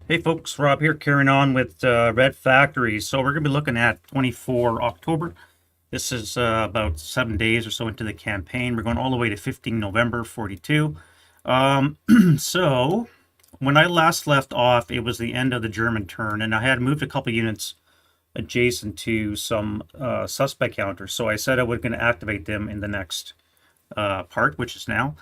Hey folks, Rob here carrying on with Red Factory. So we're going to be looking at 24 October. This is about 7 days or so into the campaign. We're going all the way to 15 November 42. Um, so when I last left off, it was the end of the German turn, and I had moved a couple units adjacent to some suspect counters. So I said I was going to activate them in the next part, which is now.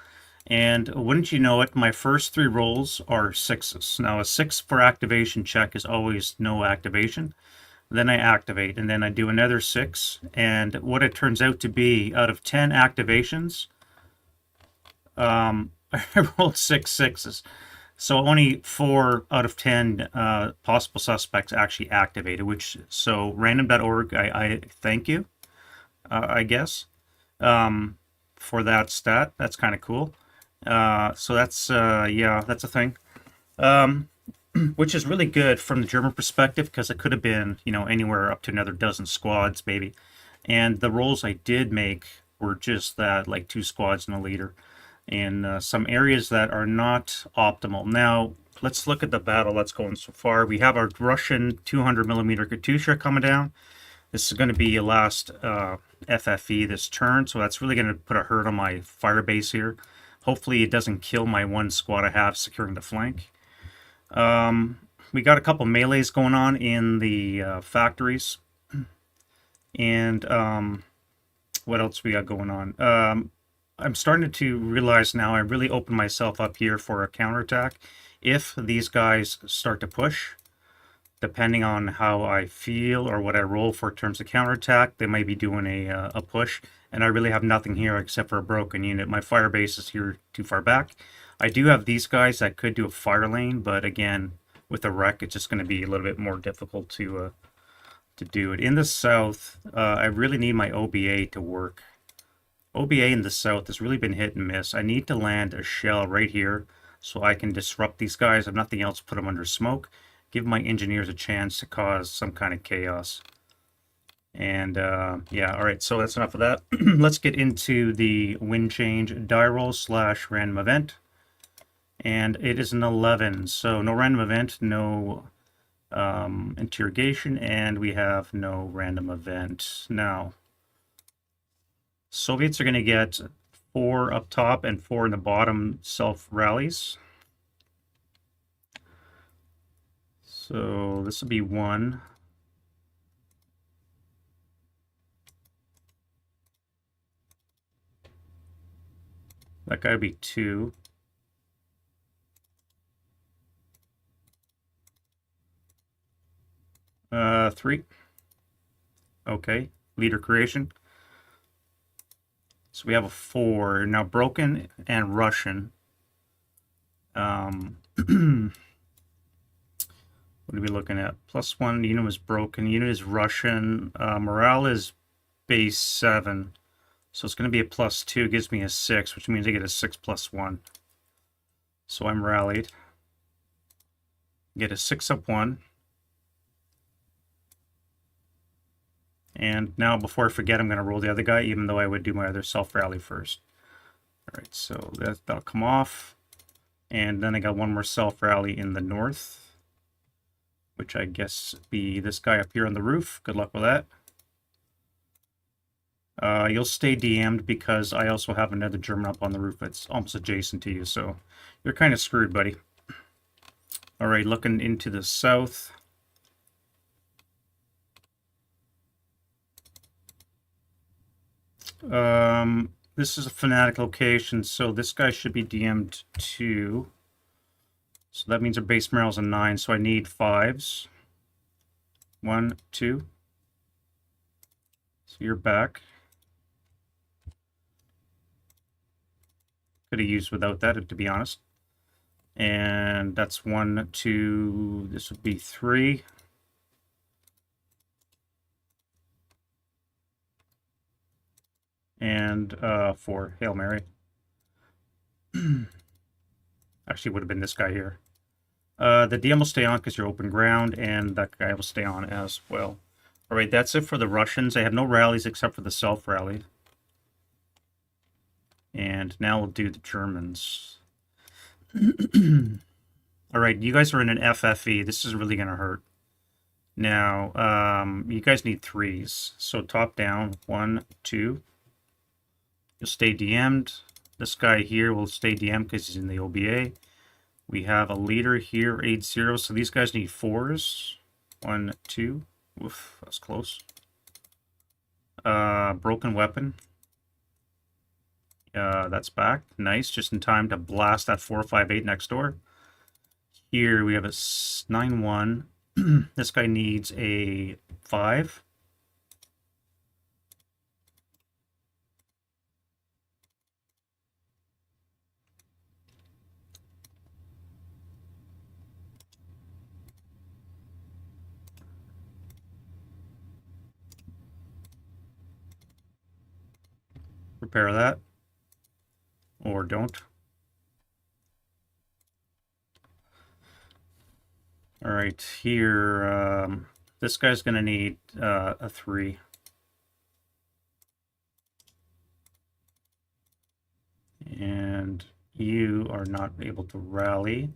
And wouldn't you know it, my first three rolls are sixes. Now, a six for activation check is always no activation. Then I activate, and then I do another six. And what it turns out to be, out of 10 activations, I rolled six sixes. So only 4 out of 10 possible suspects actually activated, which, so random.org, I thank you, I guess, for that stat. That's kind of cool. So that's yeah, that's a thing. Um, which is really good from the German perspective because it could have been, anywhere up to another dozen squads, maybe. And the rolls I did make were just that, like 2 squads and a leader in some areas that are not optimal. Now, let's look at the battle that's going so far. We have our Russian 200 millimeter Katyusha coming down. This is going to be a last FFE this turn, so that's really going to put a hurt on my fire base here. Hopefully it doesn't kill my one squad I have securing the flank. We got a couple melees going on in the factories. And what else we got going on? I'm starting to realize now I really opened myself up here for a counterattack. If these guys start to push, depending on how I feel or what I roll for in terms of counterattack, they might be doing a push. And I really have nothing here except for a broken unit. My fire base is here too far back. I do have these guys that could do a fire lane, but again, with a wreck, it's just going to be a little bit more difficult to do it. In the south, I really need my OBA to work. OBA in the south has really been hit and miss. I need to land a shell right here so I can disrupt these guys. If nothing else, put them under smoke. Give my engineers a chance to cause some kind of chaos. And yeah, all right, so that's enough of that. Let's get into the wind change die roll / random event. And it is an 11, so no random event, no interrogation, and we have no random event. Now, Soviets are going to get 4 up top and 4 in the bottom self rallies. So this will be 1. That guy would be 2. Three. Okay, leader creation. So we have a 4. Now broken and Russian. What are we looking at? +1, unit was broken. Unit is Russian. Morale is base 7. So it's going to be a +2. It gives me a 6, which means I get a 6 + 1. So I'm rallied. Get a 6 up 1. And now, before I forget, I'm going to roll the other guy, even though I would do my other self-rally first. All right, so that'll come off. And then I got one more self-rally in the north, which I guess be this guy up here on the roof. Good luck with that. You'll stay DM'd because I also have another German up on the roof that's almost adjacent to you, so you're kind of screwed, buddy. All right, looking into the south. This is a fanatic location, so this guy should be DM'd too. So that means our base morale is a 9, so I need 5s. 1, 2. So you're back. Could have used without that, to be honest. And that's 1, 2. This would be 3. And 4. Hail Mary. Actually, would have been this guy here. The DM will stay on because you're open ground, and that guy will stay on as well. All right, that's it for the Russians. I have no rallies except for the self-rally. And now we'll do the Germans. All right, you guys are in an FFE. This is really gonna hurt. Now, you guys need threes. So top down, 1, 2. You'll stay DM'd. This guy here will stay DM'd because he's in the OBA. We have a leader here, 8-0. So these guys need fours. 1, 2. Oof, that's close. Broken weapon. That's back. Nice, just in time to blast that 4-5-8 next door. Here we have a 9-1. This guy needs a 5. Repair that. Or don't. All right, here, this guy's going to need a 3. And you are not able to rally.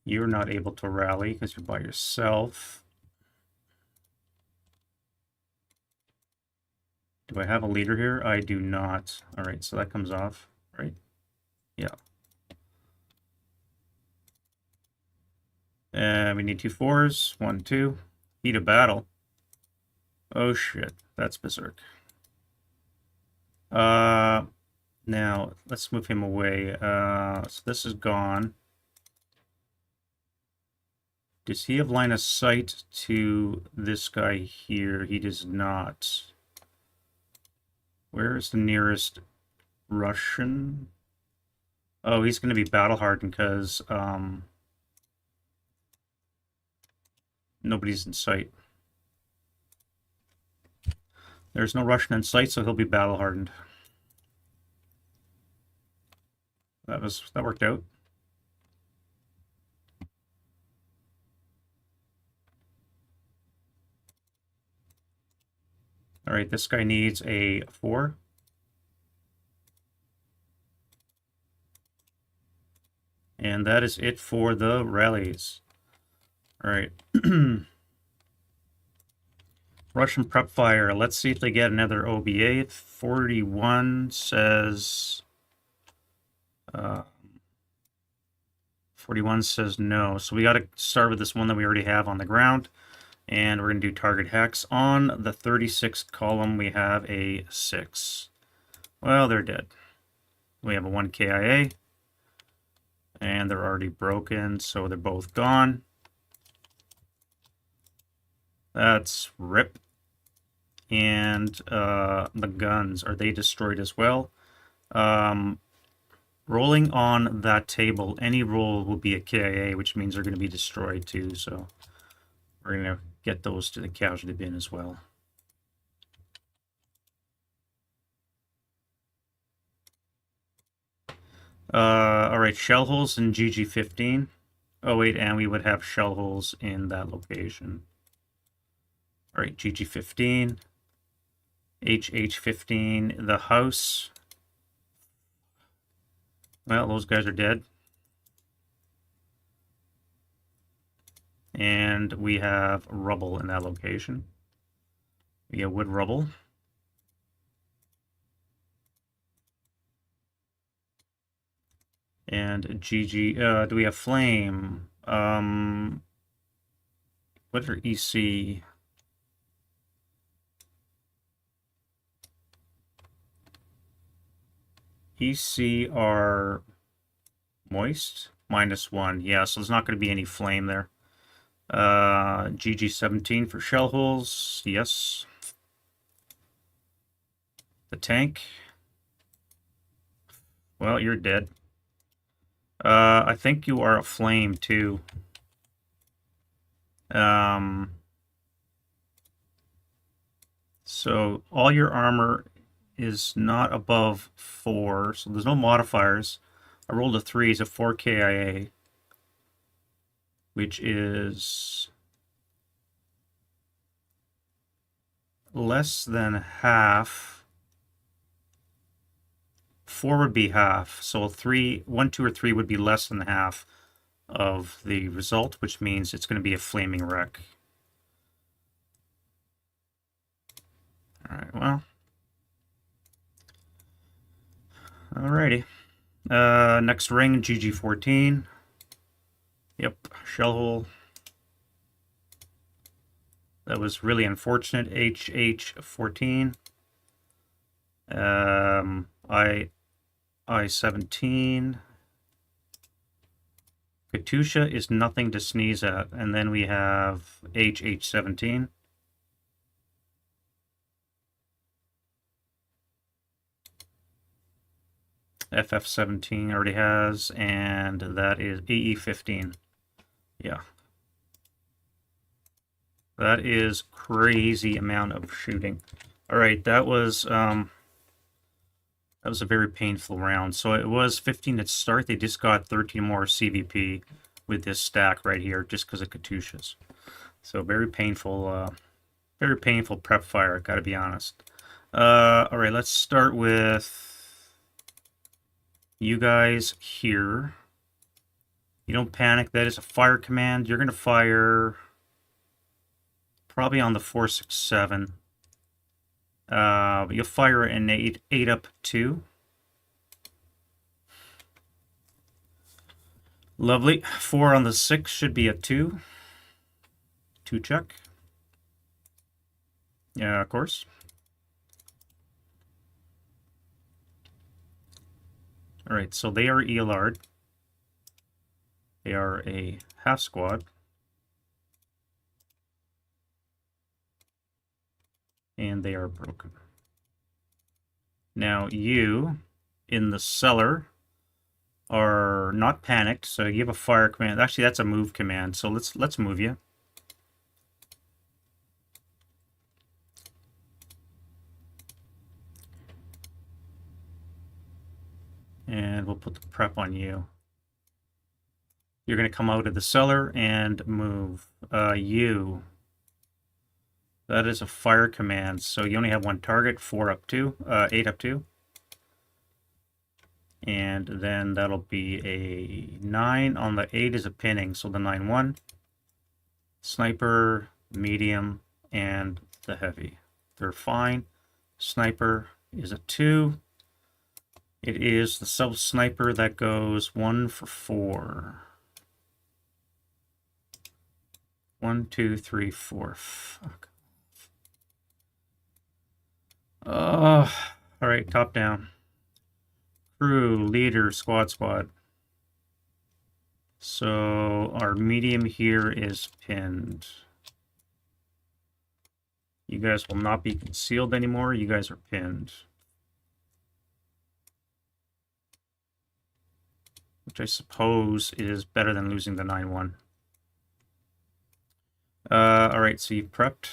You're not able to rally because you're by yourself. Do I have a leader here? I do not. All right, so that comes off, right? Yeah. We need 2 4s. 1, 2. Heat of battle. Oh shit, that's berserk. Now let's move him away. So this is gone. Does he have line of sight to this guy here? He does not. Where is the nearest Russian? Oh, he's going to be battle hardened because nobody's in sight. There's no Russian in sight, so he'll be battle hardened. That worked out. All right, this guy needs a 4. And that is it for the rallies. All right. Russian prep fire. Let's see if they get another OBA. 41 says... 41 says no. So we got to start with this one that we already have on the ground. And we're going to do target hex. On the 36th column, we have a 6. Well, they're dead. We have a 1 KIA. And they're already broken, so they're both gone. That's RIP. And the guns, are they destroyed as well? Rolling on that table, any roll will be a KIA, which means they're going to be destroyed too. So we're going to get those to the casualty bin as well. All right, shell holes in GG15. Oh wait, and we would have shell holes in that location. All right, GG15, HH15, the house. Well, those guys are dead. And we have rubble in that location. We have wood rubble. And GG, do we have flame? What are EC? EC are moist, -1. Yeah, so there's not going to be any flame there. GG17 for shell holes. Yes. The tank. Well, you're dead. I think you are a flame too. So all your armor is not above 4, so there's no modifiers. I rolled a 3, it's a 4 KIA, which is less than half. 4 would be half, so 3, 1, 2, or 3 would be less than half of the result, which means it's going to be a flaming wreck. All right, well. Alrighty. Next ring, GG14. Yep, shell hole. That was really unfortunate. HH14. I17. Katusha is nothing to sneeze at. And then we have HH17. FF17 already has, and that is AE15. Yeah. That is crazy amount of shooting. All right, that was a very painful round. So it was 15 at start. They just got 13 more CVP with this stack right here, just because of Katyushas. So very painful prep fire. Got to be honest. All right, let's start with you guys here. You don't panic. That is a fire command. You're gonna fire probably on the 467. You'll fire an 8 up 2. Lovely. 4 on the 6 should be a 2. 2 check. Yeah, of course. All right, so they are ELR'd. They are a half squad. And they are broken. Now you, in the cellar, are not panicked, so you have a fire command. Actually, that's a move command, so let's move you. And we'll put the prep on you. You're going to come out of the cellar and move you. That is a fire command, so you only have one target, 4 up 2, 8 up 2. And then that'll be a 9. On the 8 is a pinning, so the 9-1. Sniper, medium, and the heavy. They're fine. Sniper is a 2. It is the sub-sniper that goes 1 for 4. 1, 2, 3, 4. Fuck. All right, top down. Crew, leader, squad. So our medium here is pinned. You guys will not be concealed anymore. You guys are pinned. Which I suppose is better than losing the 9-1. All right, so you've prepped.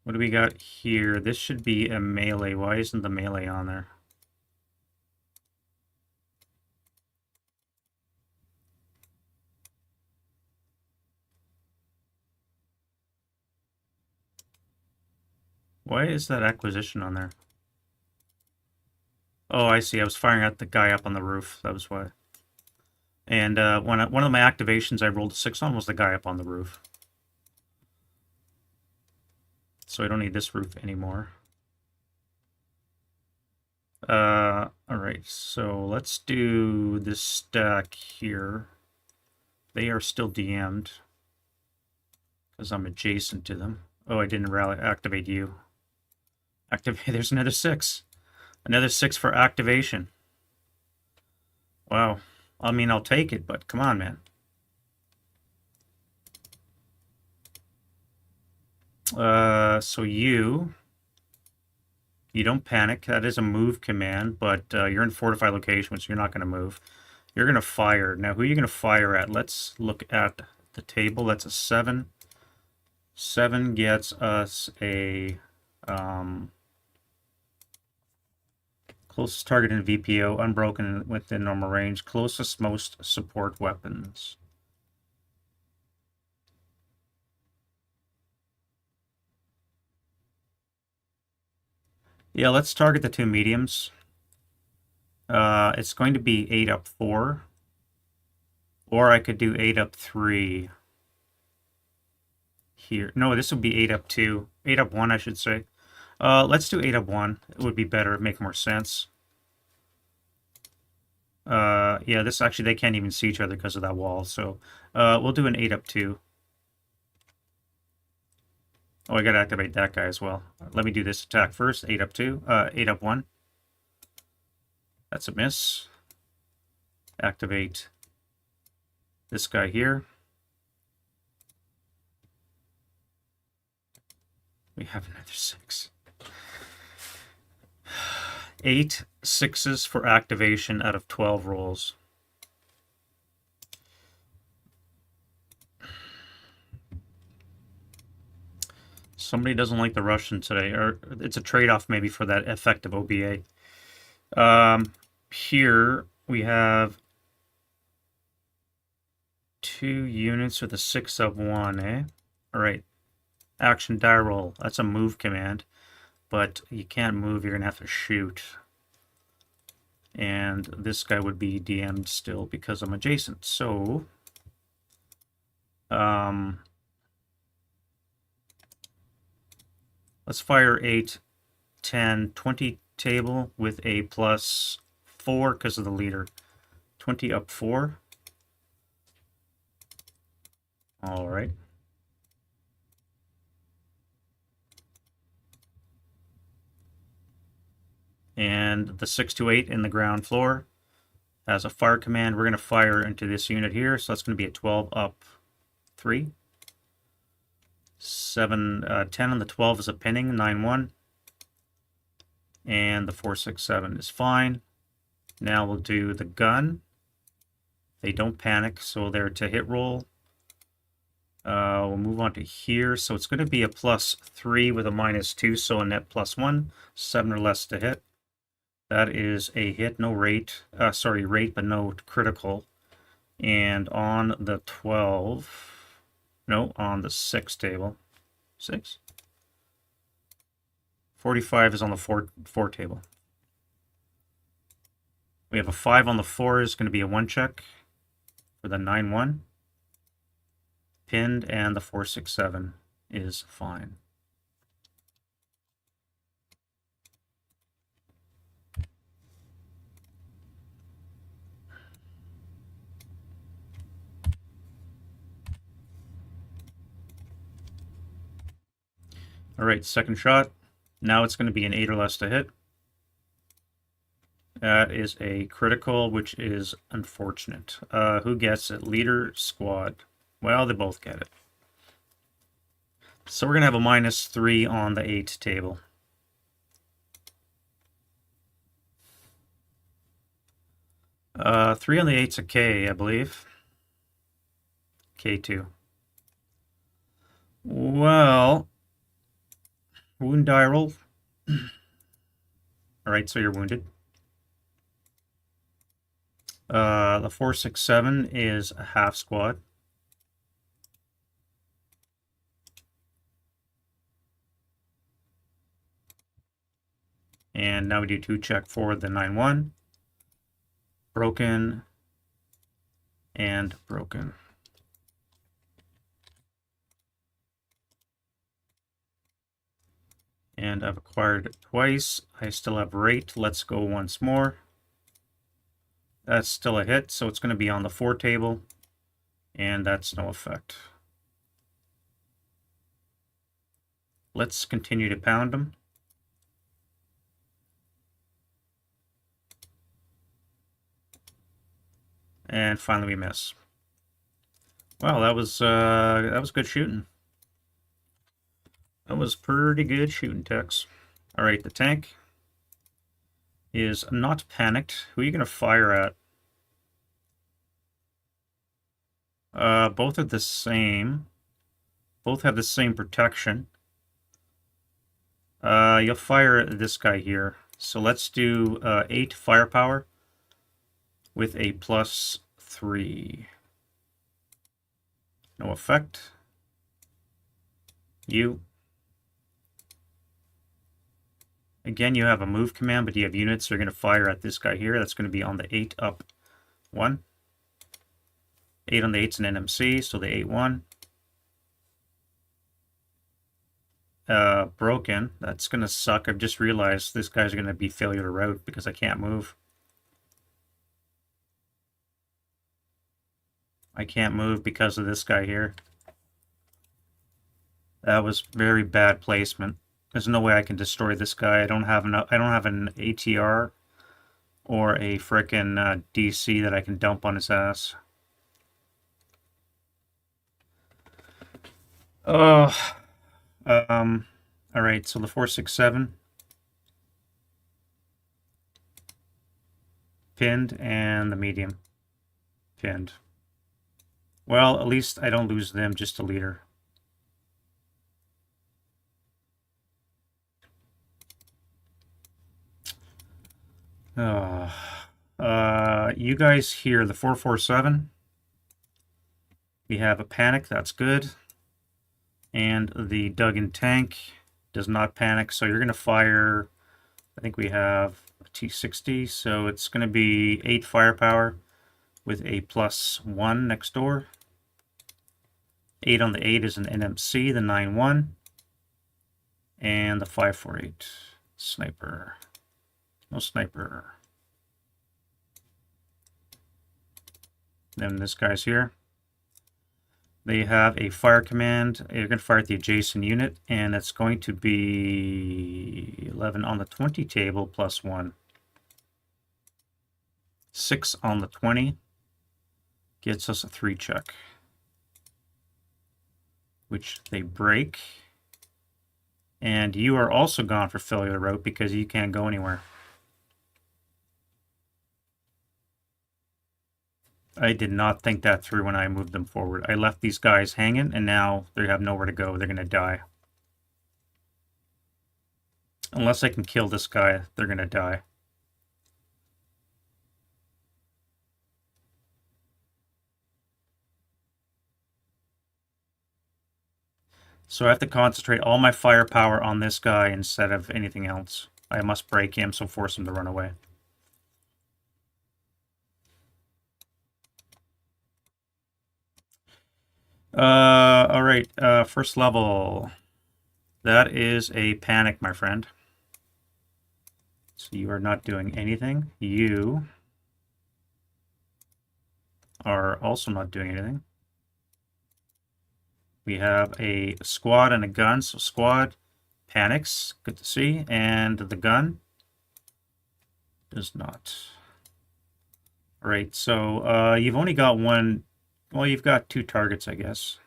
What do we got here? This should be a melee. Why isn't the melee on there? Why is that acquisition on there? Oh, I see. I was firing at the guy up on the roof. That was why. And one of my activations I rolled a 6 on was the guy up on the roof. So I don't need this roof anymore. Alright, so let's do this stack here. They are still DM'd. Because I'm adjacent to them. Oh, I didn't activate you. There's another 6. Another 6 for activation. Wow. I mean, I'll take it, but come on, man. So you don't panic. That is a move command, but you're in fortified location, so you're not going to move. You're going to fire. Now, who are you going to fire at? Let's look at the table. That's a 7. 7 gets us a closest target in VPO, unbroken within normal range, closest most support weapons. Yeah, let's target the 2 mediums. It's going to be 8 up 4. Or I could do 8 up 3 here. No, this would be 8 up 2. 8 up 1, I should say. Let's do 8 up 1. It would be better, make more sense. Yeah, this actually, they can't even see each other because of that wall. So we'll do an 8 up 2. Oh, I gotta activate that guy as well. Let me do this attack first. 8 up 2. 8 up 1. That's a miss. Activate this guy here. We have another 6. 8 6s for activation out of 12 rolls. Somebody doesn't like the Russian today, or it's a trade-off maybe for that effective OBA. Here we have 2 units with a 6 up 1, eh? All right. Action die roll. That's a move command, but you can't move. You're gonna have to shoot. And this guy would be DM'd still because I'm adjacent. So, let's fire 8, 10, 20 table with a plus 4 because of the leader. 20 up 4. All right. And the 6 to 8 in the ground floor has a fire command. We're going to fire into this unit here. So that's going to be a 12 up 3. 7, 10 on the 12 is a pinning, 9-1. And the 4-6-7 is fine. Now we'll do the gun. They don't panic, so they're to hit roll. We'll move on to here. So it's going to be a plus 3 with a minus 2, so a net plus 1. 7 or less to hit. That is a hit, no rate. Sorry, rate, but no critical. And on the 12, no, on the 6 table. 6? 45 is on the 4 table. We have a 5 on the 4 is going to be a 1 check for the 9-1. Pinned, and the 4-6-7 is fine. All right, second shot. Now it's going to be an 8 or less to hit. That is a critical, which is unfortunate. Who gets it? Leader, squad. Well, they both get it. So we're going to have a minus 3 on the 8 table. Three on the 8's a K, I believe. K2. Well, wound die roll. All right, so you're wounded. The 4-6-7 is a half squad. And now we do 2 check for the 9-1. Broken and broken. And I've acquired it twice. I still have rate. Let's go once more. That's still a hit, so it's going to be on the 4 table. And that's no effect. Let's continue to pound them. And finally we miss. Wow, that was good shooting. That was pretty good shooting, Tex. All right, the tank is not panicked. Who are you going to fire at? Both are the same. Both have the same protection. You'll fire at this guy here. So let's do 8 firepower with a plus 3. No effect. You. Again, you have a move command, but you have units, so you're going to fire at this guy here. That's going to be on the 8 up 1. 8 on the 8's an NMC, so the 8-1. Broken. That's going to suck. I've just realized this guy's going to be failure to route because I can't move. I can't move because of this guy here. That was very bad placement. There's no way I can destroy this guy. I don't have an ATR or a frickin' DC that I can dump on his ass. All right, so the 467 pinned and the medium pinned. Well, at least I don't lose them, just a leader. You guys here, the 447. We have a panic, that's good. And the Duggan tank does not panic, so you're going to fire, I think we have a T60, so it's going to be 8 firepower with a +1 next door. 8 on the 8 is an NMC, the 9-1, and the 548 sniper. No sniper. Then this guy's here. They have a fire command. You're going to fire at the adjacent unit, and it's going to be 11 on the 20 table +1. 6 on the 20 gets us a 3 check, which they break. And you are also gone for failure to route because you can't go anywhere. I did not think that through when I moved them forward. I left these guys hanging, and now they have nowhere to go. They're going to die. Unless I can kill this guy, they're going to die. So I have to concentrate all my firepower on this guy instead of anything else. I must break him, so force him to run away. All right, first level. That is a panic, my friend. So you are not doing anything. You are also not doing anything. We have a squad and a gun. So squad panics, good to see, and the gun does not. All right, so you've only got one. Well, you've got 2 targets, I guess.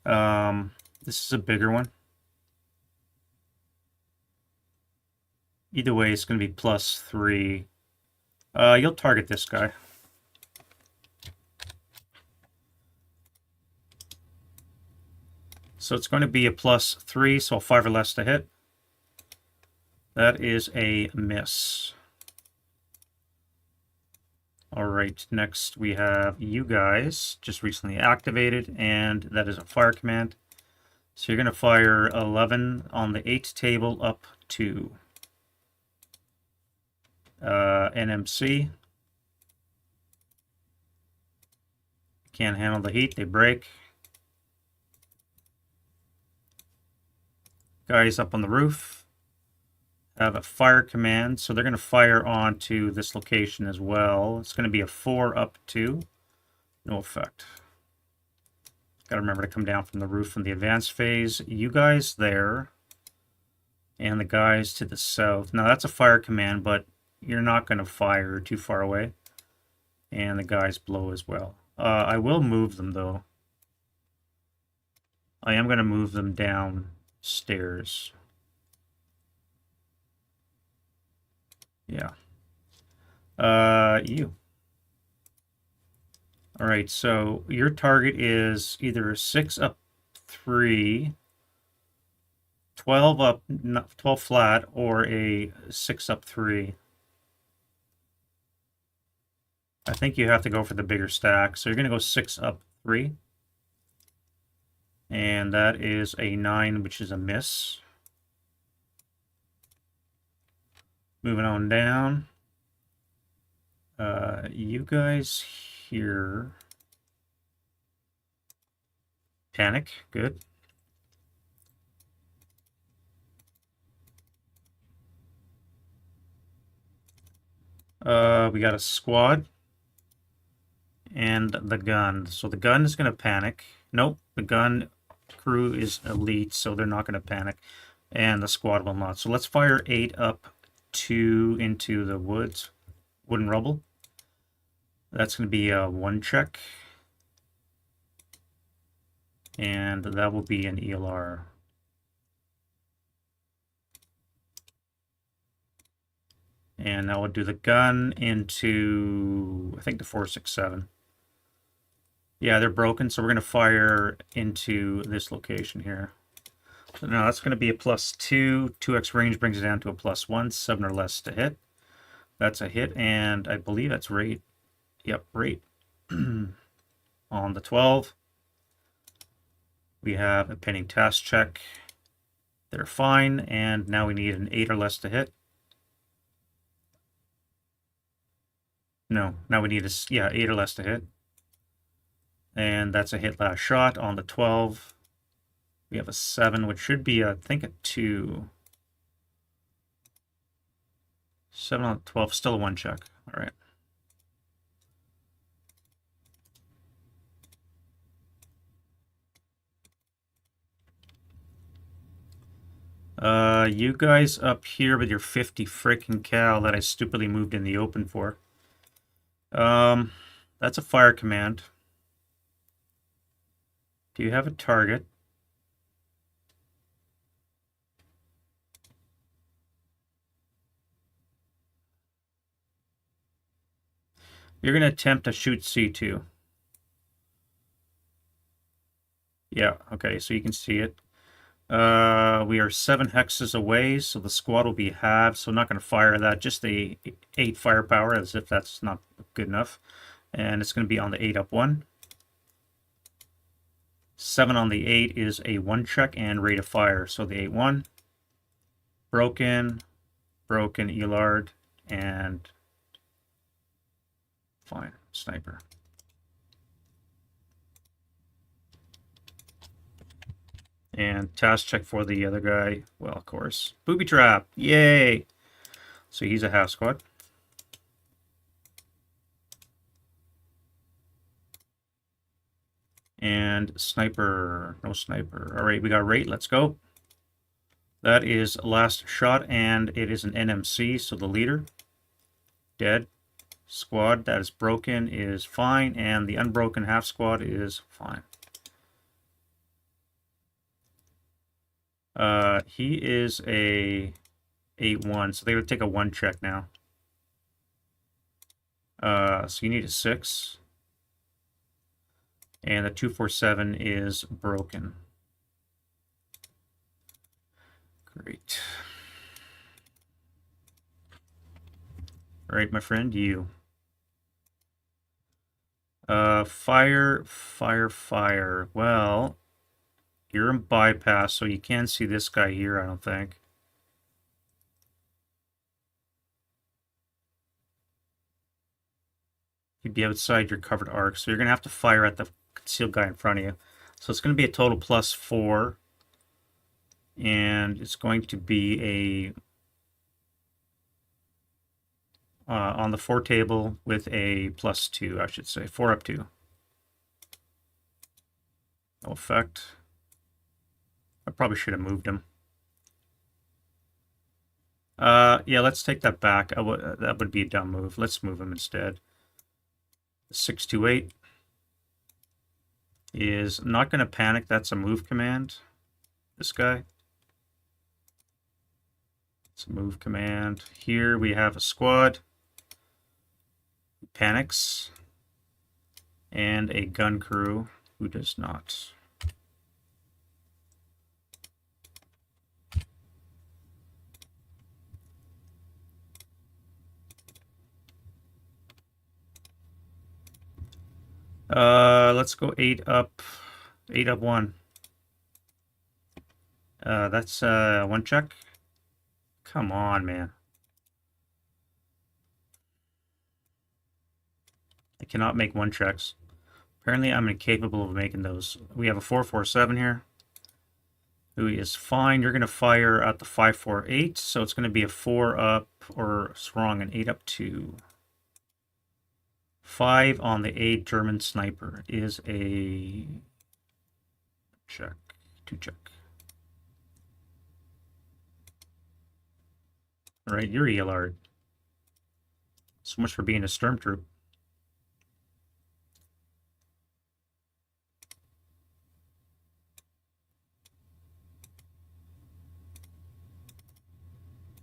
This is a bigger one. Either way, it's going to be +3. You'll target this guy. So it's going to be a +3, so 5 or less to hit. That is a miss. All right, next we have you guys, just recently activated, and that is a fire command. So you're going to fire 11 on the 8 table up to NMC. Can't handle the heat, they break. Guys up on the roof have a fire command, so they're going to fire onto this location as well. It's going to be a 4 up 2. No effect. Got to remember to come down from the roof in the advanced phase. You guys there, and the guys to the south. Now that's a fire command, but you're not going to fire too far away. And the guys blow as well. I will move them though. I am going to move them downstairs. Yeah. You. All right, so your target is either 6 up 3, 12 up, 12 flat, or a 6 up 3. I think you have to go for the bigger stack. So you're going to go 6 up 3. And that is a 9, which is a miss. Moving on down. You guys here. Panic. Good. We got a squad and the gun. So the gun is going to panic. Nope, the gun crew is elite, so they're not going to panic. And the squad will not. So let's fire 8 up 2 into the woods. Wooden rubble. That's going to be a 1 check. And that will be an ELR. And now we'll do the gun into, I think, the 467. Yeah, they're broken, so we're going to fire into this location here. So now that's going to be a +2. 2x range brings it down to a +1. 7 or less to hit. That's a hit, and I believe that's rate. Yep, rate. On the 12. We have a pending task check. They're fine, and now we need an 8 or less to hit. No, now we need a, yeah, 8 or less to hit. And that's a hit last shot on the 12. We have a 7, which should be, I think, a 2. 7 on the 12, still a 1 check. All right. You guys up here with your 50 freaking cal that I stupidly moved in the open for. That's a fire command. Do you have a target? You're going to attempt to shoot C2. Yeah, okay, so you can see it. We are 7 hexes away, so the squad will be halved, so I'm not going to fire that, just the 8 firepower, as if that's not good enough. And it's going to be on the 8 up 1. 7 on the 8 is a 1 check and rate of fire, so the 8-1. Broken, Elard, and fine, sniper. And task check for the other guy. Well, of course. Booby trap. Yay. So he's a half squad. And sniper. No sniper. All right, we got rate. Let's go. That is last shot, and it is an NMC, so the leader. Dead. Squad that is broken is fine, and the unbroken half squad is fine. He is a 8-1, so they would take a 1 check now. So you need a 6. And the 247 is broken. Great. All right, my friend, you. Fire. Well, you're in bypass, so you can't see this guy here, I don't think. You'd be outside your covered arc, so you're going to have to fire at the concealed guy in front of you. So it's going to be a total +4. And it's going to be a on the 4 table with a +2, I should say. 4 up 2. No effect. I probably should have moved him. Yeah, let's take that back. That would be a dumb move. Let's move him instead. 628 is not going to panic. That's a move command. This guy. It's a move command. Here we have a squad. Panics. And a gun crew who does not. Let's go 8 up 1. That's 1 check. Come on, man. I cannot make 1-checks. Apparently, I'm incapable of making those. We have a 4-4-7 here, who is fine. You're going to fire at the 5-4-8, so it's going to be a 4 up, or it's wrong, an 8 up 2. 5 on the 8 German sniper is a check, 2-check. All right, you're Eilard. So much for being a stormtroop.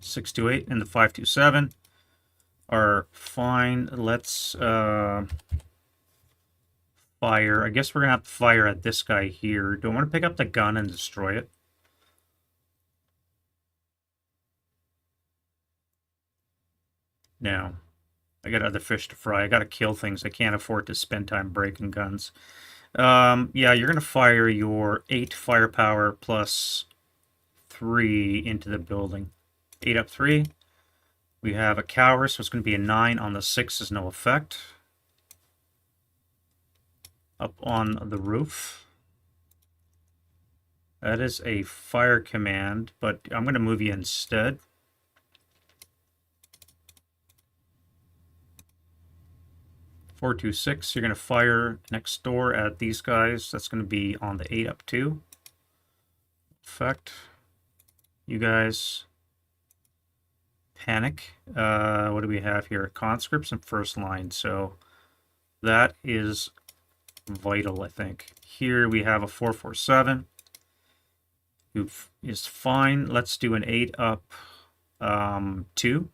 Six two eight and the 527 are fine. Let's fire. I guess we're gonna have to fire at this guy here. Do I want to pick up the gun and destroy it? No. I got other fish to fry. I gotta kill things. I can't afford to spend time breaking guns. Yeah, you're gonna fire your 8 firepower plus 3 into the building. 8 up 3. We have a cower, so it's going to be a 9 on the 6 is no effect. Up on the roof. That is a fire command, but I'm going to move you instead. Four, 2, 6. You're going to fire next door at these guys. That's going to be on the 8 up 2. Effect. You guys panic. What do we have here? Conscripts and first line. So that is vital, I think. Here we have a 4-4-7. Who is fine. Let's do an 8 up 2.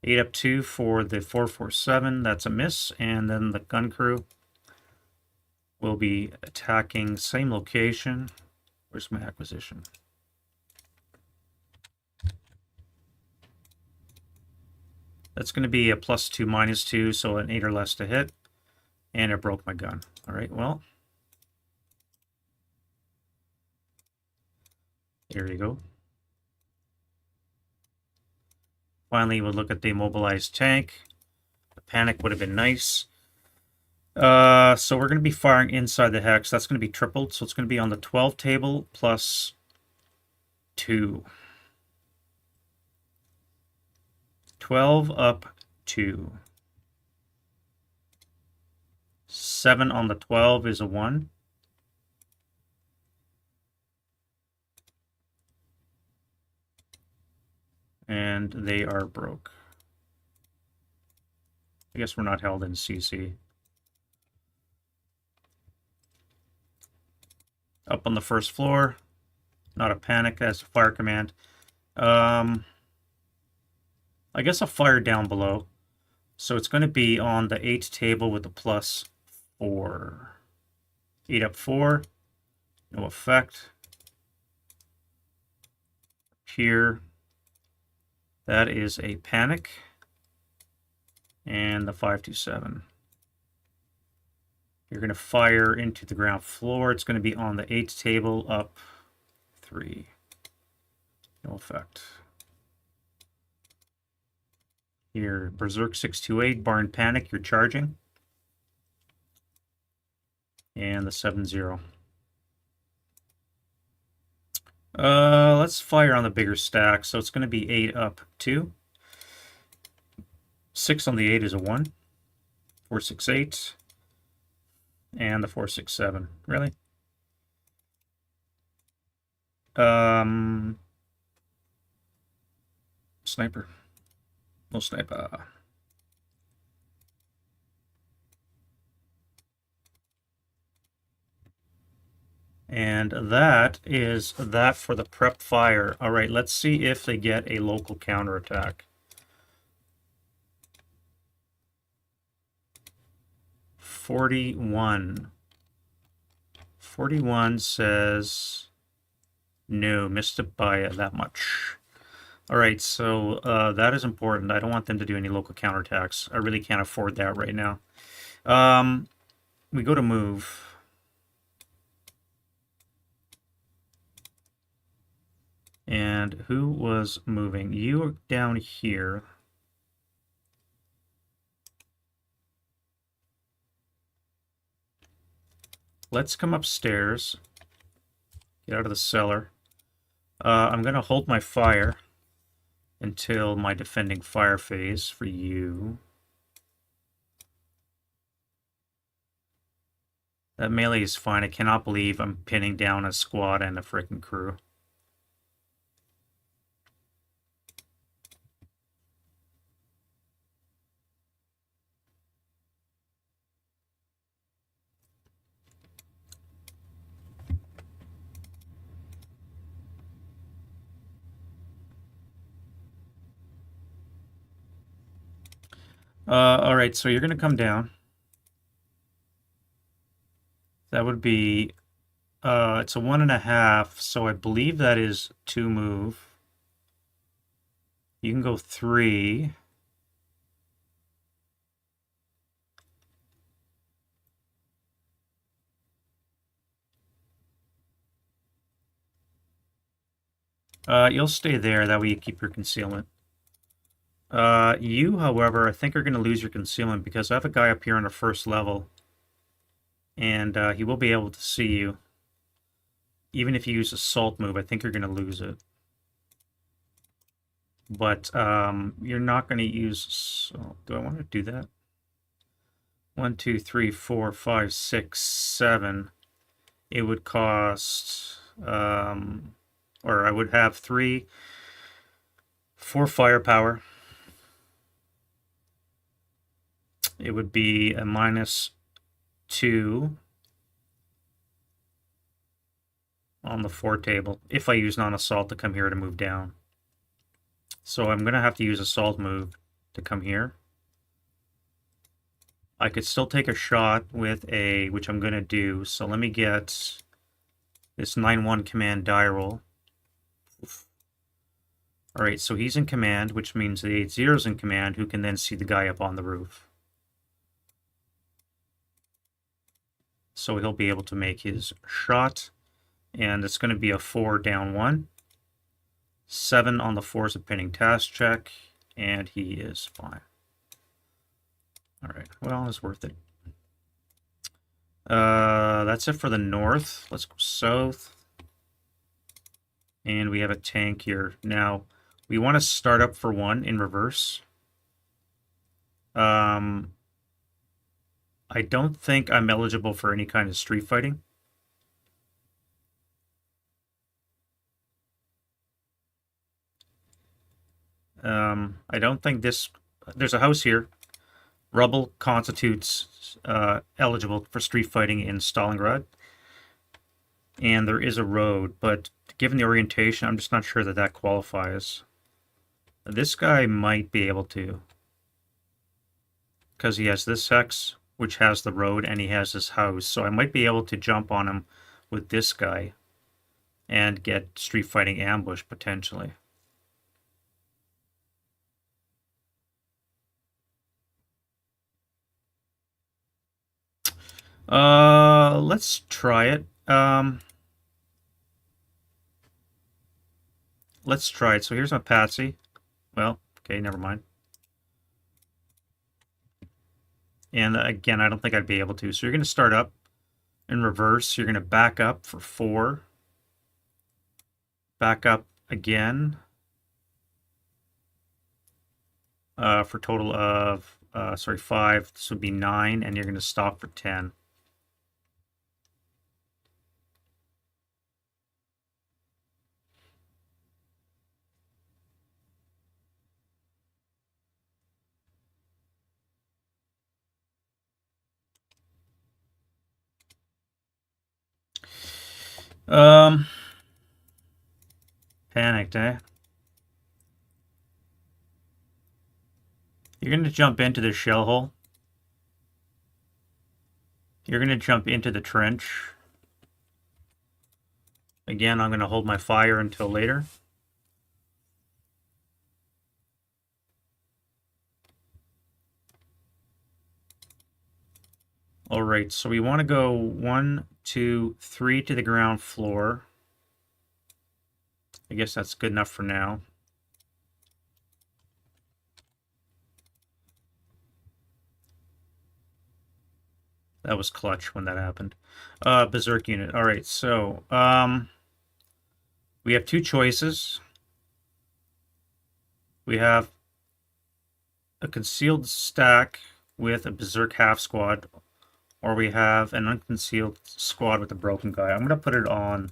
8 up 2 for the 4-4-7. That's a miss. And then the gun crew will be attacking same location. Where's my acquisition? That's going to be a +2, -2, so an 8 or less to hit. And it broke my gun. All right, well. There you go. Finally, we'll look at the immobilized tank. The panic would have been nice. So we're going to be firing inside the hex. That's going to be tripled, so it's going to be on the 12 table plus 2. 12 up 2. 7 on the 12 is a 1. And they are broke. I guess we're not held in CC. Up on the first floor. Not a panic, that's a fire command. I guess I'll fire down below. So it's going to be on the 8 table with the +4. 8 up 4. No effect. Here. That is a panic. And the 527. You're going to fire into the ground floor. It's going to be on the 8 table up 3. No effect. Here, Berserk 628, Barn Panic, you're charging. And the 7-0. Let's fire on the bigger stack. So it's going to be 8 up 2. 6 on the 8 is a 1. 4-6-8. And the 4-6-7. Really? Sniper. No sniper. And that is that for the prep fire. All right, let's see if they get a local counterattack. 41. 41 says no, missed it by that much. All right, so that is important. I don't want them to do any local counterattacks. I really can't afford that right now. We go to move. And who was moving? You are down here. let's come upstairs. Get out of the cellar. I'm going to hold my fire until my defending fire phase for you. That melee is fine. I cannot believe I'm pinning down a squad and a frickin' crew. All right, so you're going to come down. That would be, it's a 1.5, so I believe that is 2 move. You can go 3. You'll stay there, that way you keep your concealment. You, however, I think are going to lose your concealment because I have a guy up here on the first level. And he will be able to see you. Even if you use a salt move, I think you're going to lose it. But you're not going to use... So, do I want to do that? 1, 2, 3, 4, 5, 6, 7. It would cost... or I would have 3, 4 firepower. It would be a -2 on the 4 table if I use non-assault to come here to move down. So I'm going to have to use assault move to come here. I could still take a shot with a, which I'm going to do. So let me get this 9-1 command die roll. Alright, so he's in command, which means the 8-0 is in command, who can then see the guy up on the roof. So he'll be able to make his shot, and it's going to be a 4 down 1. 7 on the 4 is a pinning task check, and he is fine. Alright, well, it's worth it. That's it for the north. Let's go south. And we have a tank here. Now, we want to start up for 1 in reverse. I don't think I'm eligible for any kind of street fighting. I don't think this... There's a house here. Rubble constitutes eligible for street fighting in Stalingrad. And there is a road, but given the orientation, I'm just not sure that that qualifies. This guy might be able to. Because he has this hex, which has the road, and he has his house. So I might be able to jump on him with this guy and get street fighting ambush, potentially. Let's try it. Let's try it. So here's my patsy. Well, okay, never mind. And again, I don't think I'd be able to. So you're going to start up in reverse. You're going to back up for 4. Back up again. For a total of, 5. This would be 9, and you're going to stop for 10. Panicked, eh? You're going to jump into the shell hole. You're going to jump into the trench. Again, I'm going to hold my fire until later. Alright, so we want to go 1, 2, 3 to the ground floor. I guess that's good enough for now. That was clutch when that happened. Berserk unit. All right, so we have two choices. We have a concealed stack with a Berserk half squad, or we have an unconcealed squad with a broken guy. I'm going to put it on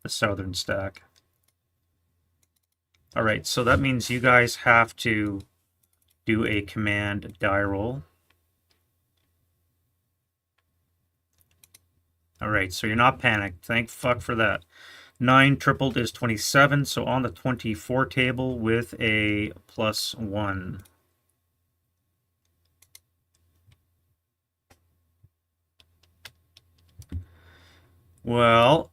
the southern stack. All right, so that means you guys have to do a command die roll. All right, so you're not panicked. Thank fuck for that. 9 tripled is 27, so on the 24 table with a +1. Well,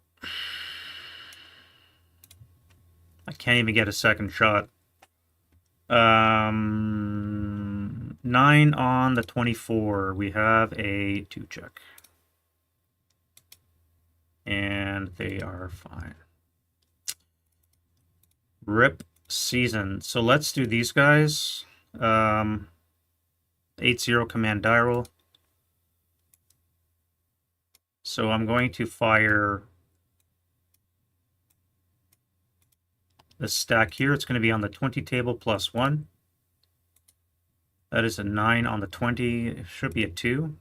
I can't even get a second shot. 9 on the 24. We have a 2 check. And they are fine. Rip season. So let's do these guys. 8-0 command die roll. So I'm going to fire the stack here. It's going to be on the 20 table +1. That is a 9 on the 20. It should be a 2.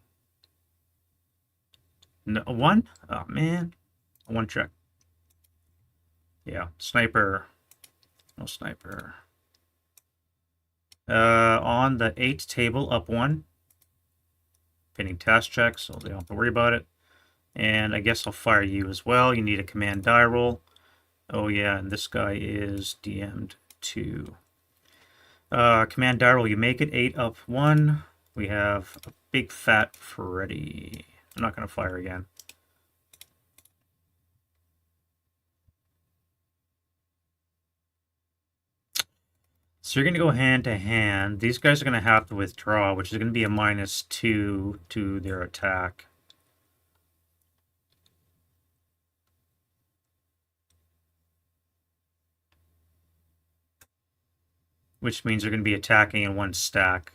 No, a 1? Oh, man. A 1 check. Yeah, sniper. No sniper. On the 8 table, up 1. Pinning task check, so they don't have to worry about it. And I guess I'll fire you as well. You need a command die roll. Oh yeah, and this guy is DM'd 2. Command die roll, you make it 8 up 1. We have a big fat Freddy. I'm not going to fire again. So you're going to go hand to hand. These guys are going to have to withdraw, which is going to be a -2 to their attack. Which means they're going to be attacking in 1 stack.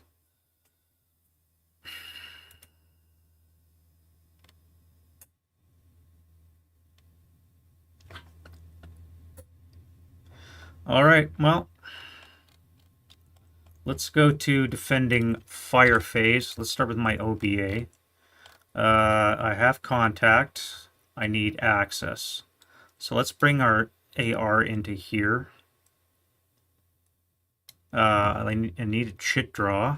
All right, well, let's go to defending fire phase. Let's start with my OBA. I have contact. I need access. So let's bring our AR into here. I need a chit draw.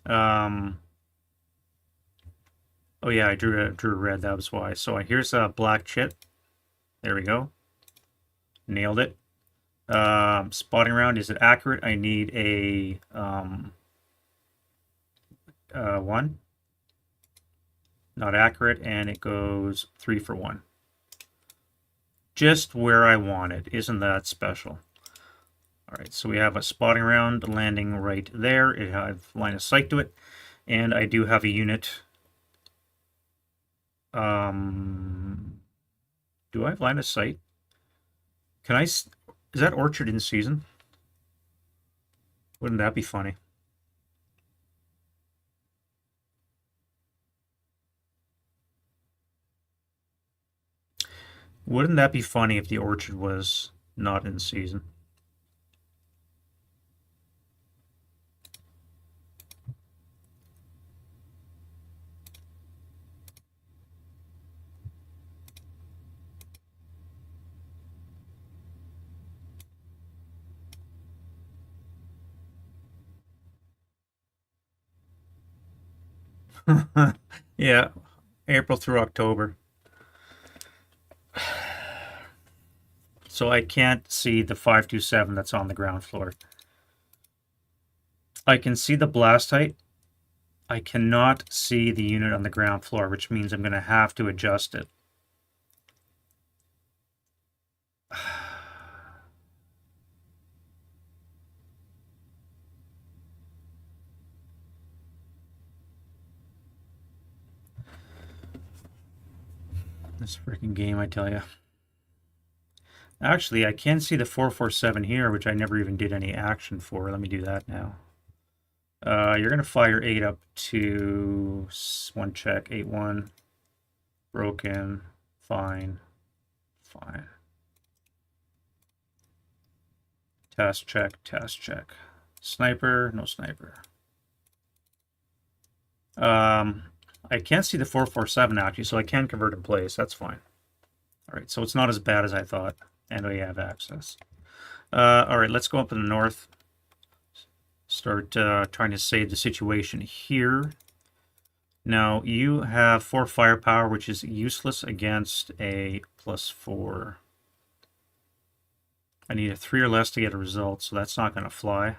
Oh yeah, I drew a red. That was why. So here's a black chit. There we go. Nailed it. Spotting round. Is it accurate? I need a 1. Not accurate, and it goes 3 for 1. Just where I want it. Isn't that special? All right, so we have a spotting round landing right there. I have line of sight to it, and I do have a unit. Do I have line of sight? Can I? Is that orchard in season? Wouldn't that be funny? Wouldn't that be funny if the orchard was not in season? Yeah, April through October. So I can't see the 527 that's on the ground floor. I can see the blast height. I cannot see the unit on the ground floor, which means I'm going to have to adjust it. This freaking game, I tell you. Actually, I can see the 447 here, which I never even did any action for. Let me do that now. You're going to fire 8 up to 1 check, 8-1. Broken. Fine. Fine. Task check, task check. Sniper, no sniper. I can't see the 447 actually, so I can convert in place. That's fine. All right, so it's not as bad as I thought, and we have access. All right, let's go up in the north. Start trying to save the situation here. Now, you have 4 firepower, which is useless against a +4. I need a 3 or less to get a result, so that's not going to fly.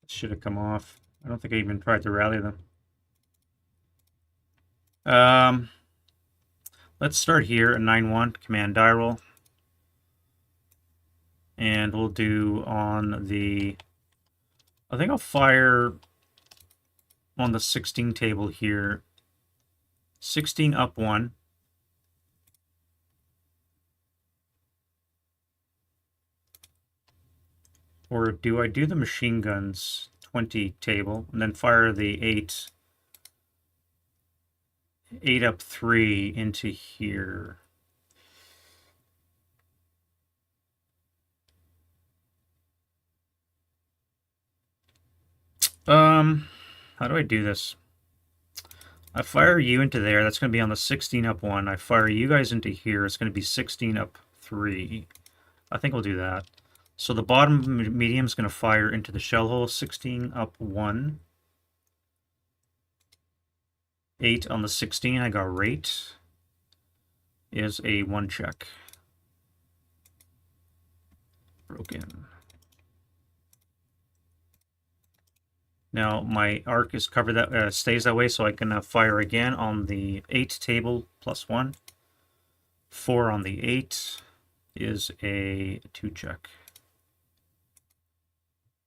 Should have come off. I don't think I even tried to rally them. Let's start here at 9-1, command die roll. And we'll do on the... I think I'll fire on the 16 table here. 16 up 1. Or do I do the machine guns 20 table and then fire the 8 up 3 into here? How do I do this? I fire you into there. That's going to be on the 16 up 1. I fire you guys into here. It's going to be 16 up 3. I think we'll do that. So the bottom medium is going to fire into the shell hole. 16 up 1. 8 on the 16. I got rate. Is a 1 check. Broken. Now my arc is covered that stays that way, so I can fire again on the 8 table +1. 4 on the 8 is a 2 check.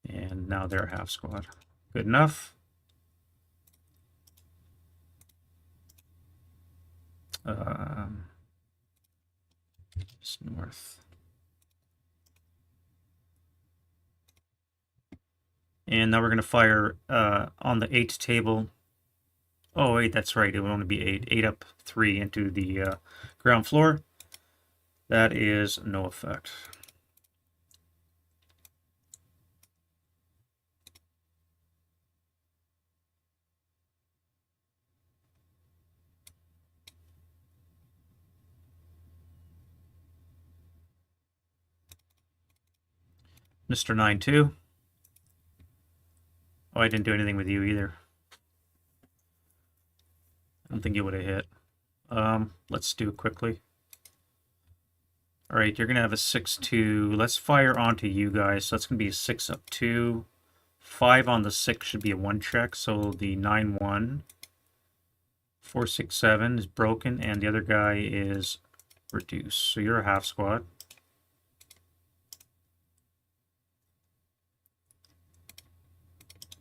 And now they're a half squad. Good enough. Just north. And now we're going to fire on the 8 table. Oh, wait, that's right. It would only be 8. 8 up 3 into the ground floor. That is no effect. Mr. 9-2. Oh, I didn't do anything with you either. I don't think you would have hit. Let's do it quickly. All right, you're going to have a 6-2. Let's fire onto you guys. So that's going to be a 6 up 2. 5 on the 6 should be a 1 check. So the 9-1. 4-6-7 is broken, and the other guy is reduced. So you're a half squad.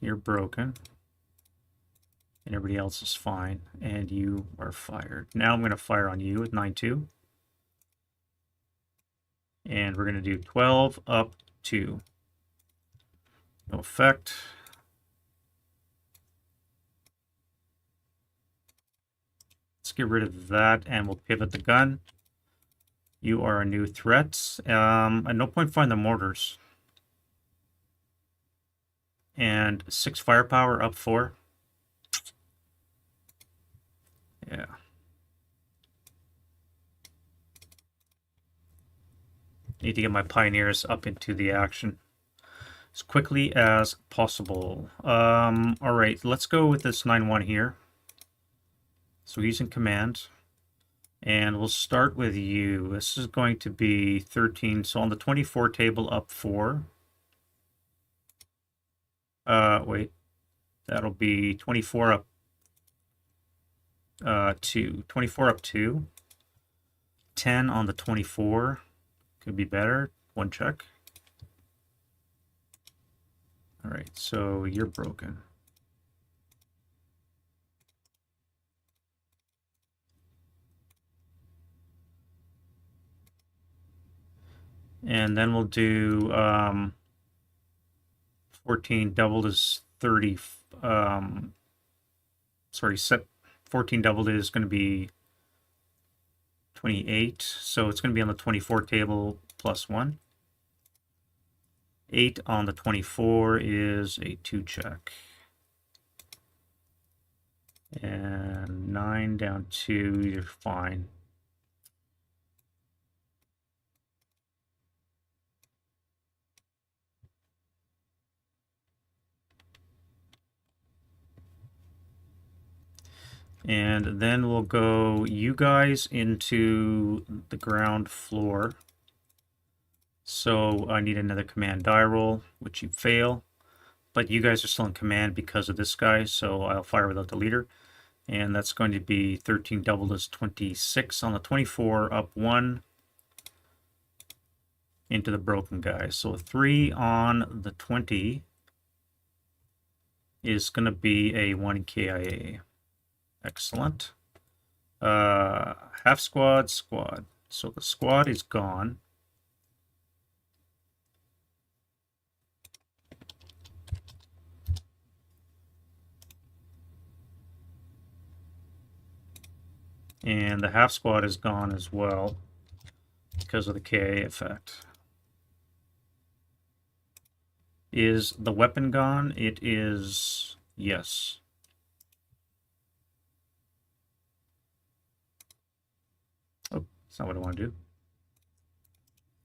You're broken. And everybody else is fine. And you are fired. Now I'm going to fire on you with 9-2. And we're going to do 12 up 2. No effect. Let's get rid of that, and we'll pivot the gun. You are a new threat. At no point find the mortars. And 6 firepower up 4. Yeah. Need to get my pioneers up into the action as quickly as possible. All right, let's go with this 9-1 here. So he's in command. And we'll start with you. This is going to be 13. So on the 24 table, up 4. Wait. That'll be 24 up 2. 24 up 2. 10 on the 24. Could be better. 1 check. All right, so you're broken. And then we'll do 14 doubled is 30. Sorry, 14 doubled is going to be 28. So it's going to be on the 24 table plus 1. 8 on the 24 is a 2 check. And 9 down 2, you're fine. And then we'll go you guys into the ground floor. So I need another command die roll, which you fail. But you guys are still in command because of this guy, so I'll fire without the leader. And that's going to be 13 doubled is 26 on the 24, up 1 into the broken guy. So 3 on the 20 is going to be a 1 KIA. Excellent. Half squad, squad. So the squad is gone. And the half squad is gone as well because of the KIA effect. Is the weapon gone? It is, yes. Oh, that's not what I want to do.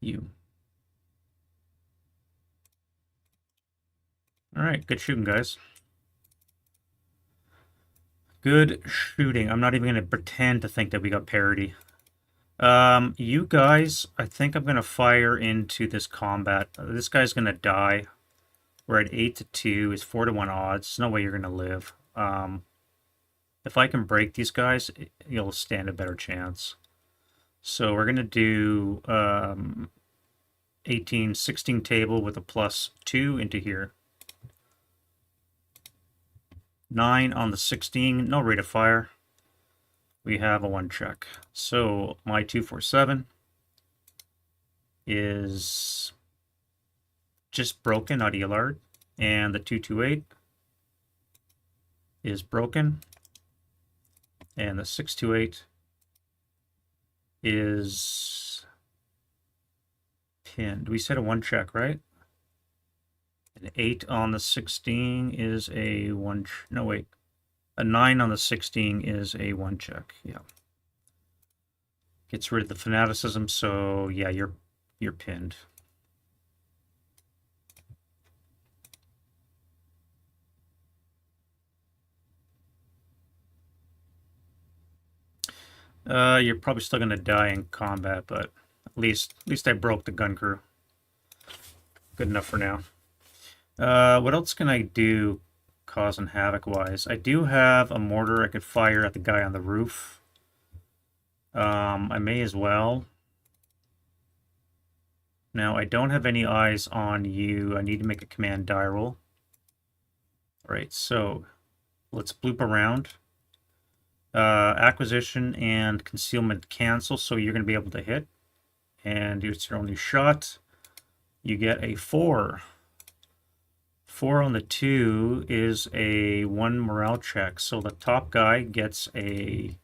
You. All right, good shooting, guys. Good shooting. I'm not even going to pretend to think that we got parity. You guys, I think I'm going to fire into this combat. This guy's going to die. We're at 8-2. It's 4-1 odds. There's no way you're going to live. If I can break these guys, you'll stand a better chance. So we're going to do 18, 16 table with a +2 into here. 9 on the 16, no rate of fire. We have a 1 check. So my 247 is just broken, not Elard. And the 228 is broken. And the 628 is pinned. We said a 1 check, right? An 8 on the 16 is a 1. No, wait. A 9 on the 16 is a 1 check. Yeah. Gets rid of the fanaticism. So yeah, you're pinned. You're probably still gonna die in combat, but at least I broke the gun crew. Good enough for now. What else can I do causing havoc wise? I do have a mortar I could fire at the guy on the roof. I may as well. Now I don't have any eyes on you. I need to make a command die roll. Alright, so let's bloop around. Acquisition and concealment cancel, so you're going to be able to hit. And it's your only shot. You get a 4. 4 on the 2 is a 1 morale check. So the top guy gets a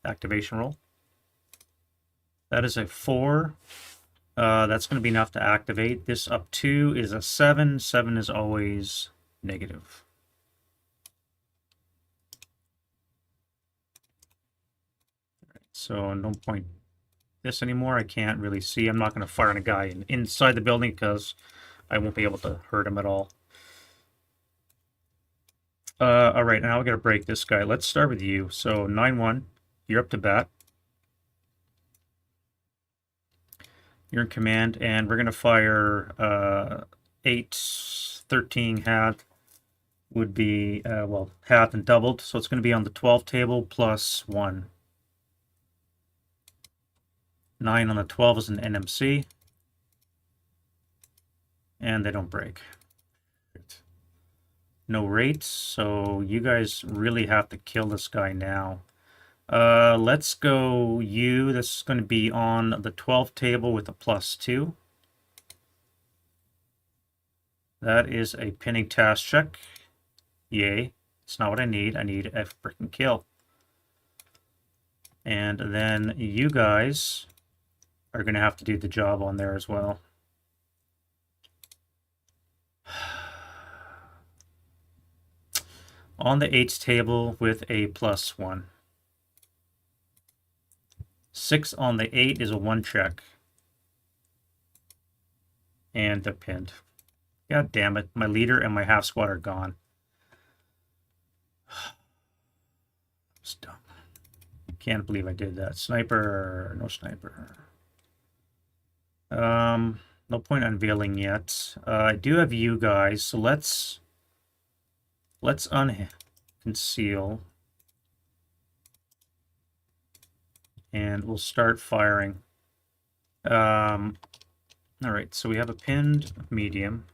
activation roll. That is a 4. That's going to be enough to activate. This up 2 is a 7. 7 is always negative. So no point this anymore. I can't really see. I'm not going to fire on a guy inside the building because I won't be able to hurt him at all. All right, now we got to break this guy. Let's start with you. So 9-1, you're up to bat. You're in command, and we're going to fire 8, 13 half would be, well, half and doubled. So it's going to be on the 12 table plus 1. 9 on the 12 is an NMC. And they don't break. No rates, so you guys really have to kill this guy now. Let's go you. This is going to be on the 12 table with a +2. That is a pinning task check. Yay. It's not what I need. I need a freaking kill. And then you guys are going to have to do the job on there as well. On the 8's table with a +1. 6 on the 8 is a 1 check. And they're pinned. God damn it. My leader and my half squad are gone. It's dumb. Can't believe I did that. Sniper. No sniper. No point unveiling yet. I do have you guys, so let's unconceal. And we'll start firing. All right, so we have a pinned medium.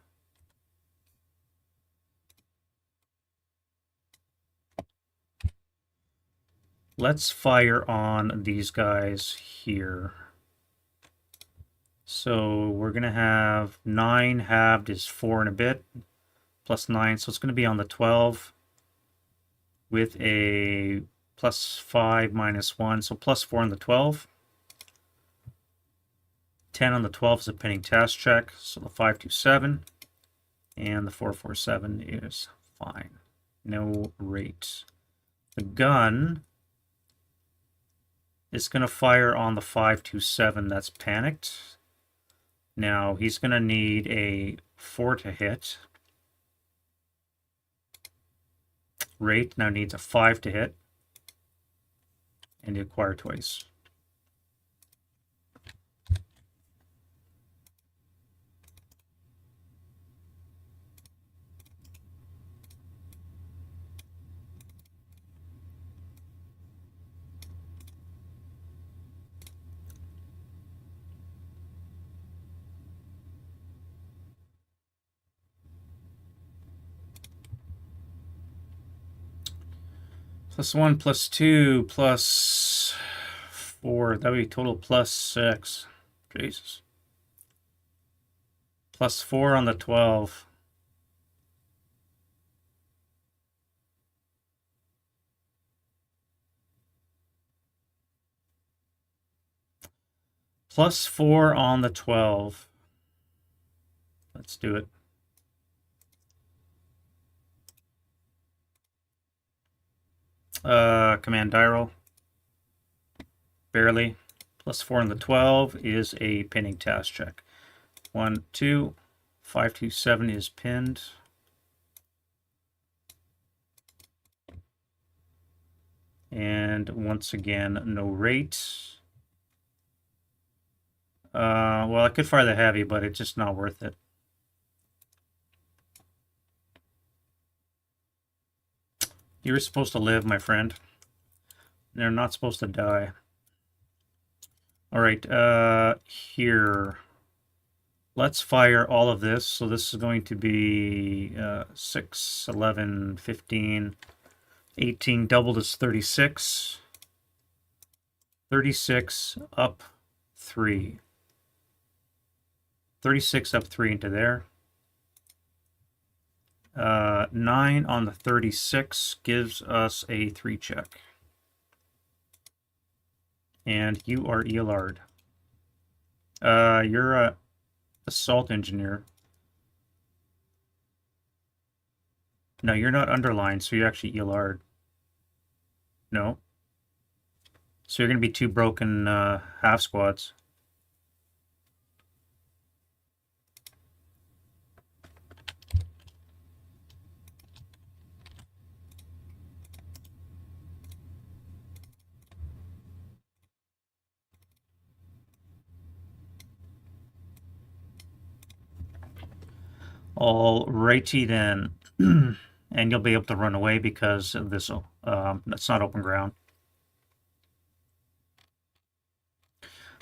Let's fire on these guys here. So we're going to have 9 halved is 4 and a bit, +9. So it's going to be on the 12 with a +5 -1. So +4 on the 12. 10 on the 12 is a pinning task check. So the 527 and the 447 is fine. No rate. The gun is going to fire on the 527 that's panicked. Now he's going to need a 4 to hit. Rate now needs a 5 to hit. And you acquire twice. +1, +2, +4. That would be total +6. Jesus. +4 on the 12. +4 on the 12. Let's do it. Command die roll. Barely. +4 on the 12 is a pinning task check. 1, 2, 527 is pinned. And once again, no rate. Well, I could fire the heavy, but it's just not worth it. You're supposed to live, my friend. They're not supposed to die. All right, here. Let's fire all of this. So this is going to be 6, 11, 15, 18. Doubled is 36. 36 up 3. 36 up 3 into there. 9 on the 36 gives us a 3 check. And you are ELR'd. You're a assault engineer. No, you're not underlined, so you're actually ELR'd. No. So you're going to be 2 broken half squads. Alrighty then. And you'll be able to run away because of this. That's not open ground.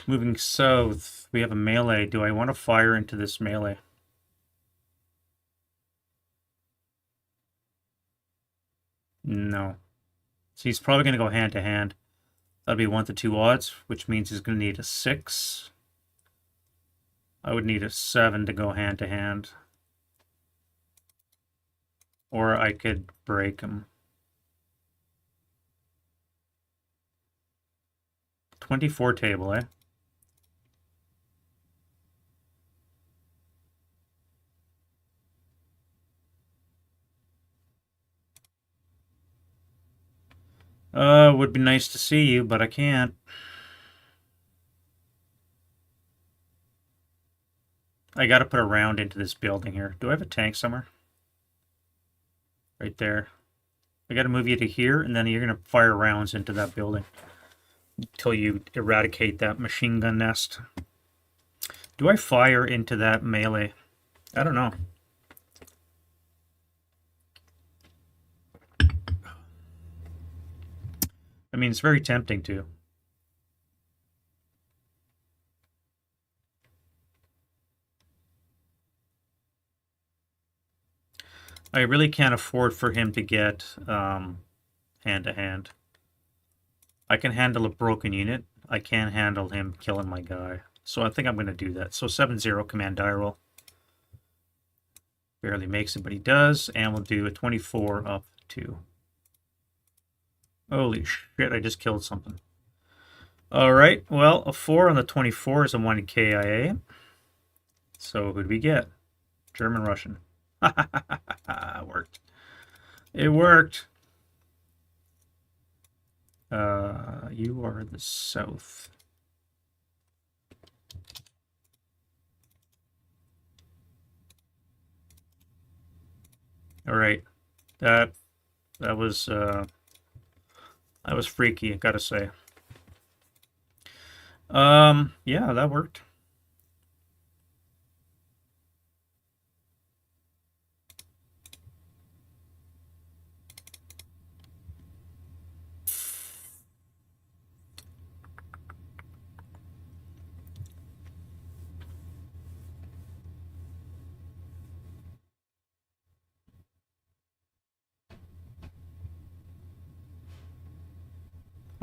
Moving south, we have a melee. Do I want to fire into this melee? No. So he's probably going to go hand to hand. That'll be 1 to 2 odds, which means he's going to need a 6. I would need a 7 to go hand to hand. Or I could break him. 24 table, eh? Would be nice to see you, but I can't. I gotta put a round into this building here. Do I have a tank somewhere? Right there. I gotta move you to here, and then you're gonna fire rounds into that building until you eradicate that machine gun nest. Do I fire into that melee? I don't know. I mean, it's very tempting to. I really can't afford for him to get hand to hand. I can handle a broken unit. I can't handle him killing my guy. So I think I'm going to do that. So 7-0 command die roll. Barely makes it, but he does. And we'll do a 24 up 2. Holy shit, I just killed something. Alright, well, a 4 on the 24 is a 1 KIA. So who'd we get? German Russian. It worked. It worked. You are the south. All right, that was freaky, I gotta say. Yeah, that worked.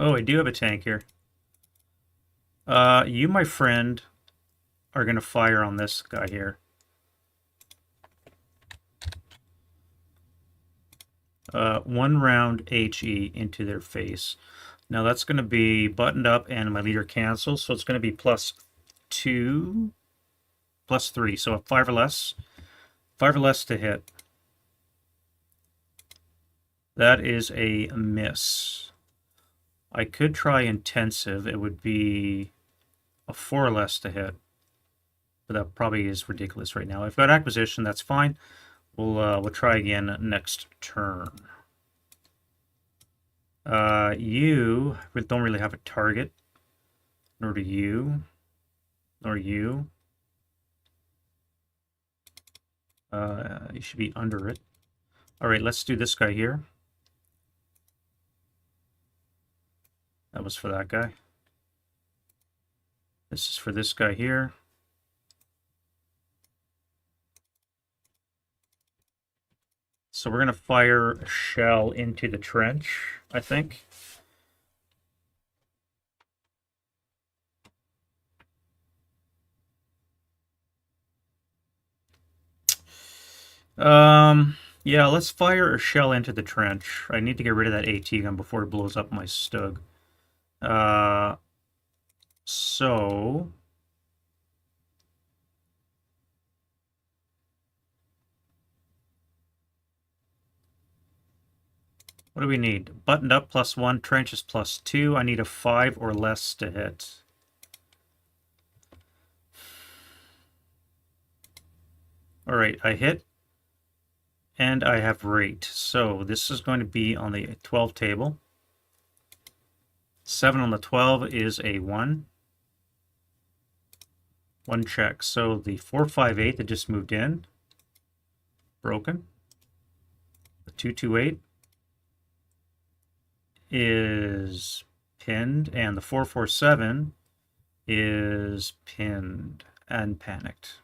Oh, I do have a tank here. You, my friend, are gonna fire on this guy here. One round HE into their face. Now that's going to be buttoned up and my leader cancels, so it's going to be +2, +3, so 5 or less. 5 or less to hit. That is a miss. I could try intensive. It would be a 4 or less to hit. But that probably is ridiculous right now. I've got acquisition, that's fine. We'll try again next turn. You don't really have a target. Nor do you. Nor you. You should be under it. Alright, let's do this guy here. That was for that guy. This is for this guy here. So we're going to fire a shell into the trench, I think. Yeah, let's fire a shell into the trench. I need to get rid of that AT gun before it blows up my Stug. So... what do we need? Buttoned up +1, trenches +2. I need a 5 or less to hit. Alright, I hit. And I have rate. So this is going to be on the 12 table. 7 on the 12 is a 1. 1 check. So the 458 that just moved in. Broken. The 228 is pinned. And the 447 is pinned and panicked.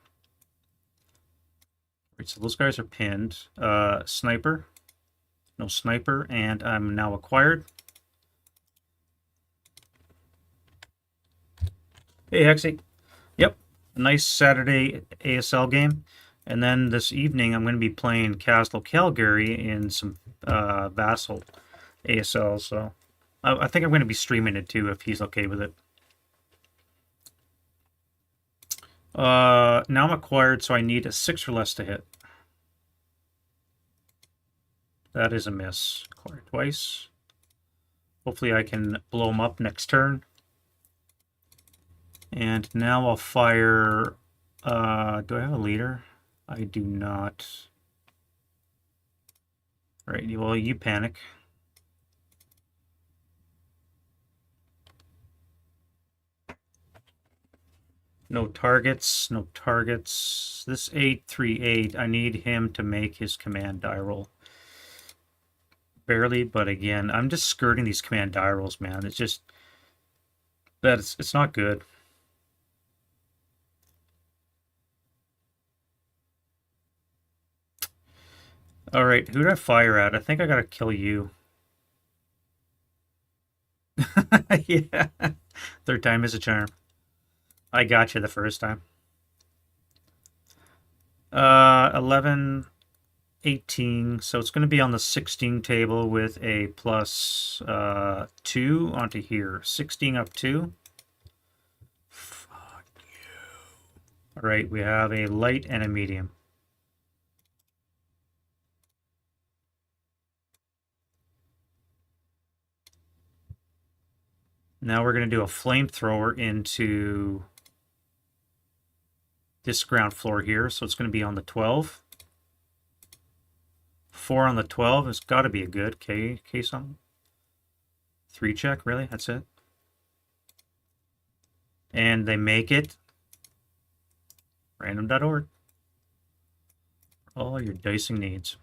Right, so those guys are pinned. Sniper No sniper, and I'm now acquired. Hey, Hexy. Yep, a nice Saturday ASL game. And then this evening, I'm going to be playing Castle Calgary in some Vassal ASL. So I think I'm going to be streaming it too if he's okay with it. Now I'm acquired, so I need a 6 or less to hit. That is a miss. Acquired twice. Hopefully I can blow him up next turn. And now I'll fire... do I have a leader? I do not. Right, well, you panic. No targets, no targets. This 838, I need him to make his command die roll. Barely, but again, I'm just skirting these command die rolls, man. It's just... it's not good. Alright, who did I fire at? I think I gotta kill you. Yeah. Third time is a charm. I got you the first time. 11, 18. So it's going to be on the 16 table with a plus 2 onto here. 16 up 2. Fuck you. All right, we have a light and a medium. Now we're going to do a flamethrower into this ground floor here. So it's going to be on the 12. 4 on the 12 has got to be a good K something. 3 check, really? That's it? And they make it. Random.org. All your dicing needs.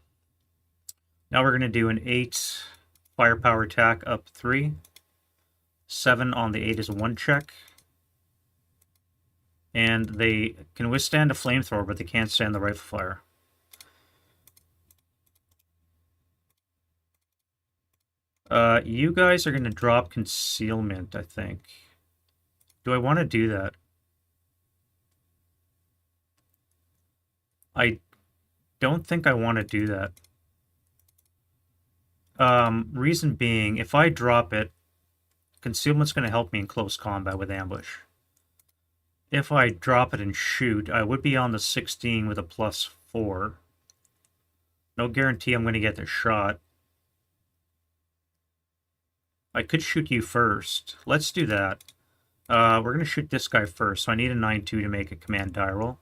Now we're going to do an 8 firepower attack up 3. 7 on the 8 is a 1 check. And they can withstand a flamethrower, but they can't stand the rifle fire. You guys are going to drop concealment, I think. Do I want to do that? I don't think I want to do that. Reason being, if I drop it, concealment's going to help me in close combat with ambush. If I drop it and shoot, I would be on the 16 with a plus 4. No guarantee I'm going to get the shot. I could shoot you first. Let's do that. We're going to shoot this guy first, so I need a 9-2 to make a command die roll. All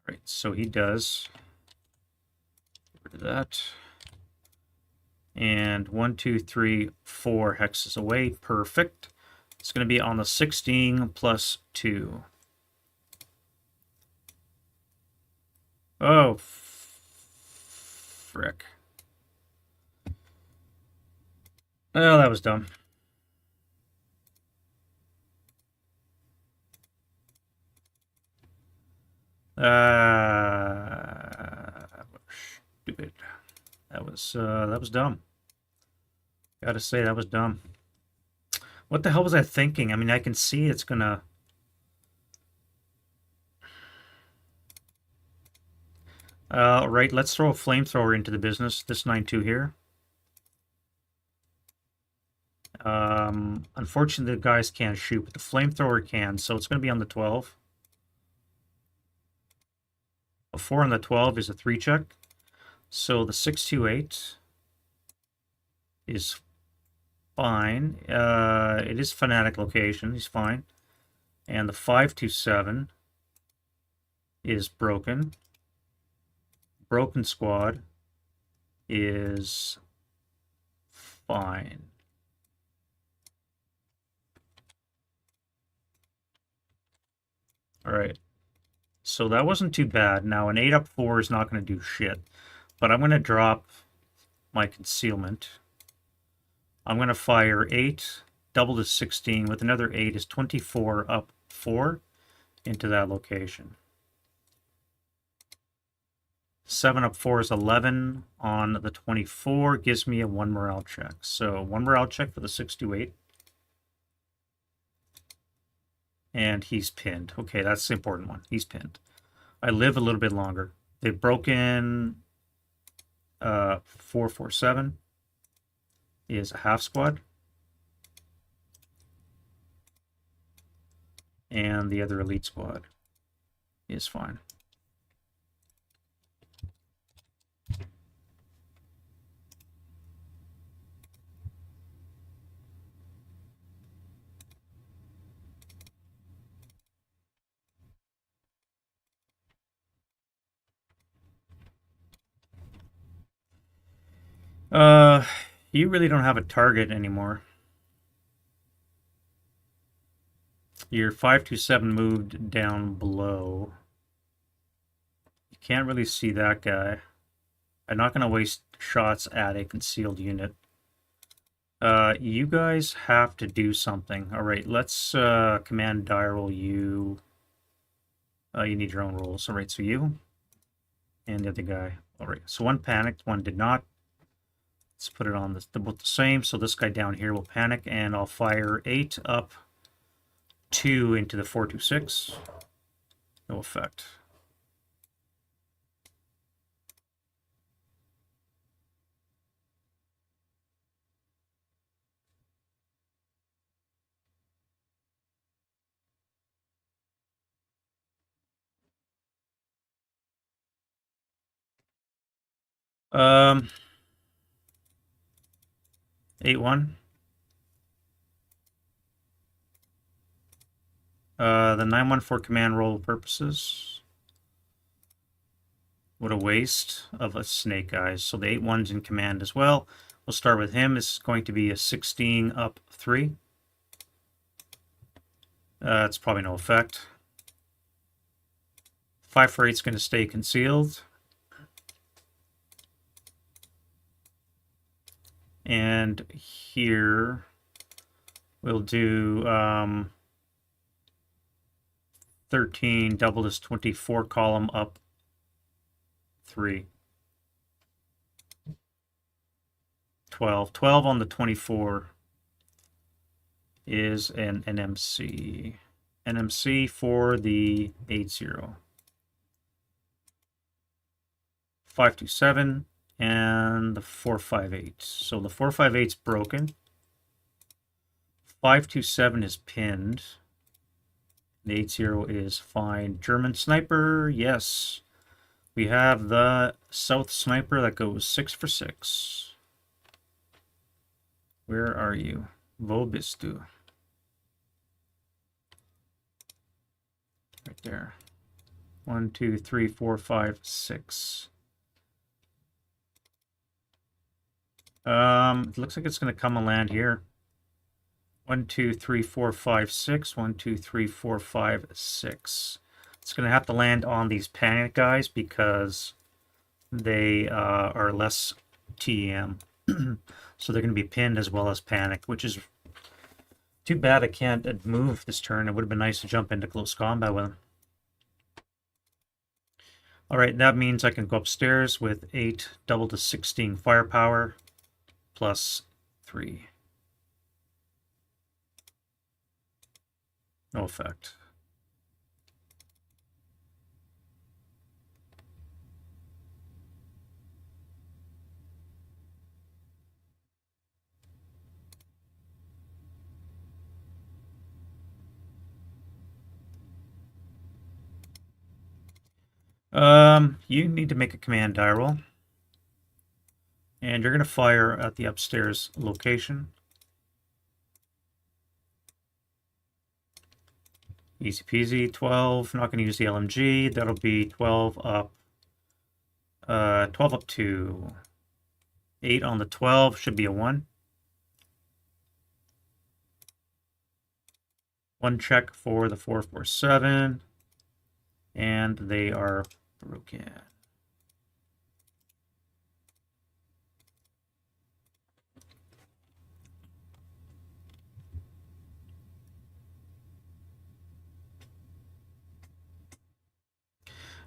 right, so he does. Get rid of that. And 1, 2, 3, 4 hexes away. Perfect. It's going to be on the 16 plus 2. Oh, frick. Oh, that was dumb. Stupid. That was dumb. Gotta say, that was dumb. What the hell was I thinking? I mean, I can see it's gonna... right, let's throw a flamethrower into the business. This 9-2 here. Unfortunately, the guys can't shoot, but the flamethrower can, so it's going to be on the 12. A 4 on the 12 is a 3 check. So the 628 is fine. It is Fanatic location. He's fine. And the 527 is broken. Broken squad is fine. All right. So that wasn't too bad. Now an 8 up 4 is not going to do shit. But I'm going to drop my concealment. I'm going to fire 8, double to 16 with another 8 is 24 up 4 into that location. 7 up 4 is 11 on the 24. Gives me a 1 morale check. So 1 morale check for the 628. And he's pinned. Okay, that's the important one. He's pinned. I live a little bit longer. They've broken 447 is a half squad. And the other elite squad is fine. You really don't have a target anymore. Your 527 moved down below. You can't really see that guy. I'm not going to waste shots at a concealed unit. You guys have to do something. All right, let's command die roll you. You need your own rolls. All right, so you and the other guy. All right, so one panicked, one did not. Let's put it on both the same. So this guy down here will panic, and I'll fire 8 up, 2 into the 426. No effect. Um, 8-1. The 9-1 for command roll purposes. What a waste of a snake, guys. So the 8-1's in command as well. We'll start with him. This is going to be a 16 up 3. It's probably no effect. 5 for 8 is going to stay concealed. And here we'll do 13 double is 24 column up 3. 12. 12 on the 24 is an NMC. NMC for the 8-0. 527 and the 458. So the 458's broken. 527 is pinned. The 8-0 is fine. German sniper, yes. We have the South sniper that goes 6 for 6. Where are you? Wo bist du? Right there. 1, 2, 3, 4, 5, 6. It looks like it's going to come and land here. 1, 2, 3, 4, 5, 6. 1, 2, 3, 4, 5, 6. It's going to have to land on these panic guys because they are less TEM. So they're going to be pinned as well as panic, which is too bad I can't move this turn. It would have been nice to jump into close combat with them. All right, that means I can go upstairs with 8 double to 16 firepower plus 3. No effect. You need to make a command die roll. And you're going to fire at the upstairs location. Easy peasy. 12. Not going to use the LMG. That'll be 12 up. 12 up to 8 on the 12. Should be a 1. 1 check for the 447. And they are broken.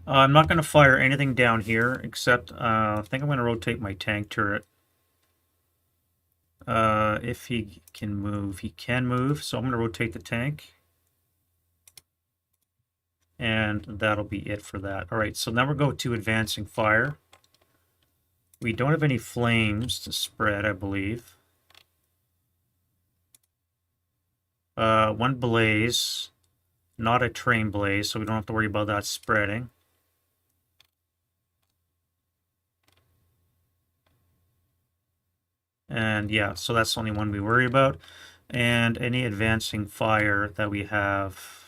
I'm not going to fire anything down here, except I think I'm going to rotate my tank turret. If he can move. He can move, so I'm going to rotate the tank. And that'll be it for that. All right, so now we'll go to advancing fire. We don't have any flames to spread, I believe. One blaze, not a train blaze, so we don't have to worry about that spreading. And yeah, so that's the only one we worry about. And any advancing fire that we have.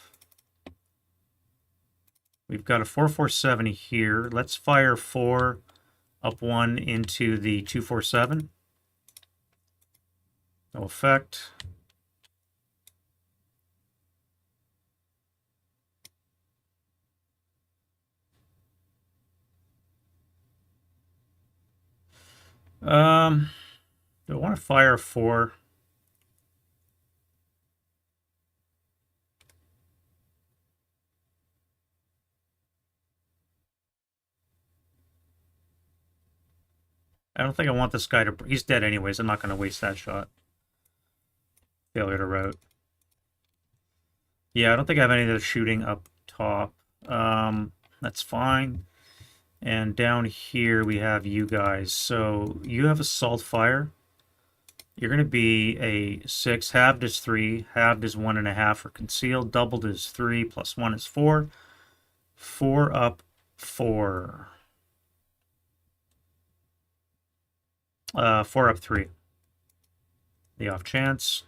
We've got a 4470 here. Let's fire 4 up 1 into the 247. No effect. Do I want to fire 4? I don't think I want this guy to... He's dead anyways. I'm not going to waste that shot. Failure to route. Yeah, I don't think I have any of the shooting up top. That's fine. And down here we have you guys. So you have assault fire. You're going to be a 6. Halved is 3. Halved is 1.5 for concealed. Doubled is 3. Plus 1 is 4. 4 up 4. 4 up 3. The off chance.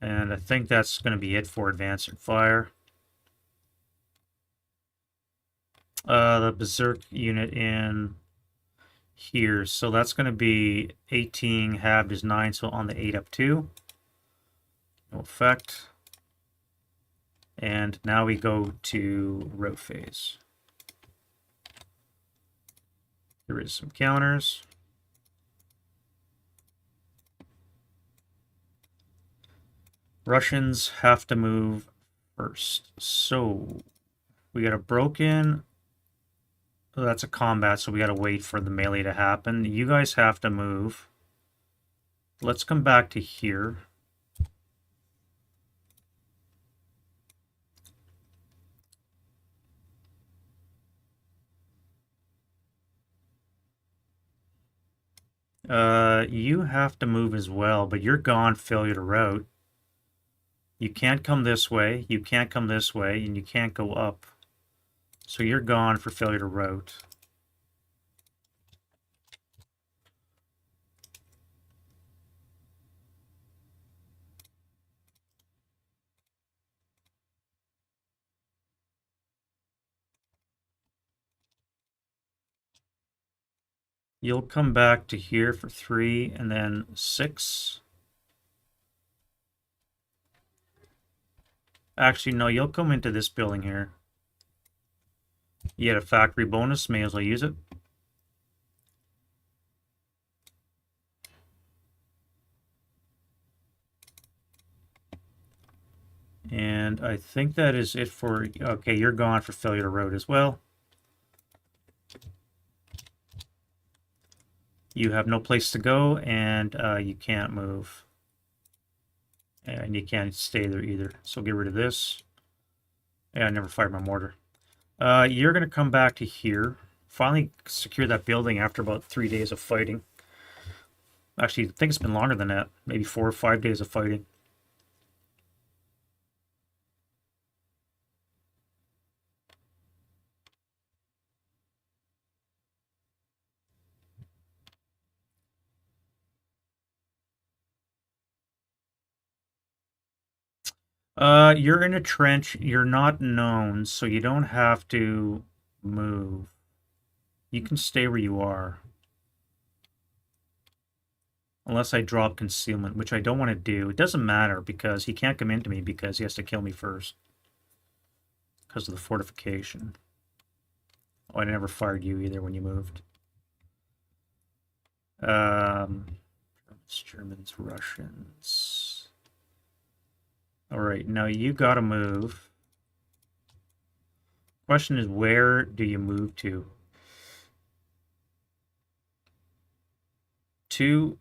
And I think that's going to be it for advancing fire. The berserk unit in here. So that's going to be 18. Halved is 9. So on the 8 up 2. No effect. And now we go to route phase. There is some counters. Russians have to move first. So we got a broken. Oh, that's a combat, so we got to wait for the melee to happen. You guys have to move. Let's come back to here. You have to move as well, but you're gone, failure to route. You can't come this way, you can't come this way, and you can't go up. So you're gone for failure to route. You'll come back to here for 3 and then 6. Actually, no, you'll come into this building here. You get a factory bonus, may as well use it. And I think that is it for... Okay, you're gone for failure to route as well. You have no place to go, and you can't move. And you can't stay there either. So get rid of this. Yeah, I never fired my mortar. You're going to come back to here. Finally secure that building after about 3 days of fighting. Actually, I think it's been longer than that. Maybe 4 or 5 days of fighting. You're in a trench. You're not known, so you don't have to move. You can stay where you are. Unless I drop concealment, which I don't want to do. It doesn't matter because he can't come into me because he has to kill me first. Because of the fortification. Oh, I never fired you either when you moved. Germans, Russians. All right, now you gotta move. Of Question is, where do you move to? Two,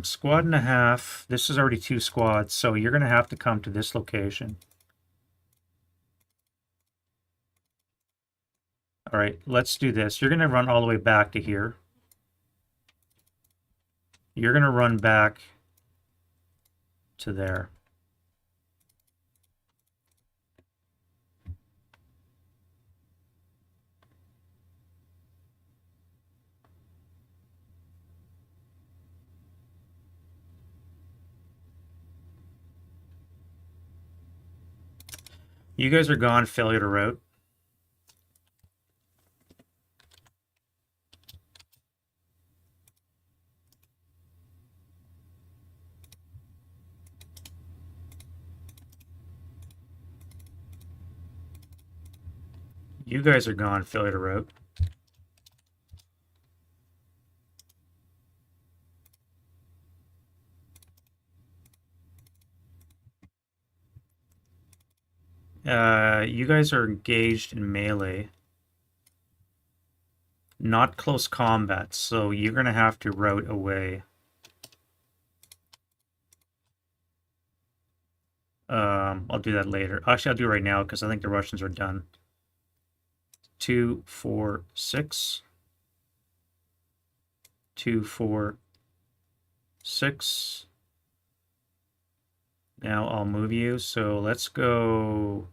squad and a half. This is already 2 squads, so you're gonna have to come to this location. All right, let's do this. You're gonna run all the way back to here. You're gonna run back to there. You guys are gone, failure to route. You guys are gone, failure to route. You guys are engaged in melee. Not close combat, so you're gonna have to route away. I'll do that later. Actually, I'll do it right now because I think the Russians are done. 2, 4, 6. 2, 4, 6. Now I'll move you. So let's go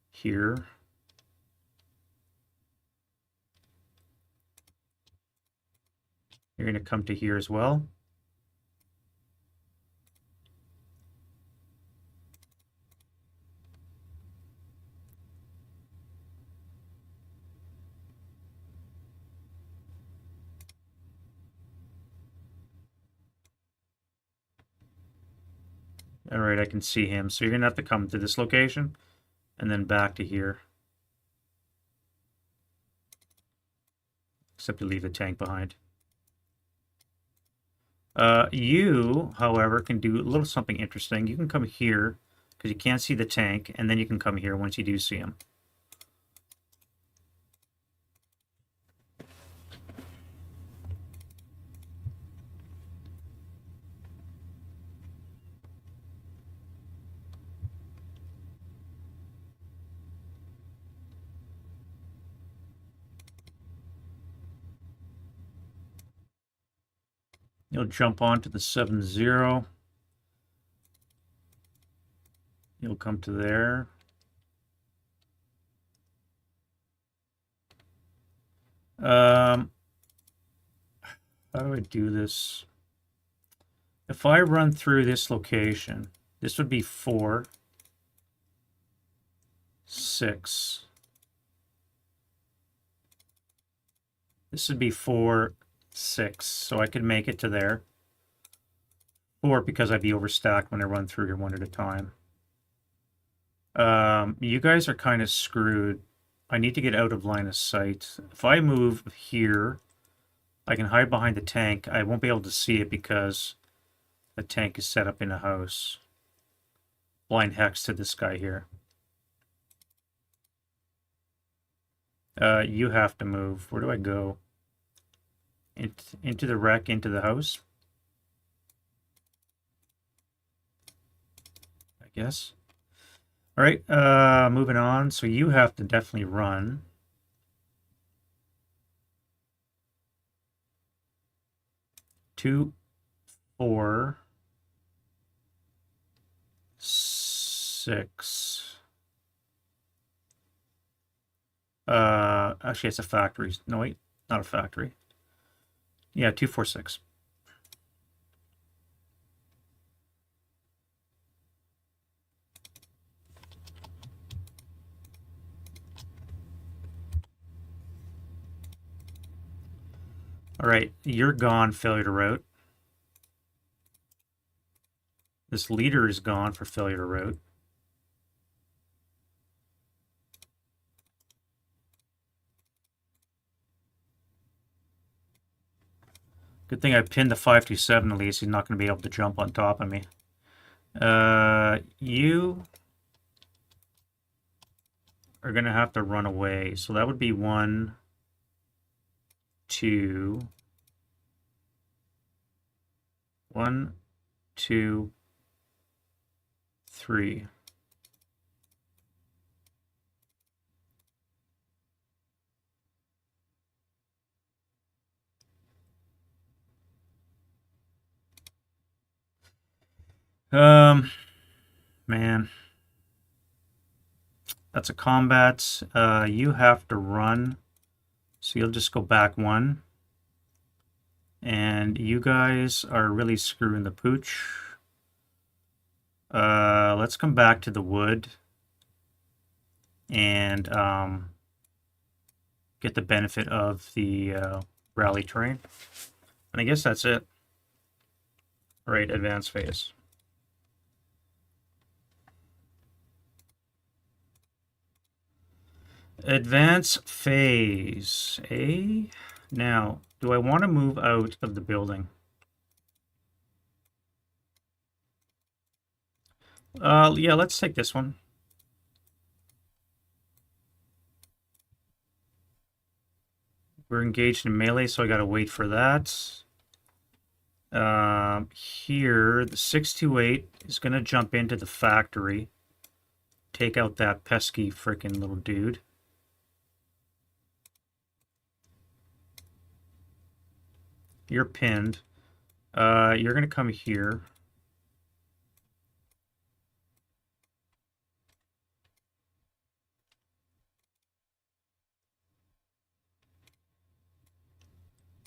here. You're going to come to here as well. All right, I can see him. So you're going to have to come to this location and then back to here. Except to leave the tank behind. You, however, can do a little something interesting. You can come here because you can't see the tank, and then you can come here once you do see him. You'll jump onto the 7-0. You'll come to there. How do I do this? If I run through this location, this would be 4, 6. This would be 4, 6. So I could make it to there. 4 because I'd be overstacked when I run through here one at a time. You guys are kind of screwed. I need to get out of line of sight. If I move here, I can hide behind the tank. I won't be able to see it because the tank is set up in a house. Blind hex to this guy here. You have to move. Where do I go? Into the wreck, into the house? I guess. All right, moving on. So you have to definitely run. Two, 4, 6. Actually, it's a factory. No, wait, not a factory. Yeah, 2, 4, 6. All right, you're gone, failure to route. This leader is gone for failure to route. Good thing I pinned the 527 at least. He's not going to be able to jump on top of me. You are going to have to run away. So that would be 1, 2, 1, 2, 3. Man, that's a combat. You have to run, so you'll just go back 1. And you guys are really screwing the pooch. Let's come back to the wood and get the benefit of the rally terrain. And I guess that's it. All right, advance phase. Advance phase. Now, do I want to move out of the building? Yeah, let's take this one. We're engaged in melee, so I gotta wait for that. Here, the 628 is gonna jump into the factory. Take out that pesky freaking little dude. You're pinned. You're gonna come here.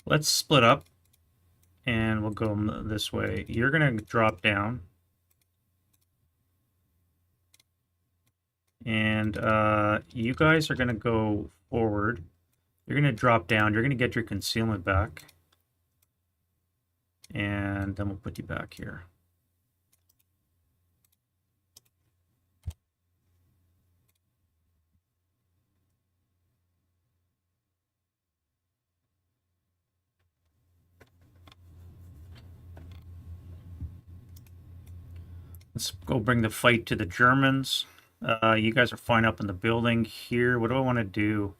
Let's split up, and we'll go this way. You're gonna drop down. And you guys are gonna go forward. You're gonna drop down. You're gonna get your concealment back. And then we'll put you back here. Let's go bring the fight to the Germans. You guys are fine up in the building here. What do I want to do?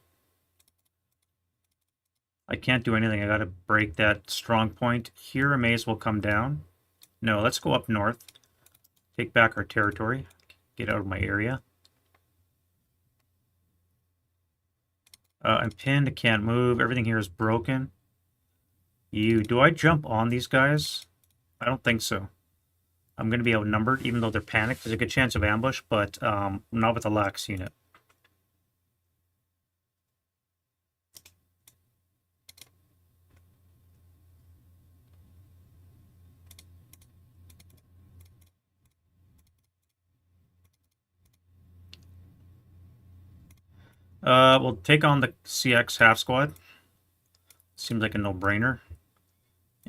I can't do anything. I got to break that strong point. Here, I may as well come down. No, let's go up north. Take back our territory. Get out of my area. I'm pinned. I can't move. Everything here is broken. Do I jump on these guys? I don't think so. I'm going to be outnumbered, even though they're panicked. There's a good chance of ambush, but not with a lax unit. We'll take on the CX half squad. Seems like a no-brainer.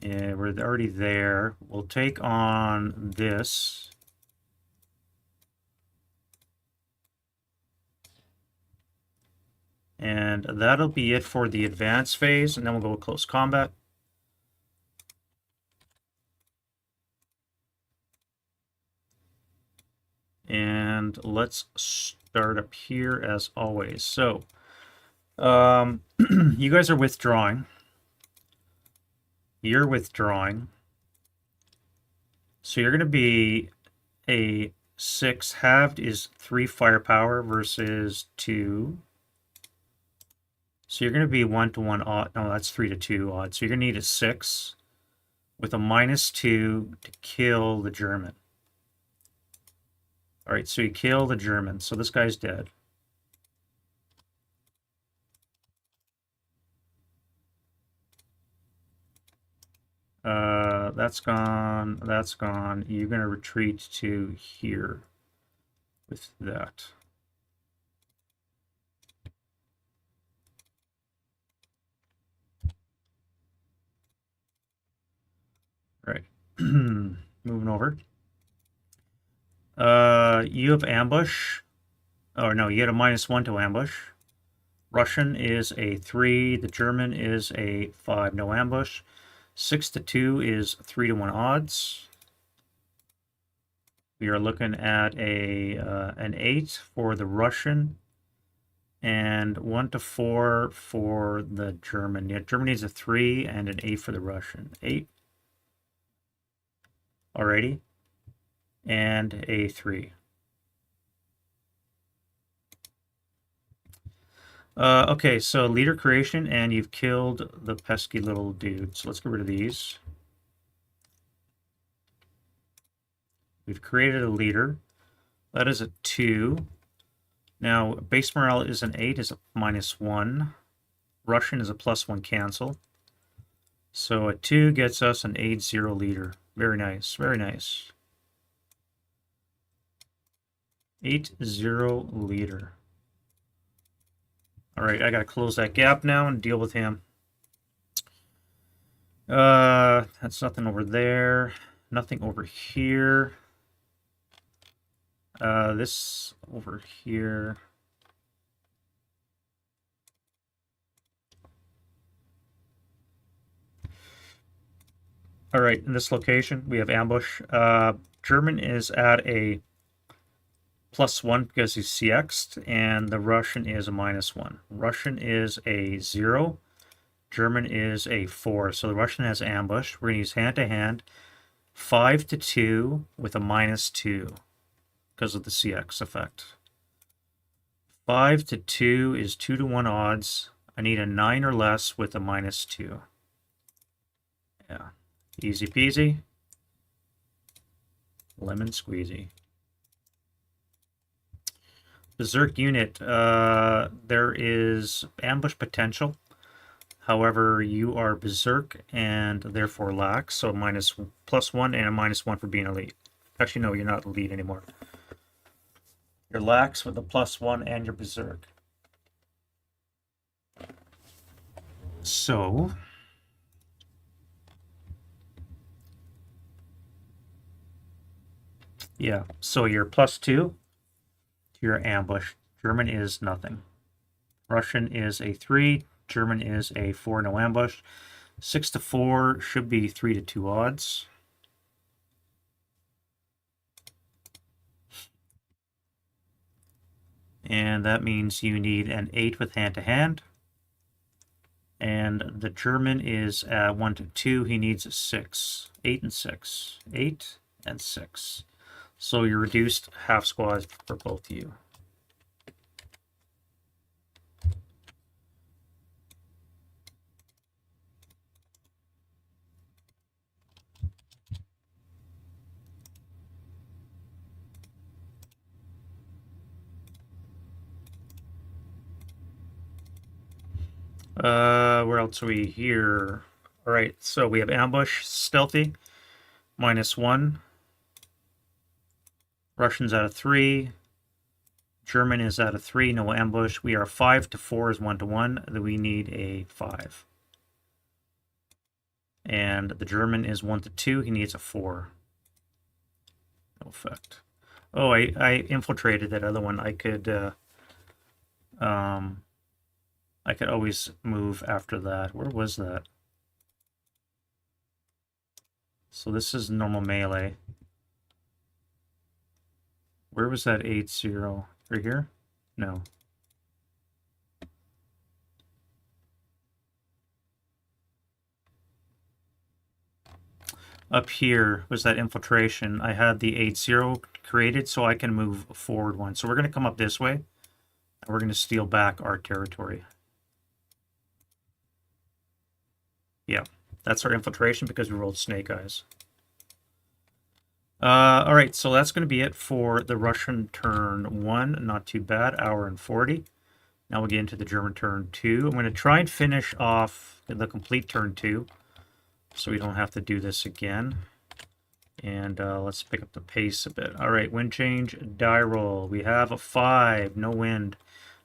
Yeah, we're already there. We'll take on this. And that'll be it for the advance phase, and then we'll go close combat. And let's start up here as always. So, you guys are withdrawing. You're withdrawing. So you're going to be a 6. Halved is 3 firepower versus 2. So you're going to be 1-to-1 odd. No, that's 3-to-2 odd. So you're going to need a 6 with a -2 to kill the German. All right, so you kill the German. So this guy's dead. That's gone. That's gone. You're going to retreat to here with that. Right. Moving over. You have ambush. Oh, no, you get a -1 to ambush. Russian is a 3. The German is a 5. No ambush. 6-to-2 is 3-to-1 odds. We are looking at an 8 for the Russian. and 1 to 4 for the German. Yeah, Germany needs a 3 and an 8 for the Russian. 8 already, and a 3. Okay, so leader creation, and you've killed the pesky little dude. So let's get rid of these. We've created a leader. That is a 2. Now, base morale is an 8, is a -1. Russian is a +1 cancel. So a 2 gets us an 8-0 leader. Very nice, very nice. 8-0 leader. All right, I gotta close that gap now and deal with him. That's nothing over there. Nothing over here. This over here. All right, in this location, we have ambush. German is at a +1 because he's CX'd, and the Russian is a -1. Russian is a 0. German is a 4. So the Russian has ambush. We're going to use hand-to-hand. 5 to 2 with a -2 because of the CX effect. 5 to 2 is 2 to 1 odds. I need a 9 or less with a -2. Yeah. Easy peasy. Lemon squeezy. Berserk unit. There is ambush potential. However, you are Berserk and therefore lax, so +1 and a -1 for being elite. Actually, no, you're not elite anymore. You're lax with a +1 and you're Berserk. So, yeah, so you're +2 to your ambush. German is nothing. Russian is a 3. German is a 4, no ambush. 6 to 4 should be 3 to 2 odds. And that means you need an 8 with hand-to-hand. And the German is at 1 to 2. He needs a 6. 8 and 6. 8 and 6. So you reduced half squads for both of you. Where else are we here? All right, so we have ambush, stealthy, -1. Russians at a 3. German is at a 3, no ambush. We are 5 to 4 is 1 to 1. We need a 5. And the German is 1 to 2. He needs a 4. No effect. Oh, I infiltrated that other one. I could always move after that. Where was that? So this is normal melee. Where was that 8-0? Right here? No. Up here was that infiltration. I had the 8-0 created so I can move forward 1. So we're going to come up this way. And we're going to steal back our territory. Yeah, that's our infiltration because we rolled snake eyes. All right, so that's going to be it for the Russian turn 1. Not too bad, hour and 40. Now we'll get into the German turn 2. I'm going to try and finish off the complete turn 2 so we don't have to do this again. And let's pick up the pace a bit. All right, wind change, die roll. We have a 5, no wind,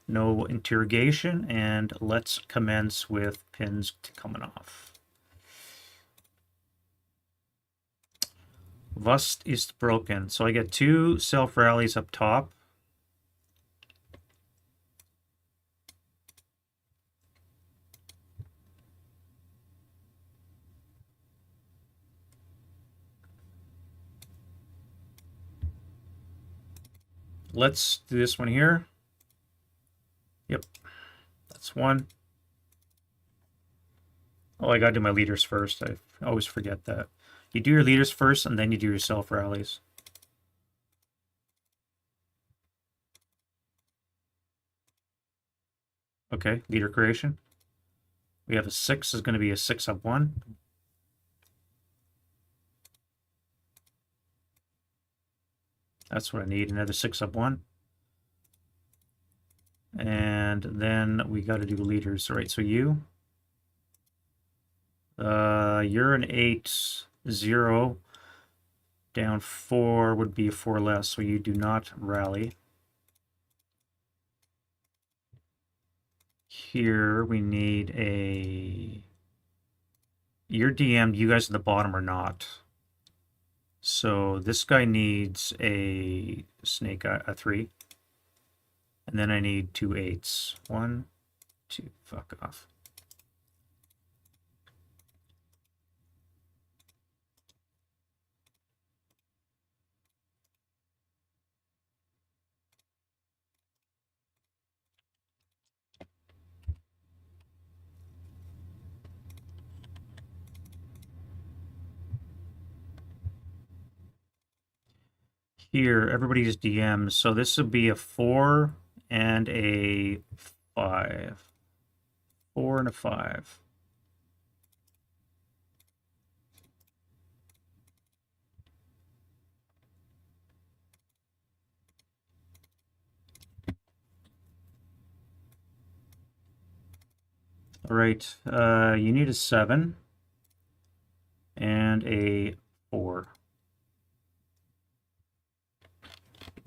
no interrogation, and let's commence with pins coming off. Was ist broken. So I get 2 self rallies up top. Let's do this one here. Yep, that's one. Oh, I gotta do my leaders first. I always forget that. You do your leaders first, and then you do your self rallies. Okay, leader creation. We have a 6 is going to be a 6 up 1. That's what I need, another 6 up 1. And then we got to do leaders. All right, so you're an 8, 0. Down 4 would be a 4 less, so you do not rally. Here we need a... You're DM'd, you guys at the bottom are not. So this guy needs a snake, a 3. And then I need 2 8s. 1, 2, fuck off. Here, everybody's DMs. So this would be a 4 and a 5. 4 and a 5. All right, you need a 7 and a 4.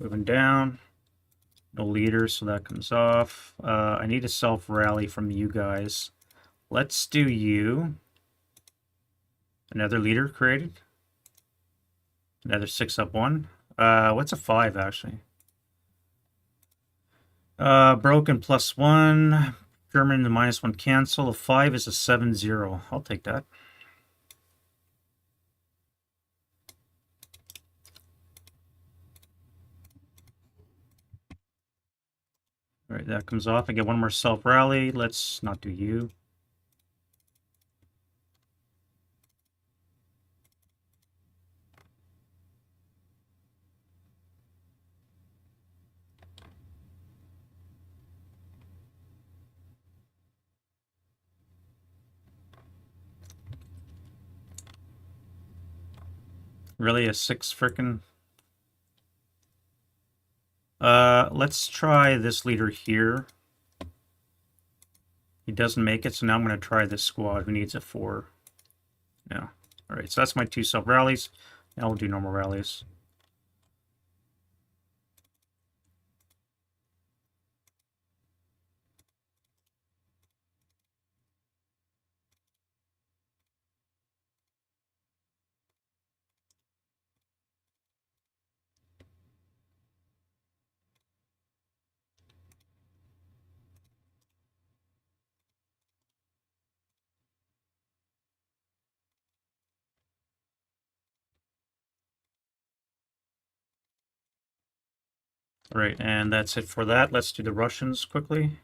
Moving down. No leaders, so that comes off. I need a self-rally from you guys. Let's do you. Another leader created. Another 6 up 1. What's a 5, actually? Broken +1. German the -1 cancel. A 5 is a 7-0. I'll take that. All right, that comes off. I get one more self-rally. Let's not do you. Really, a 6 frickin'? Let's try this leader here. He doesn't make it, so now I'm going to try this squad who needs a 4. No. All right, so that's my 2 self-rallies. Now we'll do normal rallies. All right, and that's it for that. Let's do the Russians quickly.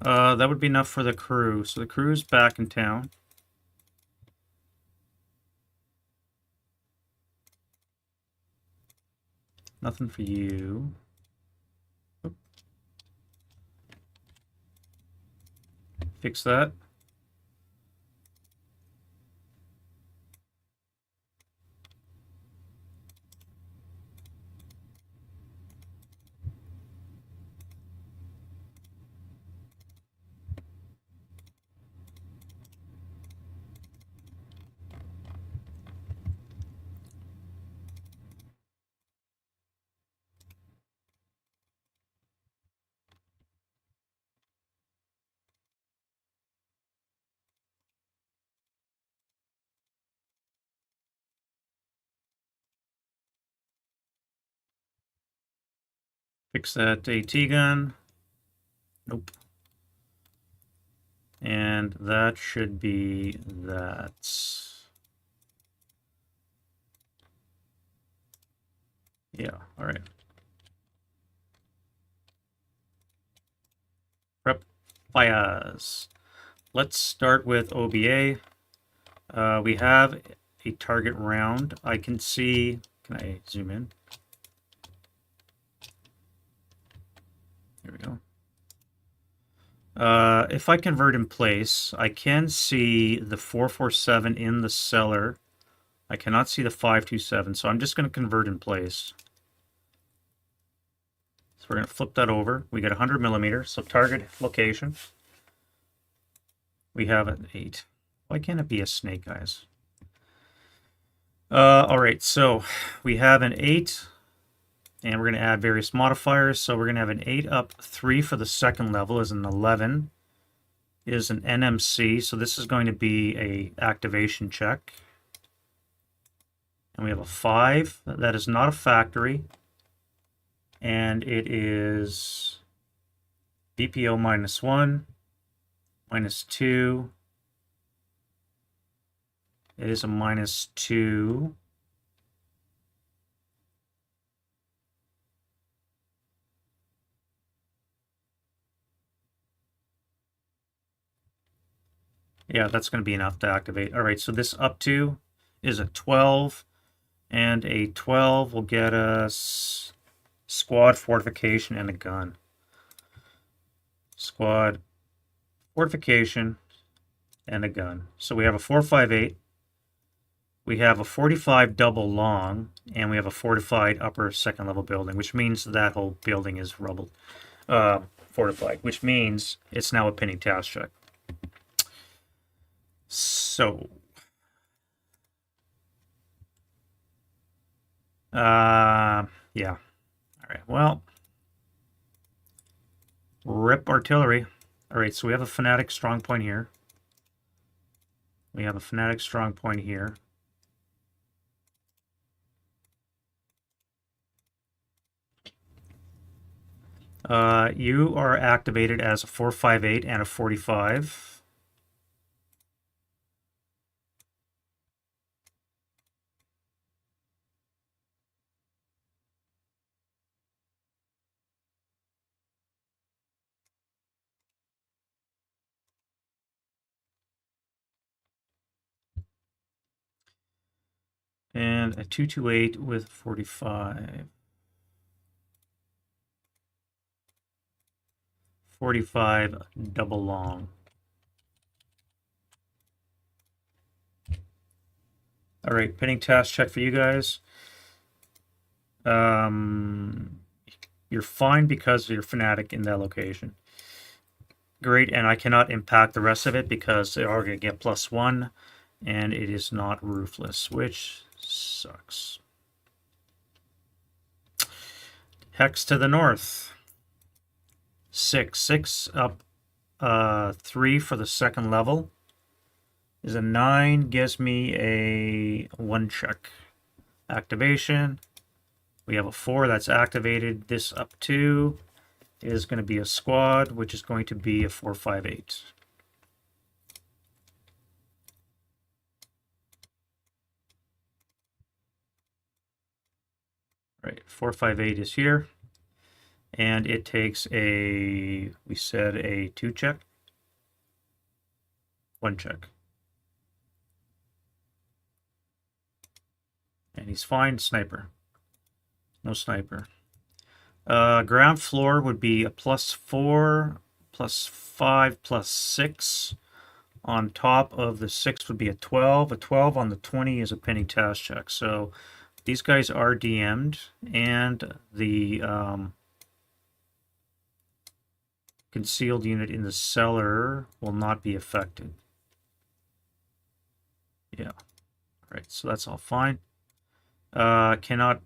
That would be enough for the crew. So the crew's back in town. Nothing for you. Oop. Fix that. Fix that AT gun. Nope. And that should be that. Yeah, all right. Prep fires. Let's start with OBA. We have a target round. I can see, can I zoom in? There we go. If I convert in place, I can see the 447 in the cellar. I cannot see the 527, so I'm just going to convert in place. So we're going to flip that over. We get 100 millimeters, so target location. We have an 8. Why can't it be a snake, guys? All right, so we have an 8, and we're going to add various modifiers. So we're going to have an 8 up, 3 for the second level is an 11, is an NMC. So this is going to be a activation check. And we have a 5. That is not a factory. And it is BPO -1, -2. It is a -2. Yeah, that's going to be enough to activate. All right, so this up to is a 12, and a 12 will get us squad fortification and a gun. Squad fortification and a gun. So we have a 458. We have a 45 double long, and we have a fortified upper second level building, which means that whole building is rubble fortified, which means it's now a pinning task check. So, yeah. All right, well, rip artillery. All right, so we have a fanatic strong point here. We have a fanatic strong point here. You are activated as a 458 and a 45. And a 228 with 45. 45 double long. All right, pinning task check for you guys. You're fine because you're fanatic in that location. Great, and I cannot impact the rest of it because they are going to get +1, and it is not ruthless, which sucks. Hex to the north. 6. 6 up 3 for the second level is a 9, gives me a 1 check. Activation. We have a 4 that's activated. This up 2 is going to be a squad, which is going to be a 458. Right, 458 is here. And it takes a, we said a 2 check. 1 check. And he's fine. Sniper. No sniper. Ground floor would be a +4, +5, +6. On top of the 6 would be a 12. A 12 on the 20 is a pinning task check. So these guys are DM'd, and the concealed unit in the cellar will not be affected. Yeah. All right, so that's all fine. Cannot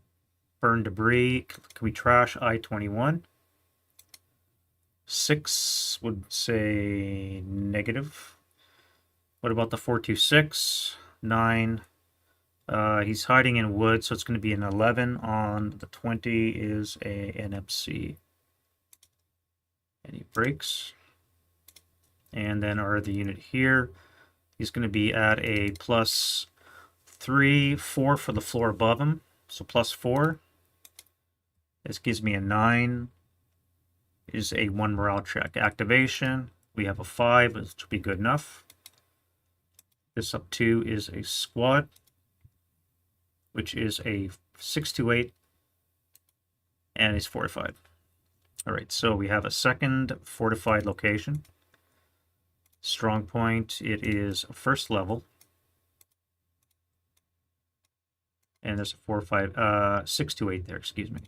burn debris. Can we trash I-21? 6 would say negative. What about the 426? 9. He's hiding in wood, so it's going to be an 11. On the 20 is a NMC. And he breaks. and then our other unit here, he's going to be at a +3, 4 for the floor above him. So +4. This gives me a 9. Is a 1 morale check. Activation, we have a 5, which should be good enough. This up 2 is a squad, which is a 628, and it's fortified. All right, so we have a second fortified location. Strong point, it is first level. And there's a 628 there, excuse me.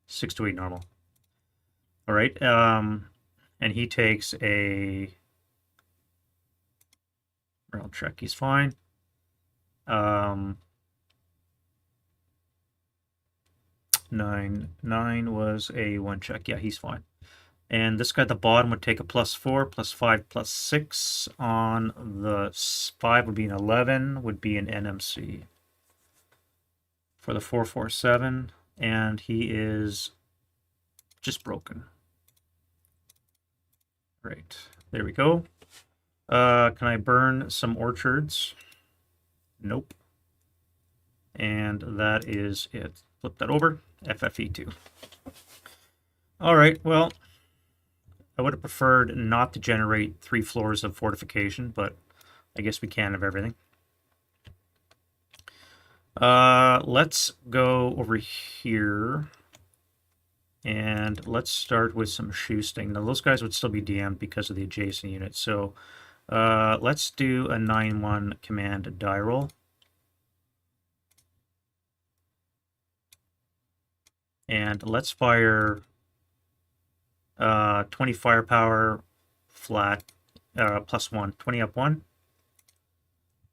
Six to eight normal. All right, and he takes a morale check. He's fine. 9 was a 1 check. Yeah, he's fine. And this guy at the bottom would take a +4, +5, +6 on the 5 would be an 11, would be an NMC for the 447, and he is just broken. Right, there we go. Can I burn some orchards? Nope. And that is it. Flip that over. FFE2. All right, well, I would have preferred not to generate 3 floors of fortification, but I guess we can have everything. Let's go over here and let's start with some Shoosting. Now, those guys would still be DM'd because of the adjacent unit, so let's do a 9-1 command die roll. And let's fire 20 firepower flat, +1, 20 up 1.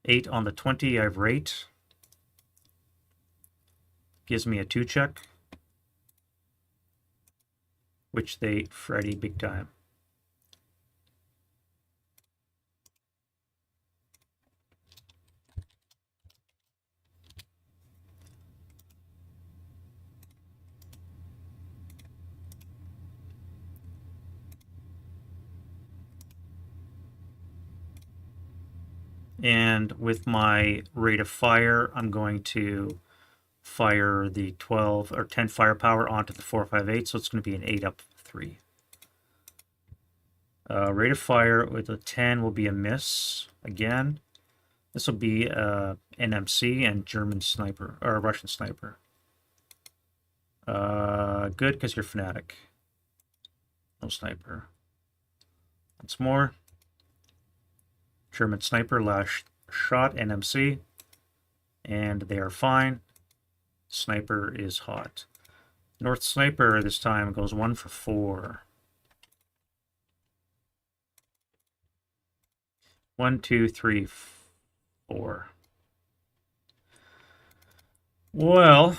8 on the 20, I have rate. Gives me a 2 check, which they Freddy big time. And with my rate of fire, I'm going to fire the 12 or 10 firepower onto the 458, so it's going to be an 8 up 3. Rate of fire with a 10 will be a miss again. This will be NMC and German sniper or Russian sniper. Good, because you're fanatic. No sniper. Once more. German sniper last shot, NMC, and they are fine. Sniper is hot. North sniper this time goes 1 for 4. 1, 2, 3, 4. Well,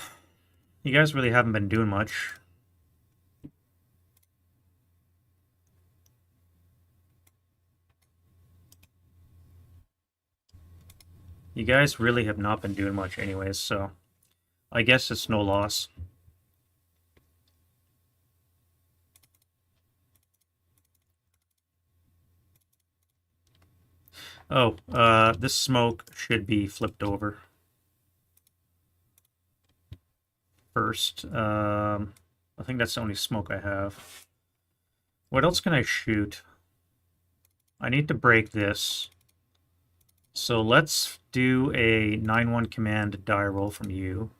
you guys really haven't been doing much. You guys really have not been doing much anyways, so I guess it's no loss. Oh, this smoke should be flipped over first. I think that's the only smoke I have. What else can I shoot? I need to break this. So let's do a 9-1 command die roll from you.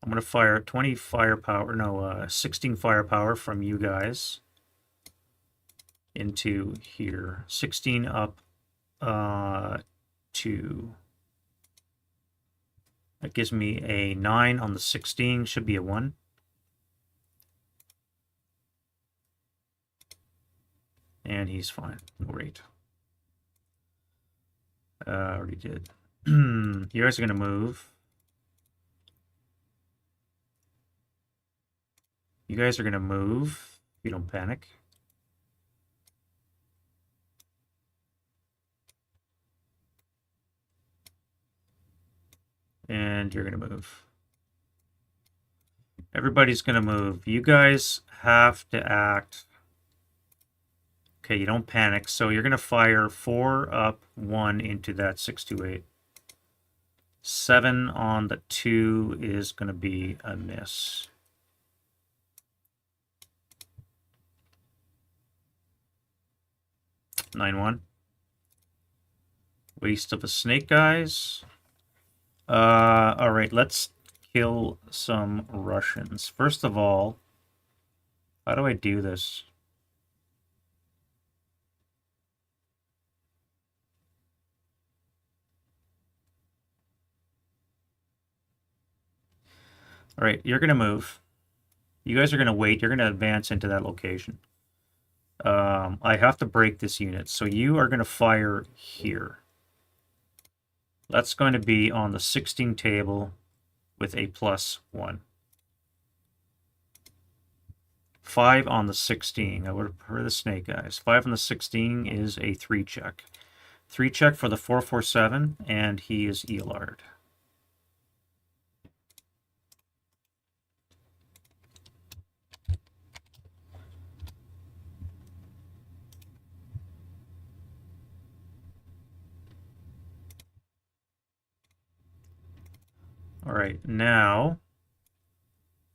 I'm going to fire 20 firepower, no, 16 firepower from you guys into here. 16 up 2. That gives me a 9 on the 16, should be a 1. And he's fine, no rate. Already did. You guys are going to move. You guys are going to move. You don't panic. And you're going to move. Everybody's going to move. You guys have to act. Okay, you don't panic. So you're going to fire 4 up, 1 into that 628. 7 on the 2 is going to be a miss. Nine one. Waste of a snake, guys. All right, let's kill some Russians. First of all, how do I do this? All right, you're going to move. You guys are going to wait. You're going to advance into that location. I have to break this unit. So you are going to fire here. That's going to be on the 16 table with a +1. 5 on the 16. I would prefer the snake, guys. 5 on the 16 is a 3 check. 3 check for the 447, and he is Eolard. All right, now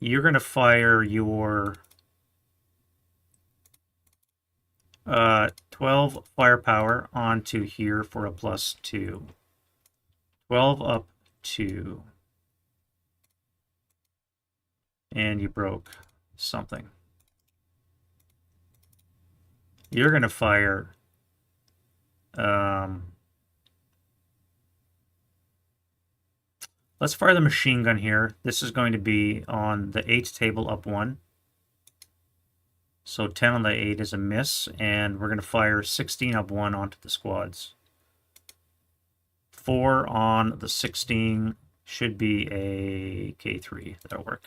you're going to fire your 12 firepower onto here for a +2. 12 up 2. And you broke something. You're going to fire let's fire the machine gun here. This is going to be on the 8 table up 1. So 10 on the 8 is a miss, and we're going to fire 16 up 1 onto the squads. 4 on the 16 should be a K3. That'll work.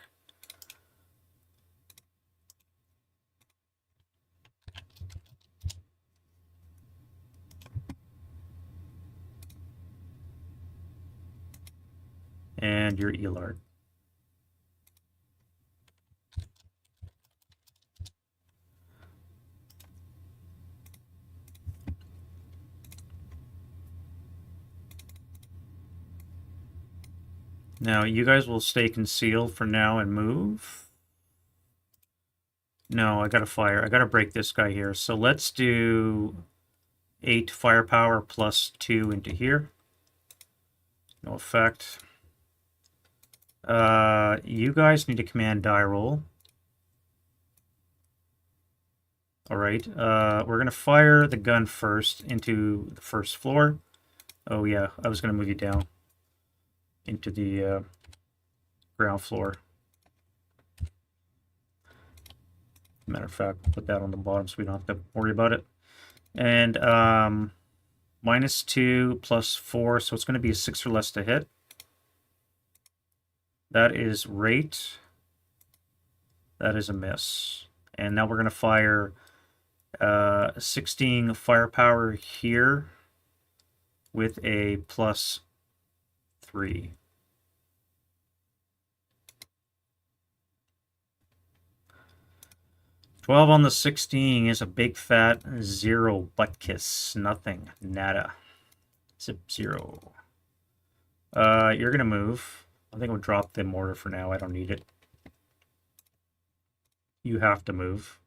And your Eolard. Now, you guys will stay concealed for now and move. No, I gotta fire. I gotta break this guy here. So let's do 8 firepower +2 into here. No effect. You guys need to command die roll. All right. We're gonna fire the gun first into the first floor. Oh yeah, I was gonna move you down into the ground floor. Matter of fact, put that on the bottom so we don't have to worry about it. And -2 +4, so it's going to be a 6 or less to hit. That is rate. That is a miss. And now we're going to fire 16 firepower here with a +3. "12 on the 16 is a big fat 0 butt kiss. Nothing. Nada. Zip 0. You're going to move. I think we'll drop the mortar for now. I don't need it. You have to move.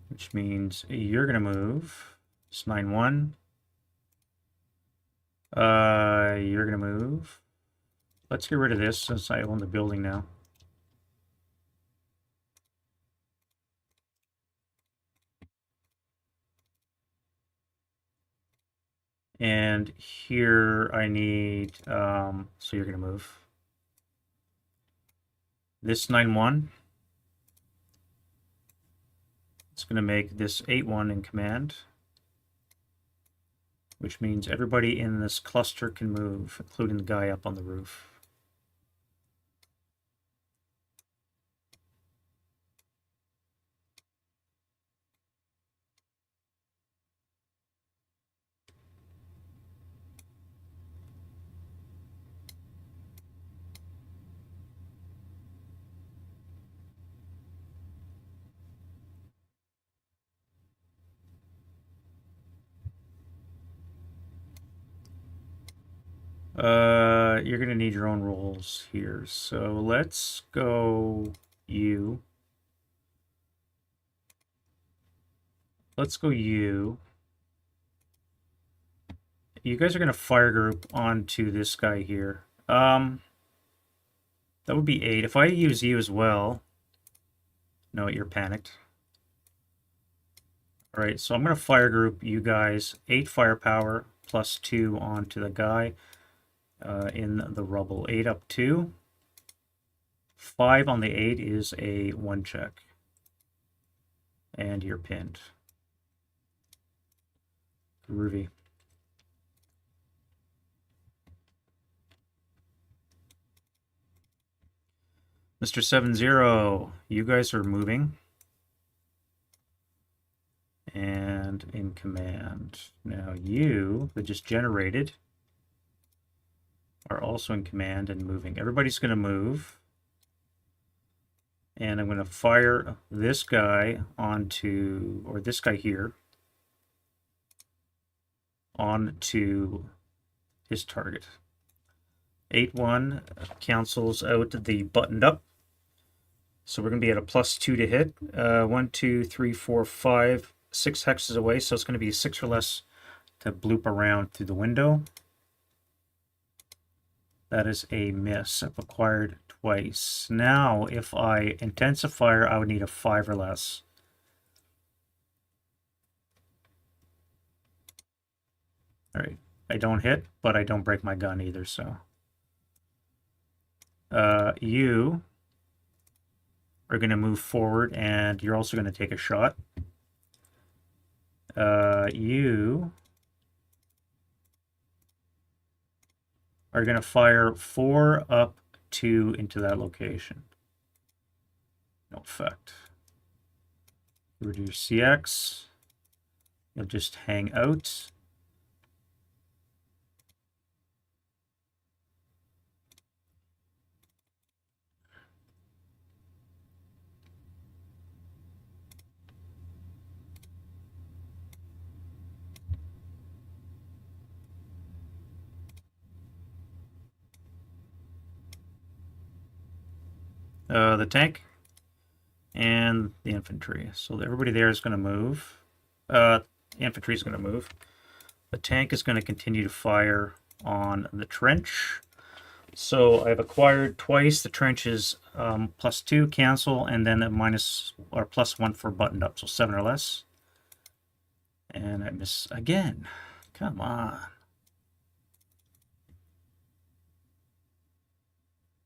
Which means you're going to move. It's 9-1. You're going to move. Let's get rid of this since I own the building now. And here I need, so you're going to move. This 9-1. It's going to make this 8-1 in command. Which means everybody in this cluster can move, including the guy up on the roof. You're gonna need your own rolls here. So let's go you. Let's go you. You guys are gonna fire group onto this guy here. That would be 8. If I use you as well, no, you're panicked. All right, so I'm gonna fire group you guys. 8 firepower plus 2 onto the guy in the rubble. 8 up 2. 5 on the 8 is a 1 check. And you're pinned. Groovy. Mr. 70, you guys are moving. And in command. Now you, that just generated, are also in command and moving. Everybody's going to move. And I'm going to fire this guy onto, or this guy here, onto his target. 8-1 cancels out the buttoned up. So we're going to be at a +2 to hit. 1, 2, 3, 4, 5, 6 hexes away. So it's going to be 6 or less to bloop around through the window. That is a miss. I've acquired twice. Now, if I intensifier, I would need a 5 or less. All right. I don't hit, but I don't break my gun either, so. You are going to move forward, and you're also going to take a shot. You are going to fire 4 up 2 into that location. No effect. Reduce CX. You'll just hang out. The tank and the infantry. So everybody there is going to move. The infantry is going to move. The tank is going to continue to fire on the trench. So I've acquired twice. The trench is +2, cancel, and then a minus or +1 for buttoned up. So 7 or less. And I miss again. Come on.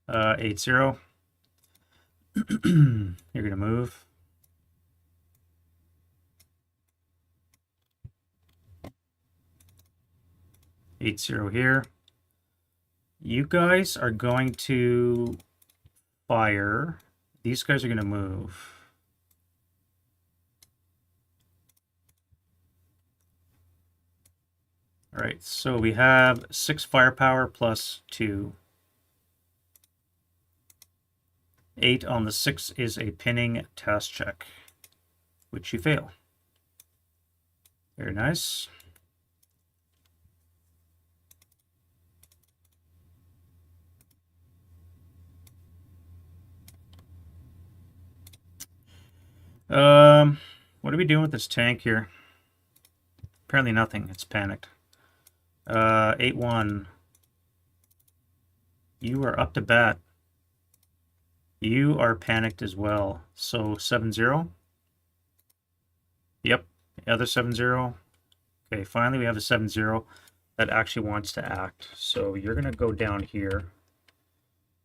8-0. You're going to move. Eight zero here. You guys are going to fire. These guys are going to move. All right, so we have 6 firepower plus 2. 8 on the 6 is a pinning task check, which you fail. Very nice. What are we doing with this tank here? Apparently nothing. It's panicked. 8-1. You are up to bat. You are panicked as well. So 7-0. Yep. The other 7-0. Okay, finally we have a 7-0 that actually wants to act. So you're going to go down here.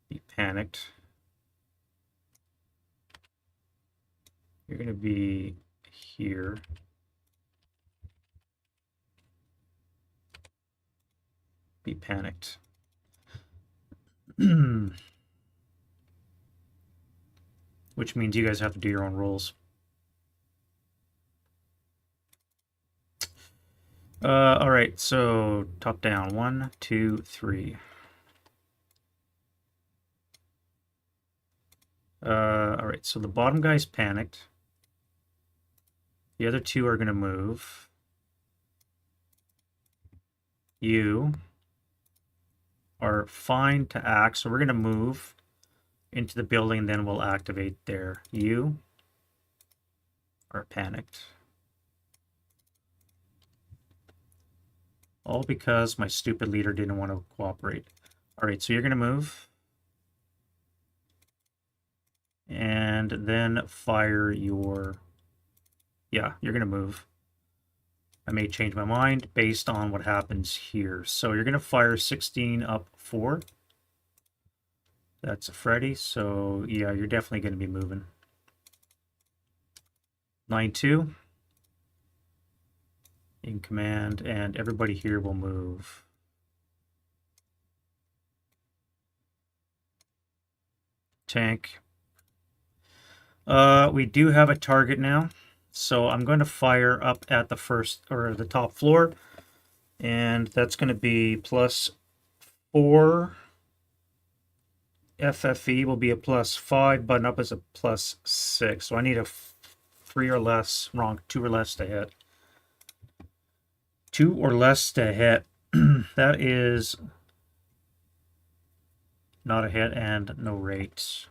Be panicked. You're going to be here. Be panicked. Which means you guys have to do your own rolls. All right, so top down. 1, 2, 3. All right, so the bottom guy's panicked. The other 2 are going to move. You are fine to act. So we're going to move into the building, and then we'll activate there. You are panicked. All because my stupid leader didn't want to cooperate. All right, so you're going to move. And then fire your... Yeah, you're going to move. I may change my mind based on what happens here. So you're going to fire 16 up 4. That's a Freddy. So yeah, you're definitely going to be moving. 9-2. In command, and everybody here will move. Tank. We do have a target now. So I'm going to fire up at the first, or the top floor. And that's going to be +4. FFE will be a +5. Button up is a +6. So I need a 3 or less, wrong, 2 or less to hit. 2 or less to hit. That is not a hit and no rates.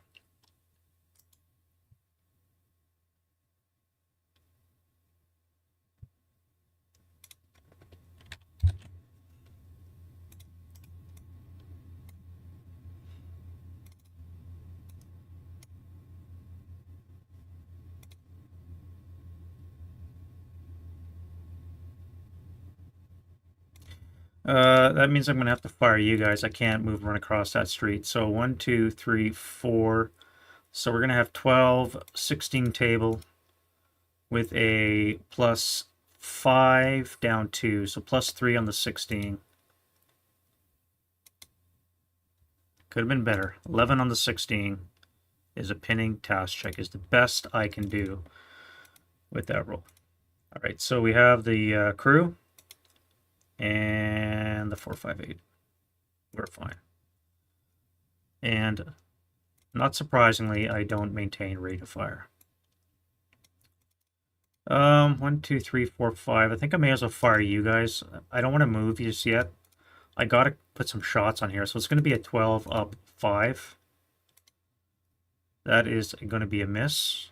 That means I'm going to have to fire you guys. I can't move and run across that street. So 1, 2, 3, 4. So we're going to have 12, 16 table with a +5 down 2. So +3 on the 16. Could have been better. 11 on the 16 is a pinning task check. Is the best I can do with that roll. All right, so we have the crew and the 458. We're fine. And not surprisingly, I don't maintain rate of fire. 1, 2, 3, 4, 5. I think I may as well fire you guys. I don't want to move just yet. I gotta put some shots on here. So it's going to be a 12 up 5. That is going to be a miss.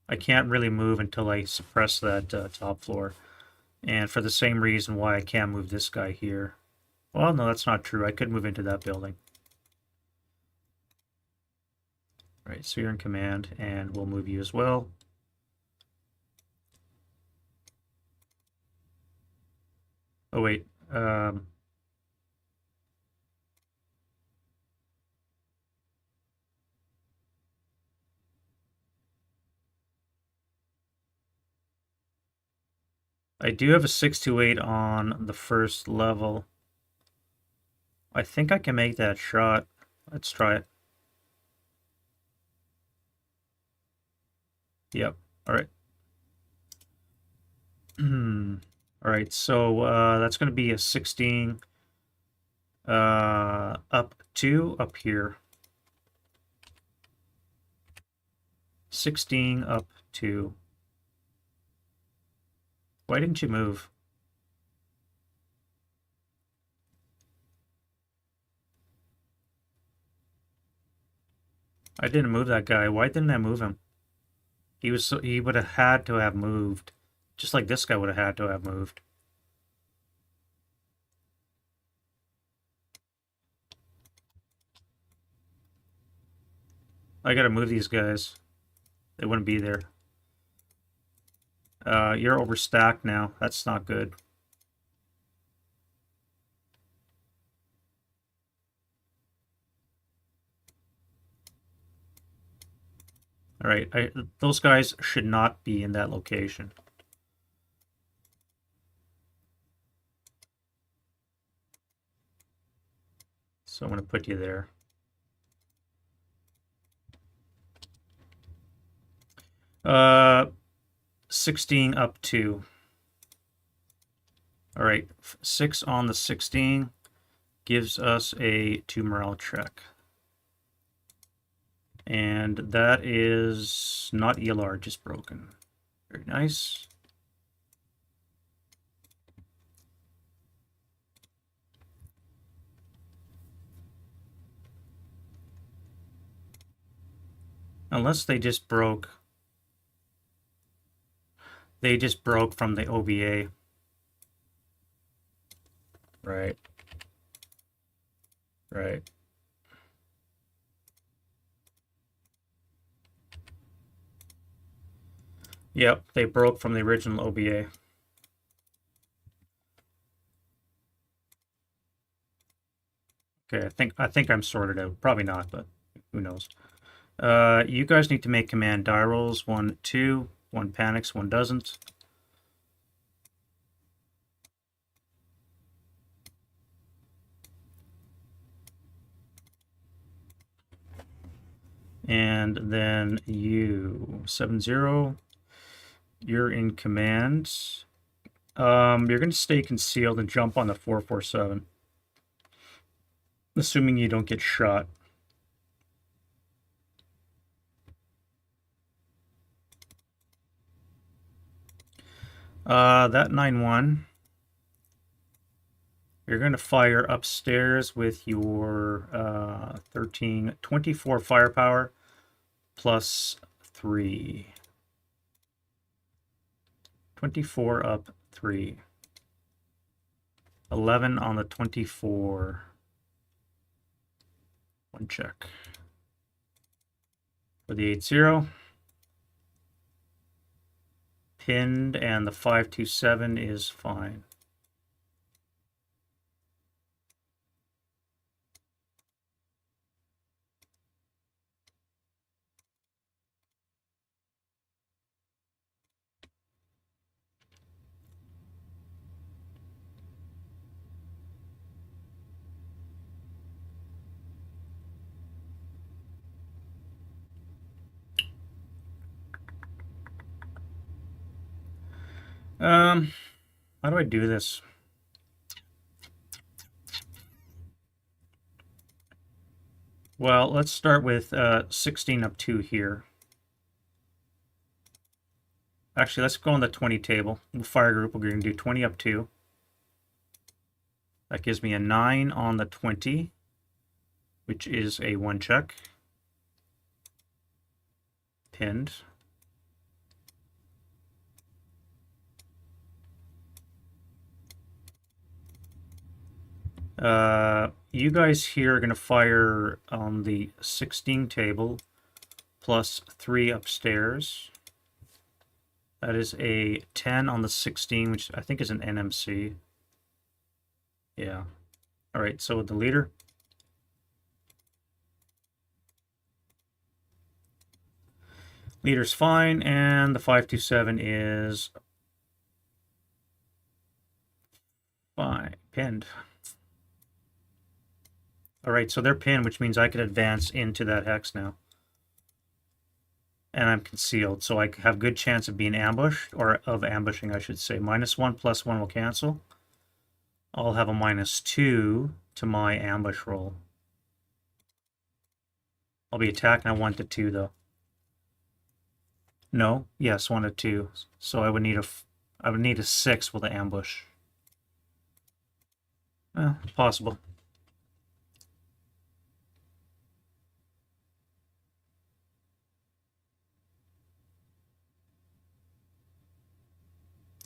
I can't really move until I suppress that top floor. And for the same reason why I can't move this guy here. Well, no, that's not true. I could move into that building. Right, so you're in command, and we'll move you as well. Oh, wait. I do have a 628 on the first level. I think I can make that shot. Let's try it. Yep. All right. All right. So that's going to be a 16 up 2 up here. 16 up 2. Why didn't you move? I didn't move that guy. Why didn't I move him? He would have had to have moved. Just like this guy would have had to have moved. I gotta move these guys. They wouldn't be there. You're overstacked now. That's not good. All right, those guys should not be in that location. So I'm going to put you there. Uh, 16 up 2. All right, 6 on the 16 gives us a 2 morale check. And that is not ELR, just broken. Very nice. Unless they just broke. They just broke from the OBA. Right. Right. Yep, they broke from the original OBA. Okay, I think I'm sorted out. Probably not, but who knows. You guys need to make command die rolls. 1, 2. One panics, one doesn't. And then you 7-0. You're in command. You're going to stay concealed and jump on the 447. Assuming you don't get shot. That 9-1. You're going to fire upstairs with your 24 firepower plus 3. 24 up 3. 11 on the 24. One check. For the 8-0. Pinned, and the 5-2-7 is fine. How do I do this? Well, let's start with 16 up 2 here. Actually, let's go on the 20 table. Fire group, we're going to do 20 up 2. That gives me a 9 on the 20, which is a 1 check. Pinned. You guys here are going to fire on the 16 table plus 3 upstairs. That is a 10 on the 16, which I think is an NMC. Yeah. All right, so the leader. Leader's fine, and the 5-2-7 is fine. Pinned. All right, so they're pinned, which means I can advance into that hex now. And I'm concealed, so I have good chance of being ambushed, or of ambushing, I should say. -1 plus 1 will cancel. I'll have a -2 to my ambush roll. I'll be attacked now 1 to 2, though. No, yes, 1 to 2. So I would need a 6 with the ambush. Possible.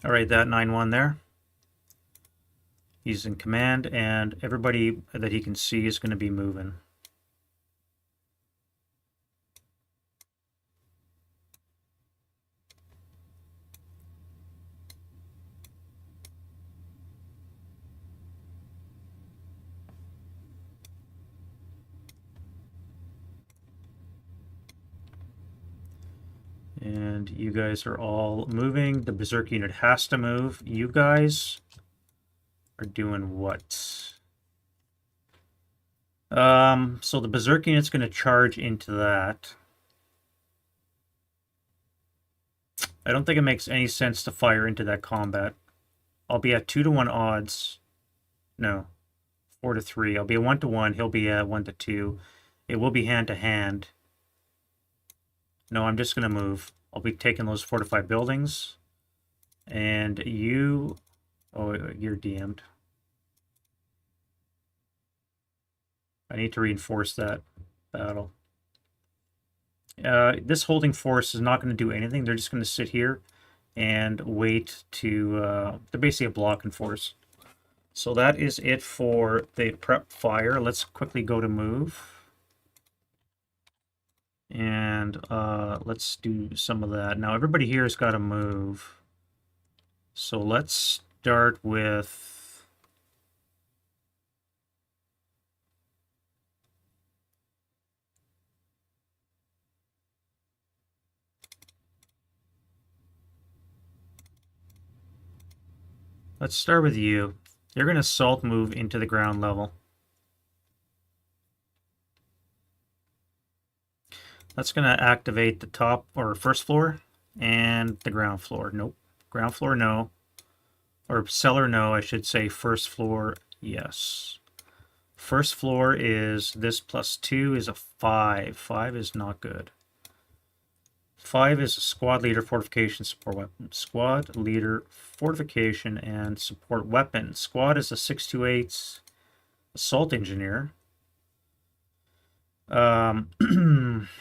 All right, that 9-1 there. He's in command, and everybody that he can see is going to be moving. And you guys are all moving. The Berserk unit has to move. You guys are doing what? So the Berserk unit's going to charge into that. I don't think it makes any sense to fire into that combat. I'll be at 2 to 1 odds. No, 4 to 3. I'll be at 1 to 1. He'll be at 1 to 2. It will be hand to hand. No, I'm just going to move. I'll be taking those fortified buildings. And you... Oh, you're DM'd. I need to reinforce that battle. This holding force is not going to do anything. They're just going to sit here and wait to, they're basically a blocking force. So that is it for the prep fire. Let's quickly go to move. And let's do some of that. Now everybody here has got to move. So let's start with... Let's start with you. You're going to salt move into the ground level. That's going to activate the top or first floor and the ground floor. Nope. Ground floor, no. Or cellar, no. I should say first floor, yes. First floor is this plus 2 is a 5. 5 is not good. 5 is a squad leader, fortification, support weapon. Squad leader, fortification, and support weapon. Squad is a 628 assault engineer.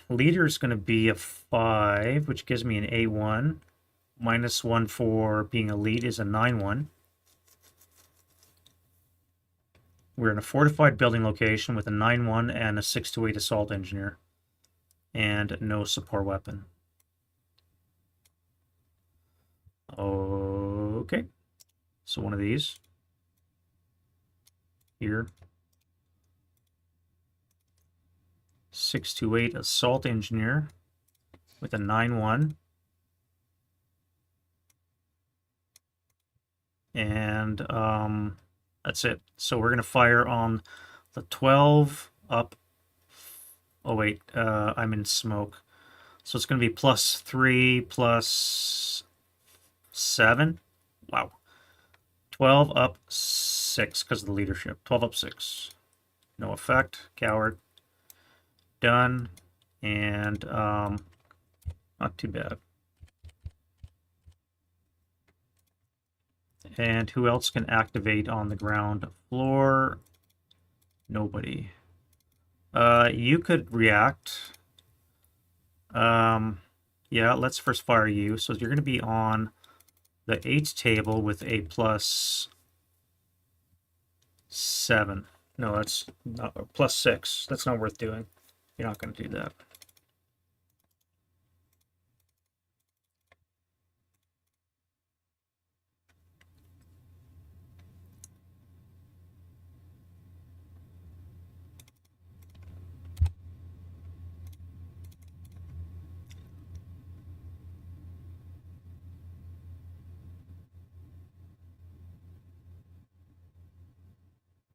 Leader is going to be a 5, which gives me an A1. -1 for being elite is a 9-1. We're in a fortified building location with a 9-1 and a 628 assault engineer. And no support weapon. Okay. So one of these. Here. 628 assault engineer with a 9-1. And that's it. So we're going to fire on the 12 up. Oh, wait. I'm in smoke. So it's going to be +3 +7. Wow. 12 up 6 because of the leadership. 12 up 6. No effect. Coward. Done. And not too bad. And who else can activate on the ground floor? Nobody. You could react. Yeah, let's first fire you. So you're going to be on the 8 table with a +7. No, that's not +6. That's not worth doing. You're not going to do that.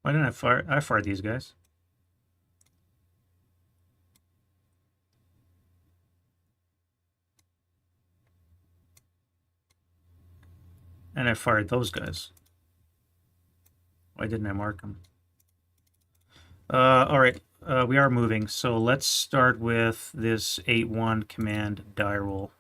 Why didn't I fire? I fired these guys. And I fired those guys. Why didn't I mark them? All right, we are moving. So let's start with this 8-1 command die roll.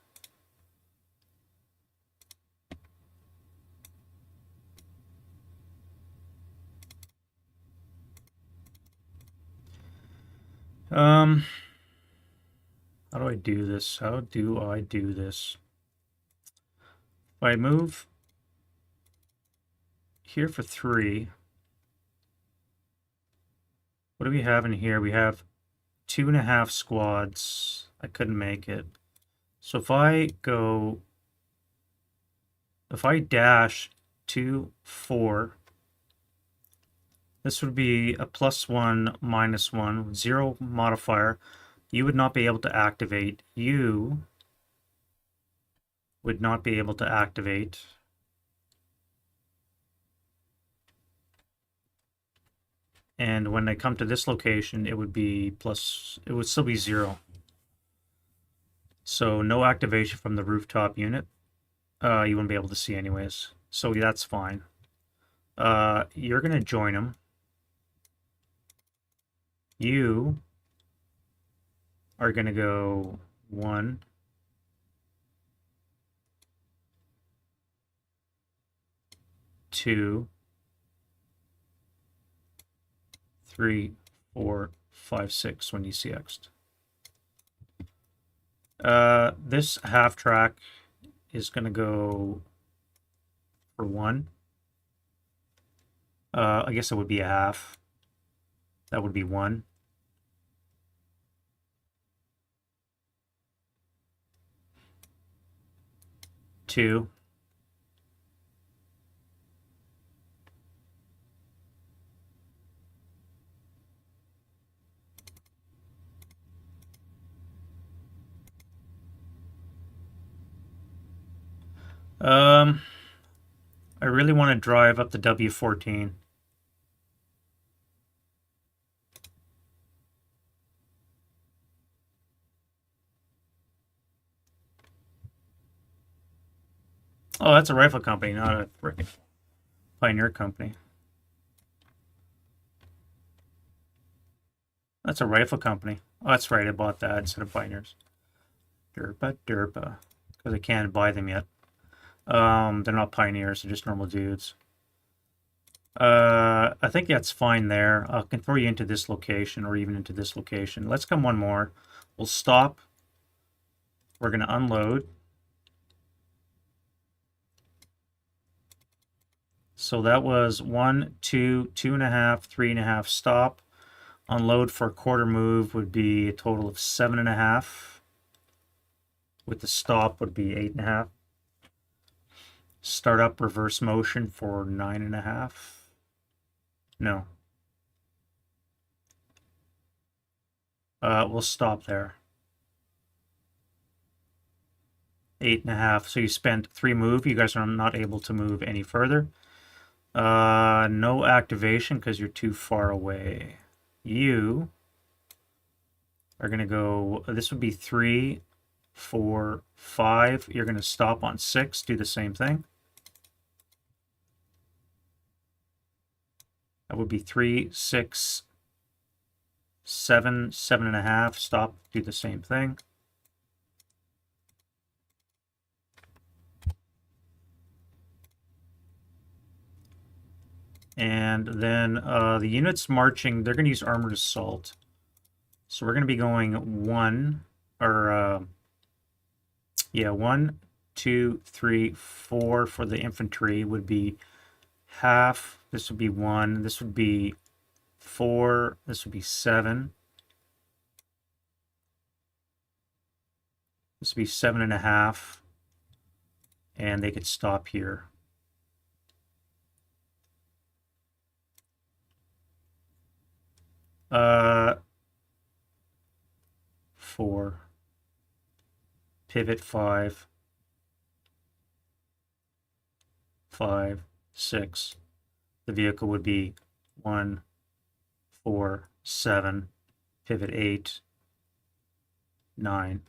How do I do this? How do I do this? If I move here for 3, what do we have in here? We have 2.5 squads. I couldn't make it. So if I dash 2, 4, this would be a +1, -1, 0 modifier. You would not be able to activate. You would not be able to activate. And when I come to this location, it would be it would still be 0. So no activation from the rooftop unit. You wouldn't be able to see anyways. So that's fine. You're going to join them. You are going to go 1, 2, 3, 4, 5, 6 when you see X'd. This half track is going to go for 1. I guess it would be a half. That would be 1. Two. Um, I really want to drive up the W14. Oh, that's a rifle company, not a frickin' Pioneer company. That's a rifle company. Oh, that's right. I bought that instead of Pioneers. Derpa, derpa. Because I can't buy them yet. They're not Pioneers. They're just normal dudes. I think that's fine there. I can throw you into this location or even into this location. Let's come one more. We'll stop. We're going to unload. So that was 1, 2, 2.5, 3.5 stop. Unload for a quarter move would be a total of 7.5. With the stop would be 8.5. Start up reverse motion for 9.5. No. We'll stop there. 8.5. So you spent 3 move. You guys are not able to move any further. No activation because you're too far away. You are going to go, this would be 3, 4, 5. You're going to stop on 6, do the same thing. That would be 3, 6, 7, 7.5. Stop, do the same thing. And then the units marching, they're going to use armored assault. So we're going to be going 1, or yeah, 1, 2, 3, 4 for the infantry would be half. This would be 1. This would be 4. This would be 7. This would be 7.5. And they could stop here. Uh, 4. Pivot 5. 5, 6. The vehicle would be 1, 4, 7. Pivot 8, 9.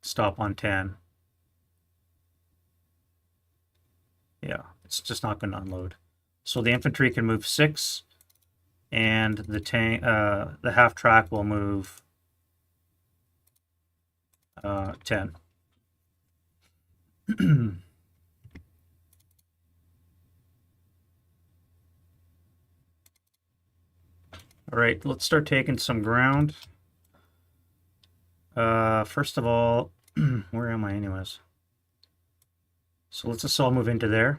Stop on 10. Yeah, it's just not going to unload. So the infantry can move 6, and the tank, the half track will move 10. All right, let's start taking some ground. First of all, where am I anyways? So let's just all move into there.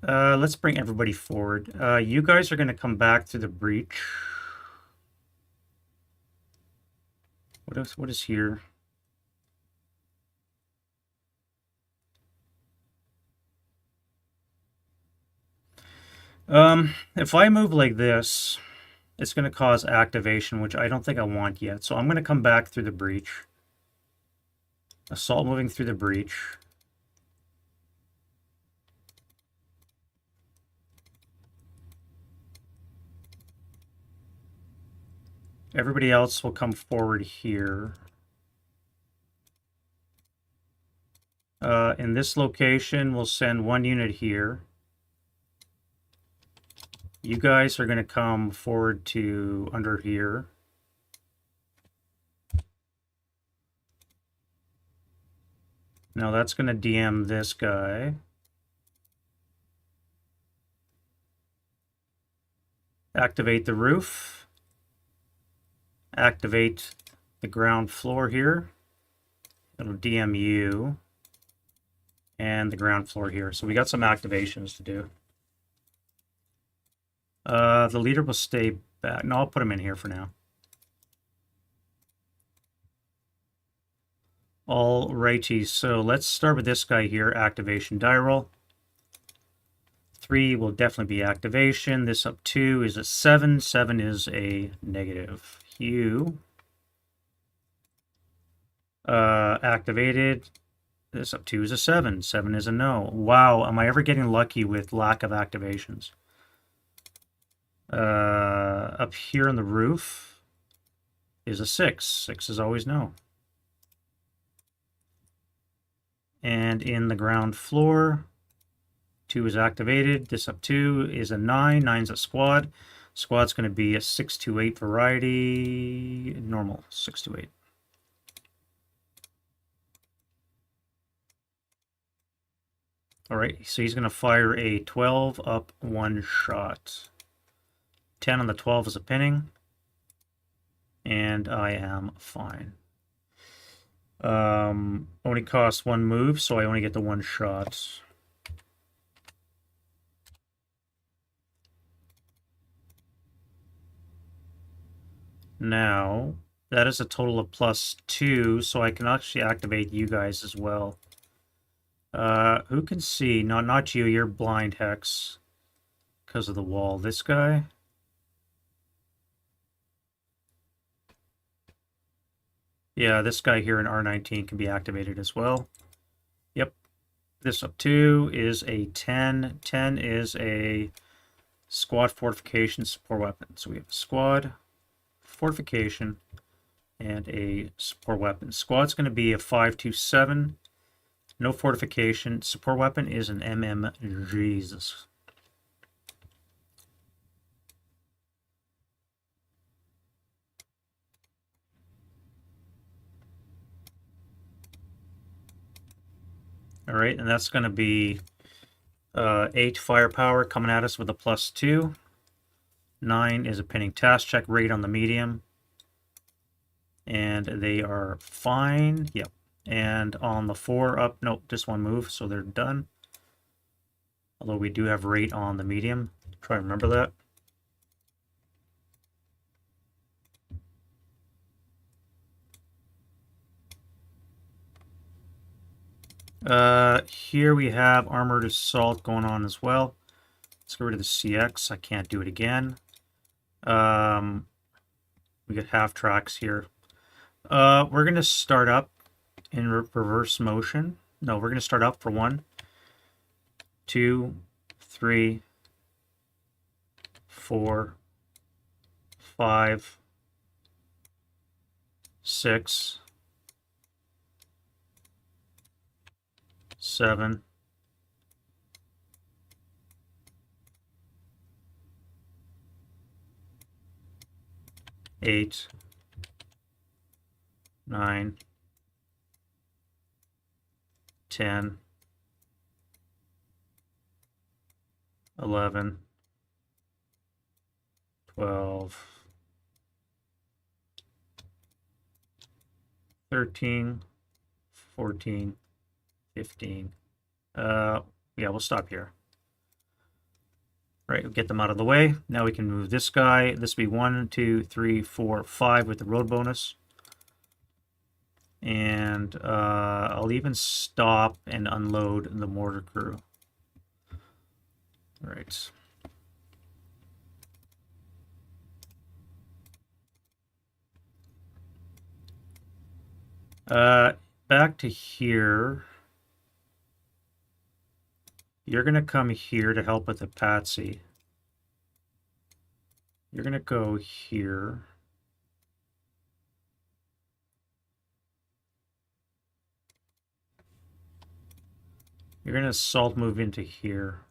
Let's bring everybody forward. You guys are going to come back through the breach. What else? What is here? If I move like this, it's going to cause activation, which I don't think I want yet. So I'm going to come back through the breach. Assault moving through the breach. Everybody else will come forward here. In this location, we'll send 1 unit here. You guys are going to come forward to under here. Now that's going to DM this guy. Activate the roof. Activate the ground floor here. It'll DMU. And the ground floor here. So we got some activations to do. The leader will stay back. No, I'll put him in here for now. Alrighty, so let's start with this guy here, activation die roll. 3 will definitely be activation. This up 2 is a 7. 7 is a negative. Hue. Activated. This up 2 is a 7. 7 is a no. Wow, am I ever getting lucky with lack of activations? Up here on the roof is a 6. 6 is always no. And in the ground floor, 2 is activated. This up 2 is a 9. 9's a squad. Squad's going to be a 6 to 8 variety. Normal, 6 to 8. All right, so he's going to fire a 12 up 1 shot. 10 on the 12 is a pinning. And I am fine. Only costs 1 move, so I only get the 1 shot. Now, that is a total of +2, so I can actually activate you guys as well. Who can see? No, not you. You're blind, Hex. Because of the wall. This guy? Yeah, this guy here in R19 can be activated as well. Yep. This up 2 is a 10. 10 is a squad fortification support weapon. So we have a squad, fortification, and a support weapon. Squad's going to be a 5.27. No fortification. Support weapon is an MM. Jesus. All right, and that's going to be 8 firepower coming at us with a +2. 9 is a pinning task check rate on the medium. And they are fine. Yep. And on the 4 up, nope, just 1 move, so they're done. Although we do have rate on the medium. Try to remember that. Here we have armored assault going on as well. Let's get rid of the CX. I can't do it again. We get half tracks here. We're going to start up in reverse motion. No, we're going to start up for 1, 2, 3, 4, 5, 6, 7, 8, 9, 10, 11, 12, 13, 14, 15. Yeah, we'll stop here. Right, we'll get them out of the way. Now we can move this guy. This will be 1, 2, 3, 4, 5 with the road bonus. And I'll even stop and unload the mortar crew. All right. Back to here. You're going to come here to help with the Patsy. You're going to go here. You're going to assault move into here.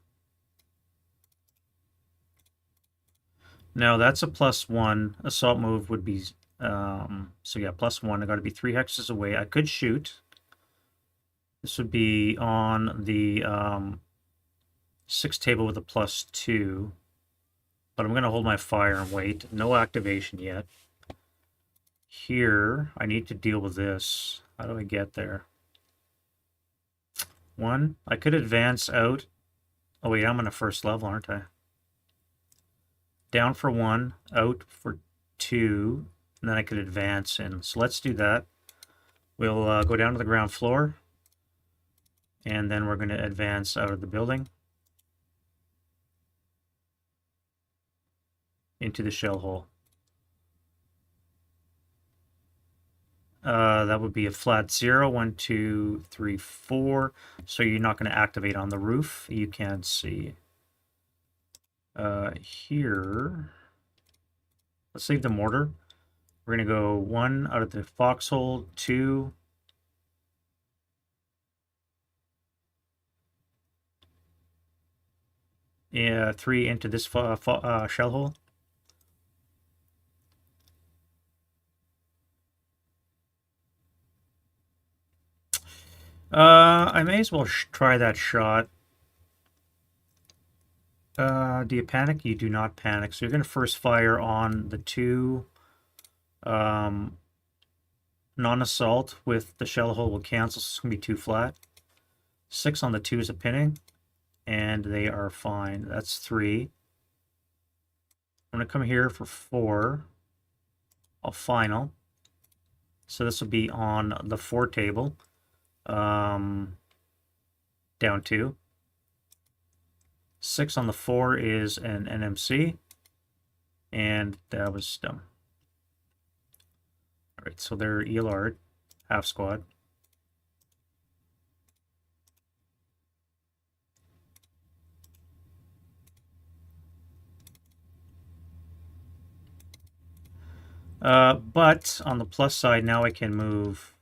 Now that's a +1. Assault move would be, so yeah, +1. I got to be 3 hexes away. I could shoot. This would be on the 6 table with a +2. but I'm going to hold my fire and wait. No activation yet. Here, I need to deal with this. How do I get there? One, I could advance out. Oh wait, I'm on the first level, aren't I? Down for one, out for two, and then I could advance in. So let's do that. We'll go down to the ground floor, and then we're going to advance out of the building into the shell hole. That would be a flat 0, 1, 2, 3, 4. So you're not going to activate on the roof. You can see. Here, let's leave the mortar. We're going to go 1 out of the foxhole, 2. Yeah, 3 into this shell hole. I may as well try that shot. Do you panic? You do not panic. So you're going to first fire on the 2 non-assault with the shell hole will cancel, so it's going to be 2 flat. 6 on the 2 is a pinning, and they are fine. That's 3. I'm going to come here for 4. I'll final. So this will be on the 4 table. Down 2. 6 on the 4 is an NMC, and that was dumb. All right, so they're ELR, half squad. But on the plus side, now I can move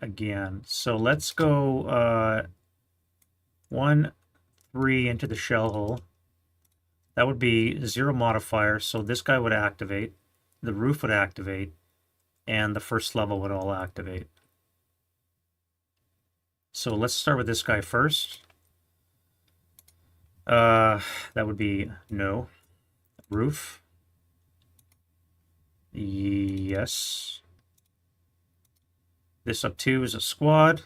again. So let's go 1, 3 into the shell hole. That would be 0 modifier, so this guy would activate, the roof would activate, and the first level would all activate. So let's start with this guy first. That would be no. Roof. Yes. This up 2 is a squad.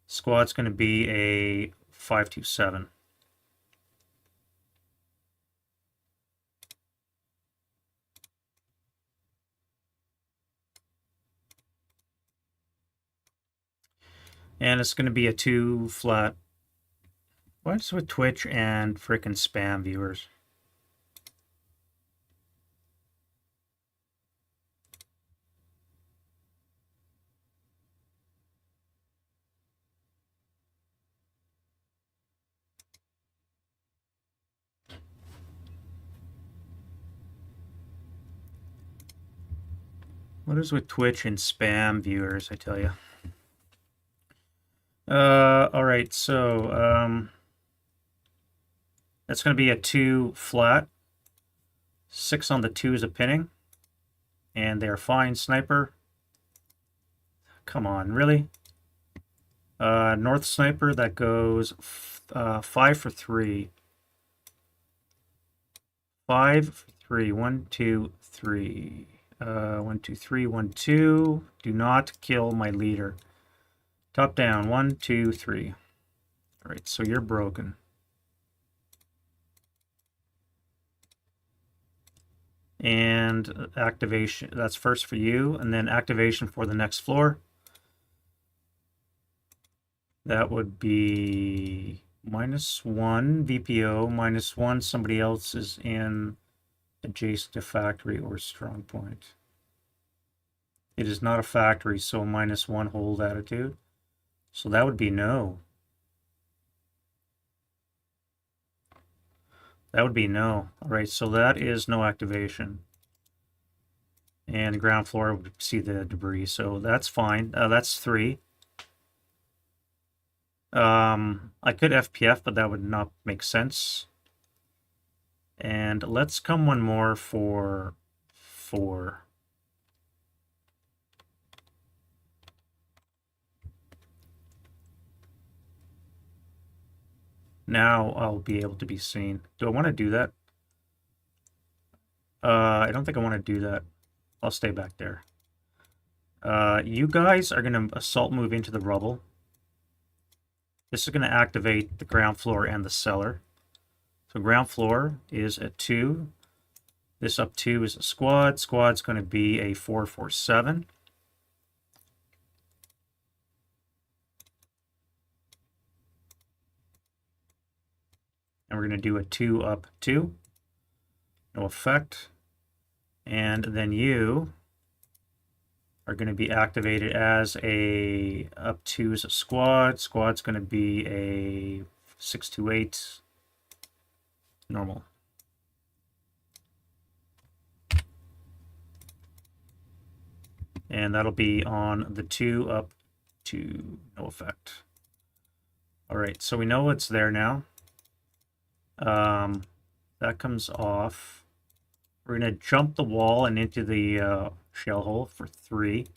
Squad's going to be a 527. And it's going to be a 2 flat. What's with Twitch and frickin' spam viewers? What is with Twitch and spam viewers, I tell you? All right, so that's going to be a 2 flat. 6 on the 2 is a pinning. And they're fine. Sniper. Come on, really? North sniper, that goes 5 for 3. 5 for 3. 1, 2, 3. 1, 2, 3. 1, 2. Do not kill my leader. Top down. 1, 2, 3. All right, so you're broken. And activation, that's first for you, and then activation for the next floor. That would be -1 VPO, -1 somebody else is in adjacent to factory or strong point. It is not a factory, so -1 hold attitude. So that would be no. That would be no. All right, so that is no activation. And ground floor would see the debris, so that's fine. That's 3. I could FPF, but that would not make sense. And let's come one more for 4. Now I'll be able to be seen. Do I want to do that? I don't think I want to do that. I'll stay back there. You guys are going to assault move into the rubble. This is going to activate the ground floor and the cellar. So ground floor is a 2. This up 2 is a squad. Squad's going to be a 447. And we're going to do a 2 up 2. No effect. And then you are going to be activated as a up 2 is a squad. Squad's going to be a 628 normal. And that'll be on the 2 up 2, no effect. All right, so we know what's there now. That comes off. We're going to jump the wall and into the shell hole for 3.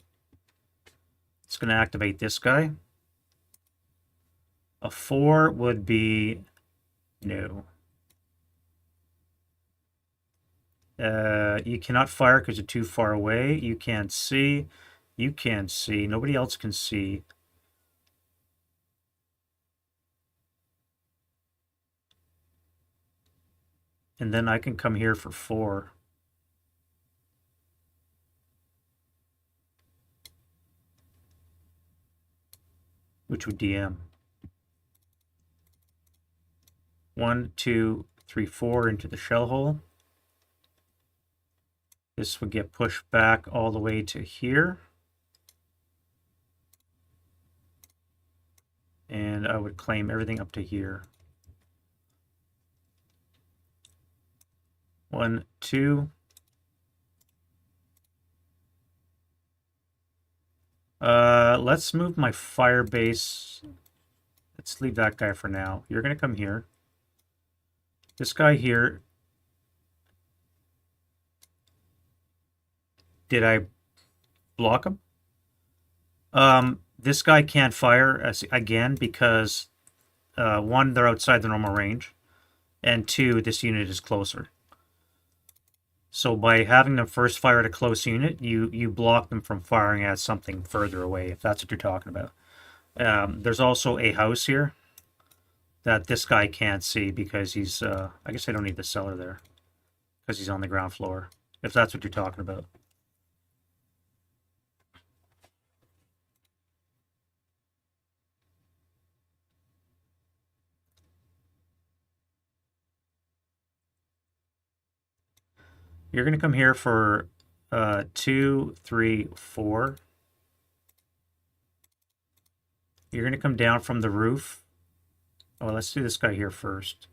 It's going to activate this guy. A 4 would be no. You cannot fire because you're too far away. You can't see. You can't see. Nobody else can see. And then I can come here for 4. Which would DM. 1, 2, 3, 4 into the shell hole. This would get pushed back all the way to here. And I would claim everything up to here. 1, 2. Let's move my fire base. Let's leave that guy for now. You're going to come here. This guy here. Did I block him? This guy can't fire again because 1, they're outside the normal range, and 2, this unit is closer. So by having them first fire at a close unit, you block them from firing at something further away, if that's what you're talking about. There's also a house here that this guy can't see because he's, I guess I don't need the cellar there because he's on the ground floor, if that's what you're talking about. You're going to come here for 2, 3, 4. You're going to come down from the roof. Oh, let's do this guy here first.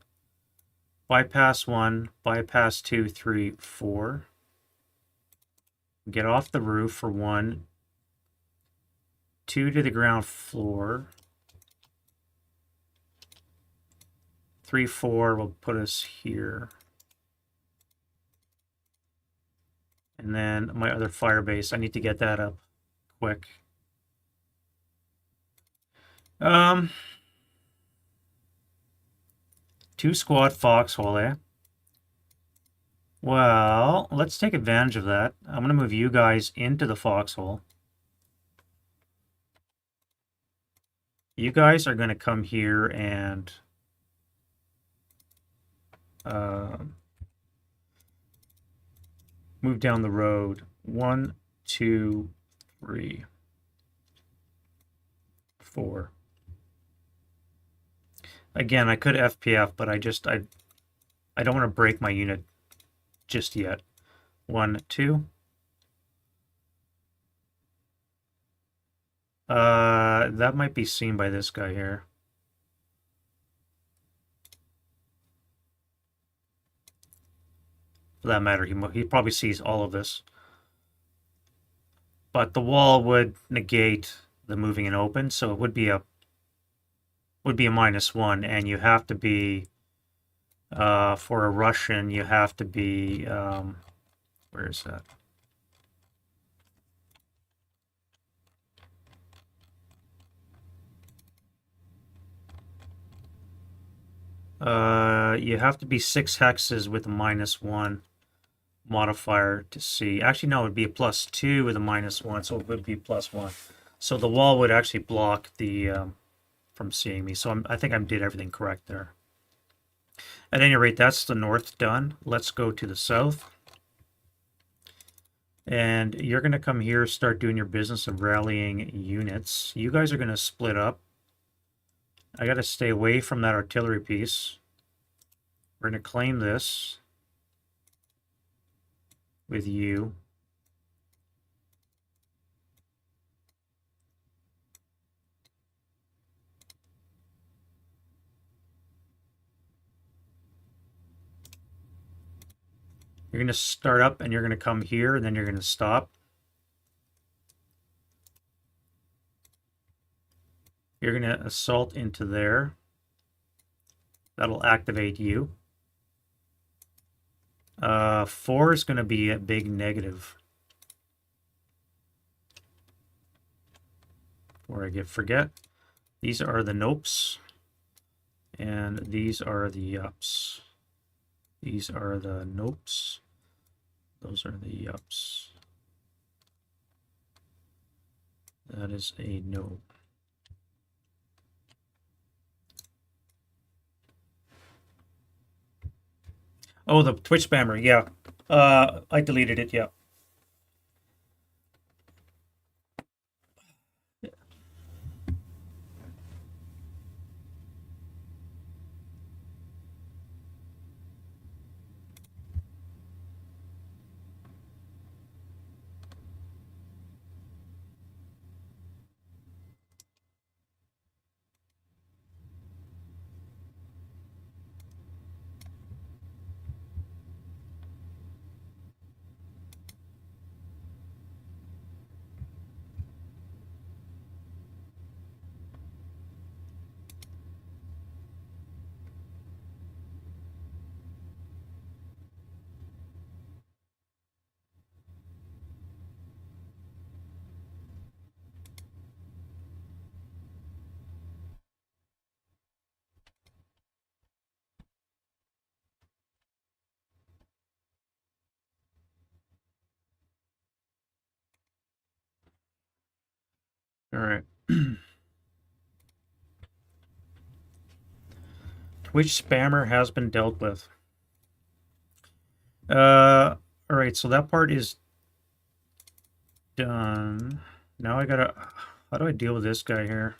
Bypass 1, bypass 2, 3, 4. Get off the roof for 1. 2 to the ground floor. 3, 4 will put us here. And then my other fire base, I need to get that up quick. 2 squad foxhole, eh? Well, let's take advantage of that. I'm going to move you guys into the foxhole. You guys are going to come here and move down the road. 1, 2, 3, 4. Again, I could FPF, but I don't want to break my unit just yet. 1, 2. That might be seen by this guy here. For that matter, he probably sees all of this. But the wall would negate the moving and open, so it would be a -1, and you have to be for a Russian, you have to be where is that? You have to be 6 hexes with a -1 modifier to see. Actually, no, it would be a +2 with a -1, so it would be +1. So the wall would actually block the from seeing me. So I think I did everything correct there. At any rate, that's the north done. Let's go to the south. And you're going to come here, start doing your business of rallying units. You guys are going to split up. I got to stay away from that artillery piece. We're going to claim this with you. You're going to start up and you're going to come here and then you're going to stop. You're going to assault into there. That'll activate you. 4 is going to be a big negative. Or I forget. These are the nopes. And these are the yups. These are the nopes. Those are the yups. That is a no. Oh, the Twitch spammer, yeah. I deleted it, yeah. All right. Twitch spammer has been dealt with. All right, so that part is done. Now I gotta, how do I deal with this guy here?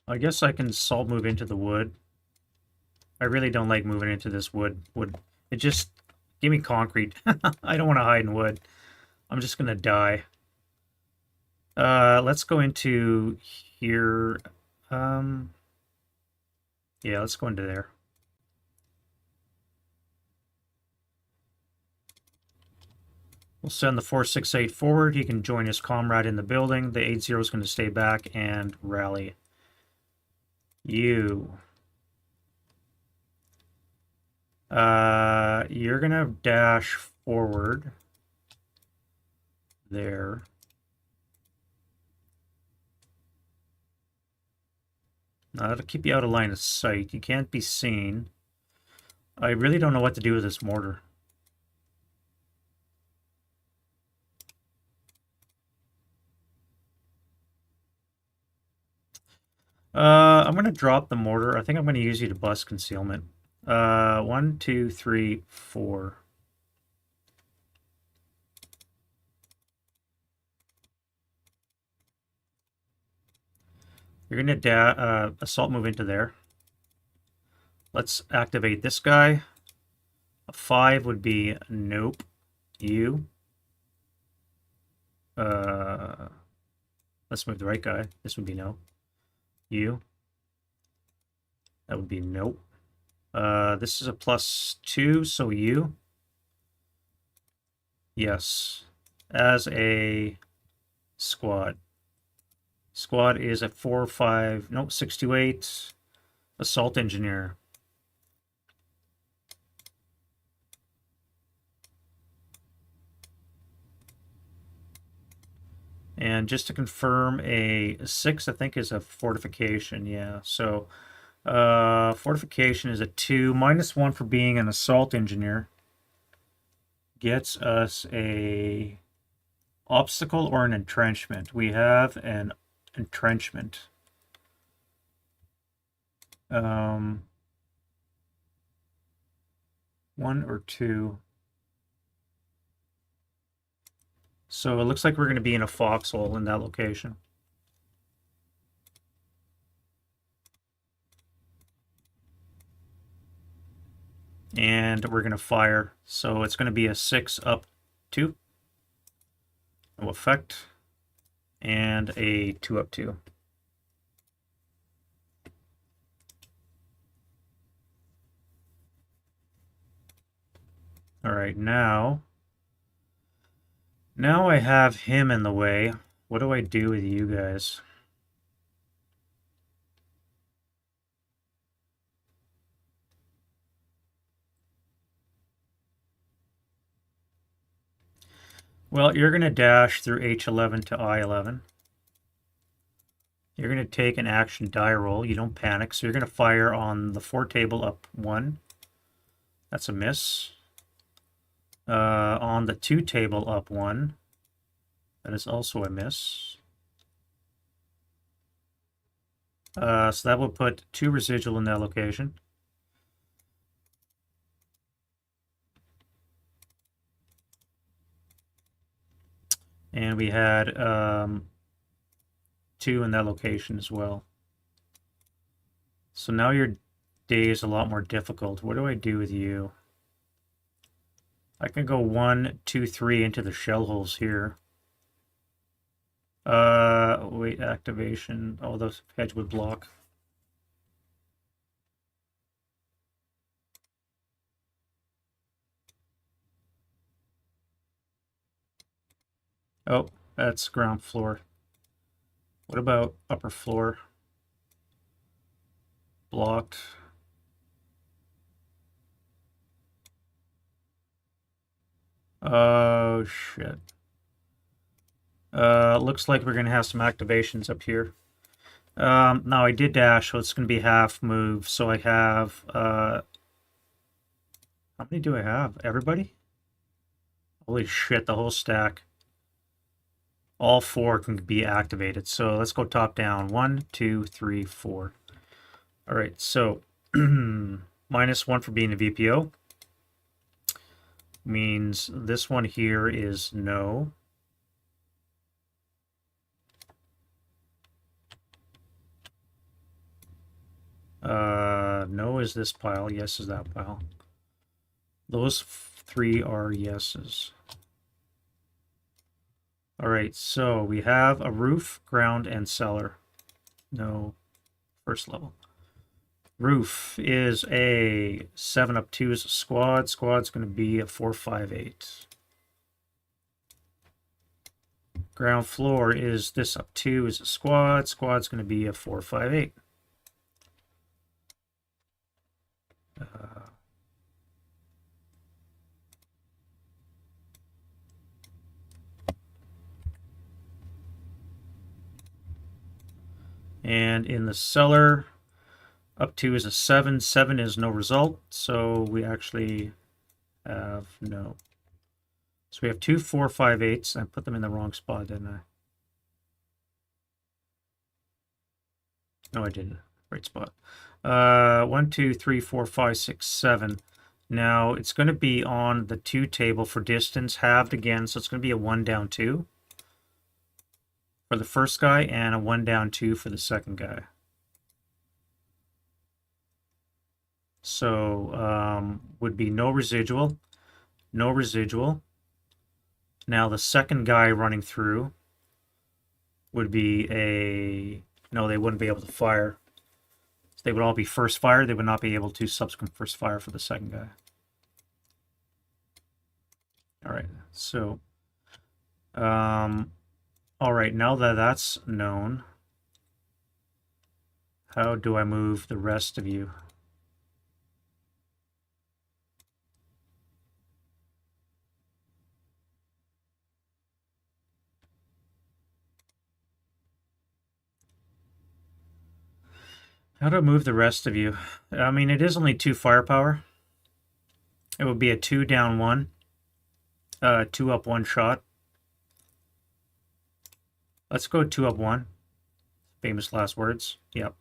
I guess I can salt move into the wood. I really don't like moving into this wood. It just, give me concrete. I don't want to hide in wood. I'm just gonna die. Let's go into here. Yeah, let's go into there. We'll send the 468 forward. He can join his comrade in the building. The 80 is going to stay back and rally. You. You're going to dash forward there. Now, that'll keep you out of line of sight. You can't be seen. I really don't know what to do with this mortar. I'm going to drop the mortar. I think I'm going to use you to bust concealment. 1, 2, 3, 4. You're going to assault move into there. Let's activate this guy. A 5 would be nope. You. Let's move the right guy. This would be no. You. That would be nope. This is a +2, so you. Yes. As a squad. Squad is a 4, 5, no, 628. Assault engineer. And just to confirm, a 6 I think is a fortification. Yeah, so fortification is a 2, -1 for being an assault engineer. Gets us a obstacle or an entrenchment. We have an entrenchment. One or two. So it looks like we're going to be in a foxhole in that location. And we're going to fire. So it's going to be a 6 up 2. No effect. And a 2 up 2. All right, now I have him in the way. What do I do with you guys? Well, you're going to dash through H11 to I11. You're going to take an action die roll. You don't panic. So you're going to fire on the 4 table up 1. That's a miss. On the 2 table up 1. That is also a miss. So that will put 2 residual in that location. And we had 2 in that location as well. So now your day is a lot more difficult. What do I do with you? I can go 1, 2, 3 into the shell holes here. Wait, activation. Oh, those hedge would block. Oh, that's ground floor. What about upper floor? Blocked. Oh, shit. Looks like we're going to have some activations up here. Now I did dash, so it's going to be half move. So I have, how many do I have? Everybody? Holy shit, the whole stack. All 4 can be activated. So let's go top down. 1, 2, 3, 4. All right, so -1 for being a VPO. Means this one here is no. No is this pile. Yes is that pile. Those 3 are yeses. All right, so we have a roof, ground, and cellar. No, first level. Roof is a 7 up 2 is a squad. Squad's going to be a 4, 5, 8. Ground floor is this up 2 is a squad. Squad's going to be a 4, 5, 8. And in the cellar, up 2 is a 7. 7 is no result, so we actually have no. So we have 2, 4, 5, 8s. I put them in the wrong spot, didn't I? No, I didn't. Right spot. 1, 2, 3, 4, 5, 6, 7. Now it's going to be on the 2 table for distance, halved again, so it's going to be a 1 down 2 for the first guy and a 1 down 2 for the second guy. So would be no residual, no residual. Now the second guy running through would be a, no, they wouldn't be able to fire. They would all be first fire. They would not be able to subsequent first fire for the second guy. All right, so, all right, now that that's known, how do I move the rest of you? How to move the rest of you? I mean, it is only 2 firepower. It would be a 2 down 1, 2 up 1 shot. Let's go 2 up 1. Famous last words. Yep.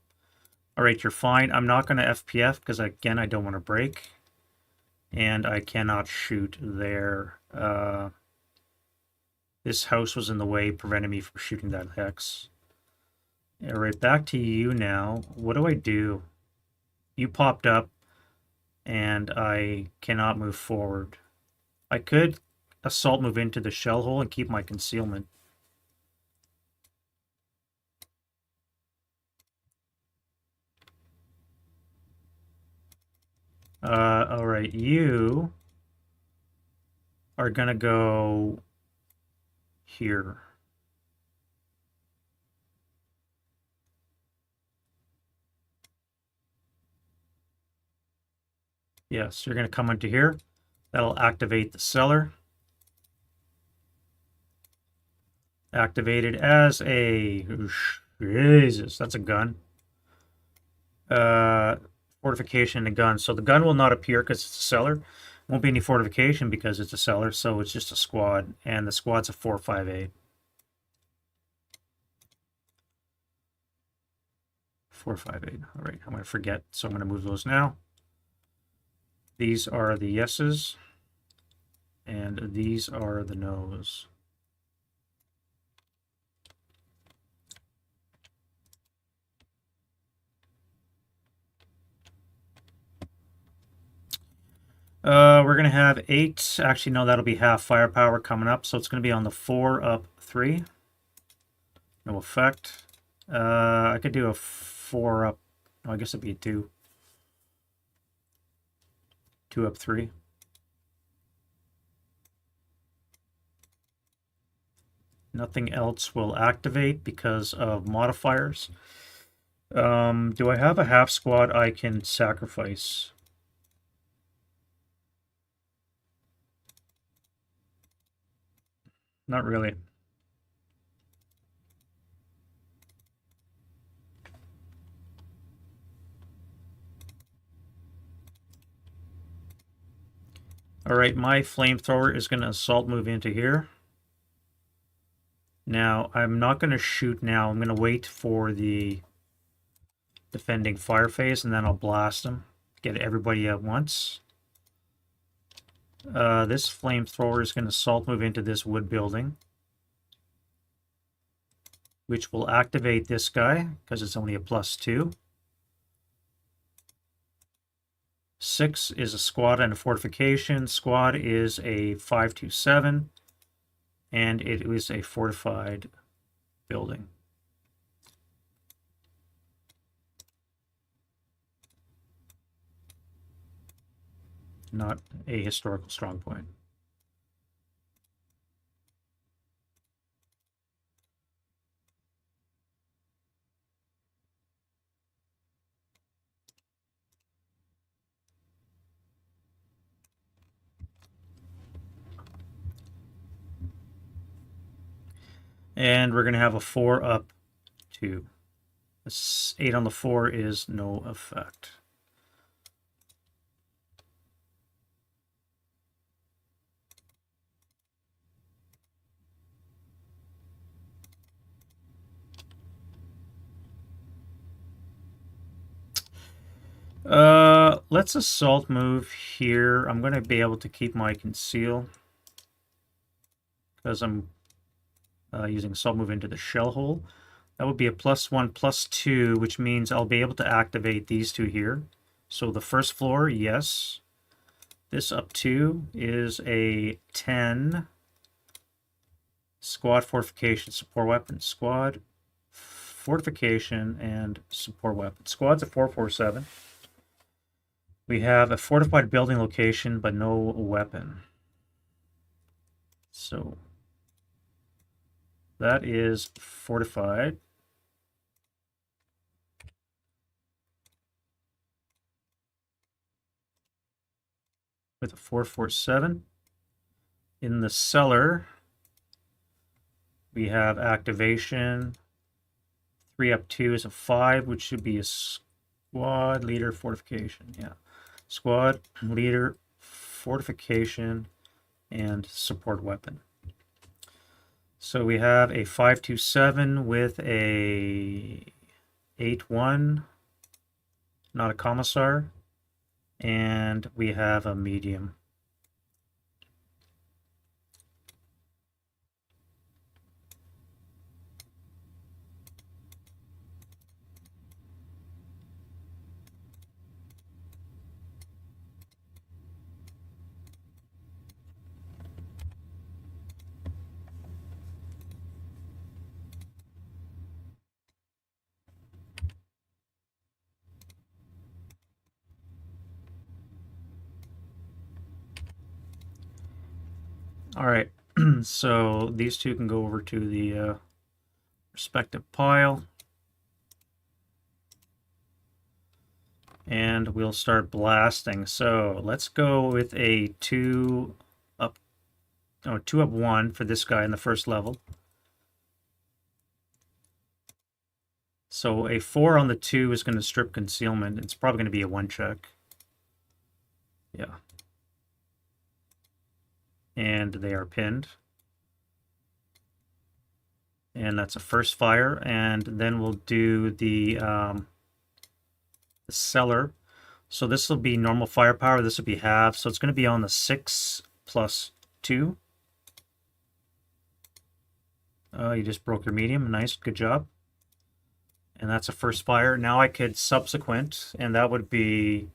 All right, you're fine. I'm not going to FPF because, again, I don't want to break. And I cannot shoot there. This house was in the way, preventing me from shooting that hex. All right, back to you now. What do I do? You popped up, and I cannot move forward. I could assault move into the shell hole and keep my concealment. All right, you are gonna go here. Yes, you're gonna come into here. That'll activate the cellar. Activated as a... Jesus, that's a gun. Fortification and a gun. So the gun will not appear because it's a cellar. Won't be any fortification because it's a cellar, so it's just a squad. And the squad's a 458. 458. All right, I'm going to forget, so I'm going to move those now. These are the yeses, and these are the nos. We're going to have 8. Actually, no, that'll be half firepower coming up, so it's going to be on the 4 up 3. No effect. I could do a 4 up. No, I guess it'd be a 2. 2 up 3. Nothing else will activate because of modifiers. Do I have a half squad I can sacrifice? Not really. All right, my flamethrower is going to assault move into here. Now, I'm not going to shoot now. I'm going to wait for the defending fire phase, and then I'll blast them. Get everybody at once. This flamethrower is going to assault move into this wood building, which will activate this guy because it's only a +2. 6 is a squad and a fortification. Squad is a 527, and it is a fortified building. Not a historical strong point. And we're going to have a 4 up 2. 8 on the 4 is no effect. Let's assault move here. I'm going to be able to keep my conceal because I'm using assault move into the shell hole. That would be a +1, +2, which means I'll be able to activate these two here. So the first floor, yes. This up 2 is a 10. Squad fortification, support weapon, squad fortification, and support weapon. Squad's a 447. We have a fortified building location, but no weapon. So that is fortified. With a 447. In the cellar, we have activation. 3 up 2 is a 5, which should be a Squad leader fortification. Yeah. Squad leader fortification and support weapon. So we have a 527 with a 8-1, not a commissar, and we have a medium. All right, so these two can go over to the respective pile. And we'll start blasting. So let's go with a 2 up, 2 up 1 for this guy in the first level. So a 4 on the 2 is going to strip concealment. It's probably going to be a 1 check. Yeah. And they are pinned. And that's a first fire. And then we'll do the cellar. So this will be normal firepower. This will be half. So it's going to be on the 6 plus 2. You just broke your medium. Nice. Good job. And that's a first fire. Now I could subsequent, and that would be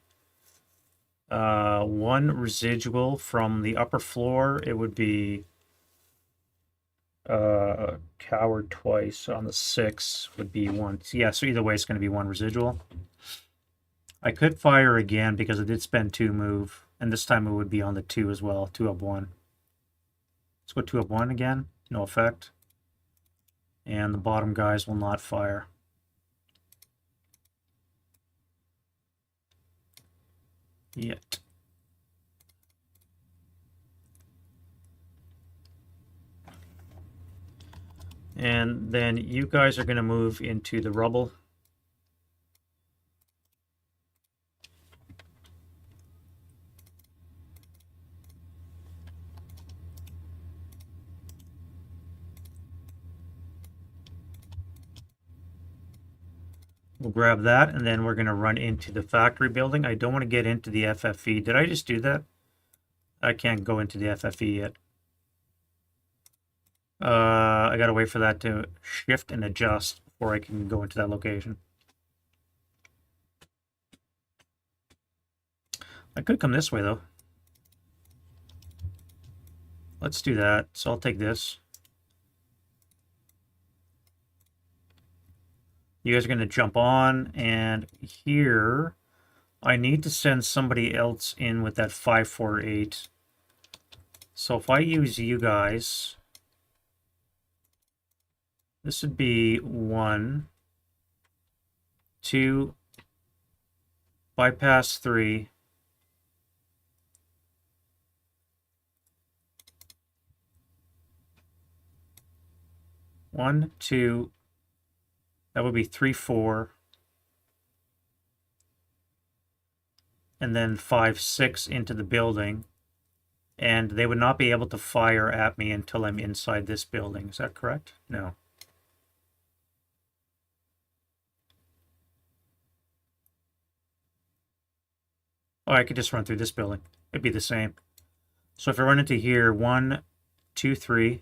1 residual from the upper floor. It would be coward twice on the 6 would be 1. Yeah, so either way it's going to be 1 residual. I could fire again because I did spend 2 move, and this time it would be on the 2 as well. 2 up 1. Let's go 2 up 1 again. No effect. And the bottom guys will not fire. Yet. And then you guys are going to move into the rubble. We'll grab that, and then we're going to run into the factory building. I don't want to get into the FFE. Did I just do that? I can't go into the FFE yet. I gotta wait for that to shift and adjust before I can go into that location. I could come this way, though. Let's do that. So I'll take this. You guys are going to jump on, and here I need to send somebody else in with that 548. So if I use you guys, this would be 1, 2, bypass 3, 1, 2, that would be 3, 4, and then 5, 6 into the building. And they would not be able to fire at me until I'm inside this building. Is that correct? No. Oh, I could just run through this building. It'd be the same. So if I run into here, 1, 2, 3,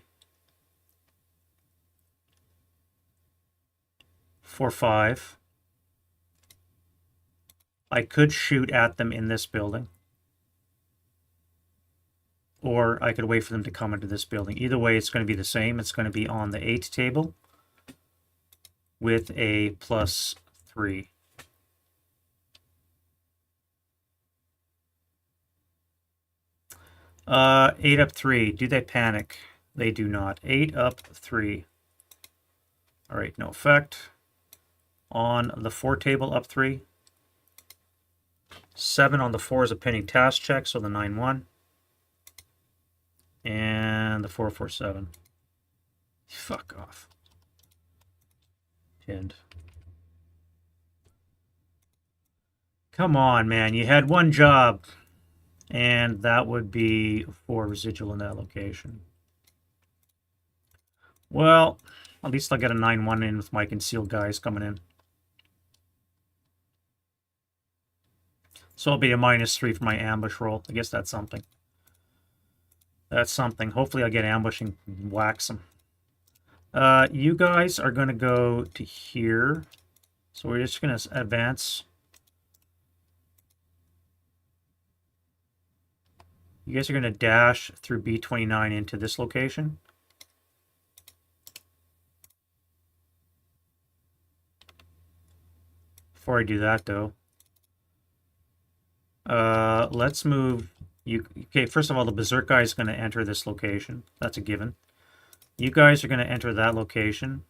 4, 5. I could shoot at them in this building. Or I could wait for them to come into this building. Either way, it's going to be the same. It's going to be on the 8 table with a +3. Eight up 3. Do they panic? They do not. 8 up 3. All right, no effect. On the 4 table, up 3. 7 on the 4 is a pinning task check, so the 9-1. And the 4-4-7. Fuck off. Pinned. Come on, man. You had one job, and that would be 4 residual in that location. Well, at least I'll get a 9-1 in with my concealed guys coming in. So it'll be a -3 for my ambush roll. I guess that's something. That's something. Hopefully I'll get ambush and wax them. You guys are going to go to here. So we're just going to advance. You guys are going to dash through B29 into this location. Before I do that, though, let's move you. Okay, first of all, the Berserk guy is going to enter this location. That's a given. You guys are going to enter that location.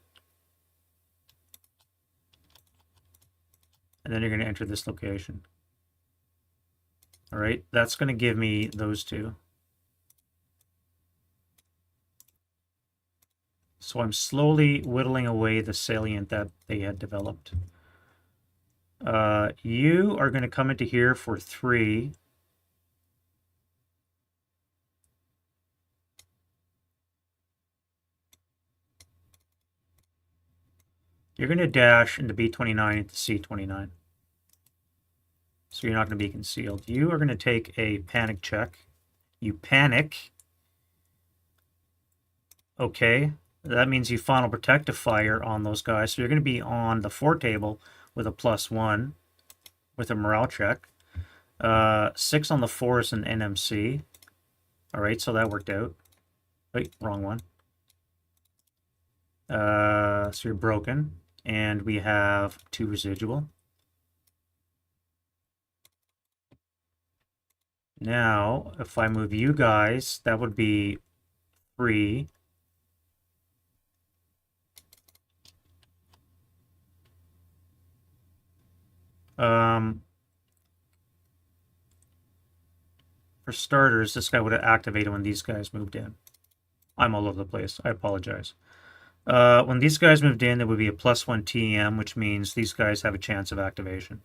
And then you're going to enter this location. All right, that's going to give me those two. So I'm slowly whittling away the salient that they had developed. You are going to come into here for 3. You're going to dash into B29 into C29. So you're not going to be concealed. You are going to take a panic check. You panic. Okay. That means you final protective fire on those guys. So you're going to be on the 4 table with a +1 with a morale check. 6 on the 4 is an NMC. All right, so that worked out. Wait, wrong one. So you're broken. And we have 2 residual. Now, if I move you guys, that would be 3. For starters, this guy would have activated when these guys moved in. I'm all over the place. I apologize. When these guys moved in, there would be a +1 TEM, which means these guys have a chance of activation,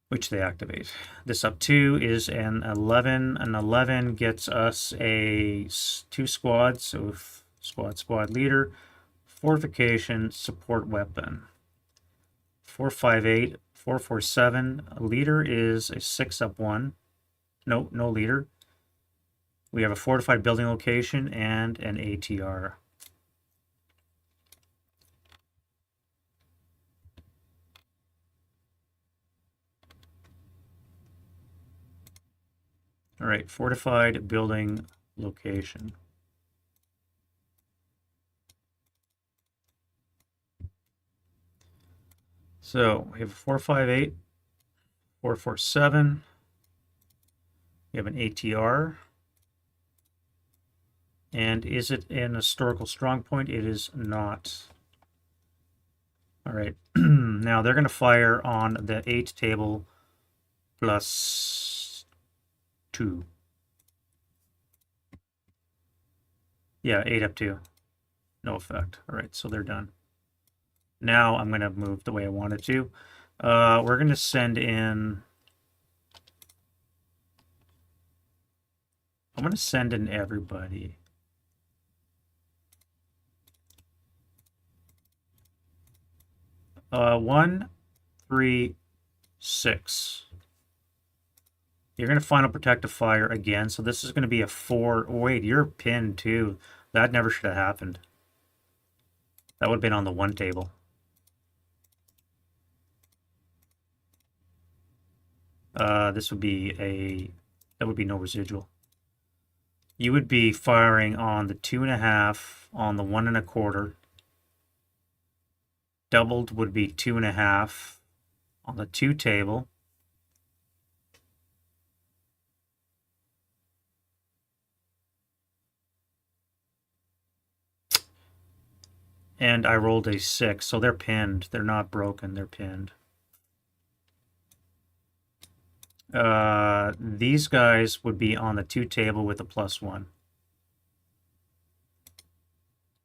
which they activate. This up 2 is an 11. An 11 gets us a 2 squads, so squad leader, fortification, support weapon. 458, 447. A leader is a 6 up 1. No leader. We have a fortified building location and an ATR. All right, fortified building location. So we have a 458, 447. We have an ATR. And is it an historical strong point? It is not. All right. Now they're going to fire on the 8 table +2. Yeah, 8 up 2. No effect. All right, so they're done. Now I'm going to move the way I wanted to. We're going to send in... I'm going to send in everybody. One, 3, 6. You're going to final protective fire again, so this is going to be a 4. Oh, wait, you're pinned too. That never should have happened. That would have been on the 1 table. This would be a... That would be no residual. You would be firing on the 2.5, on the 1 1/4. Doubled would be 2.5 on the 2 table. And I rolled a 6, so they're pinned. They're not broken, they're pinned. These guys would be on the 2 table with a +1.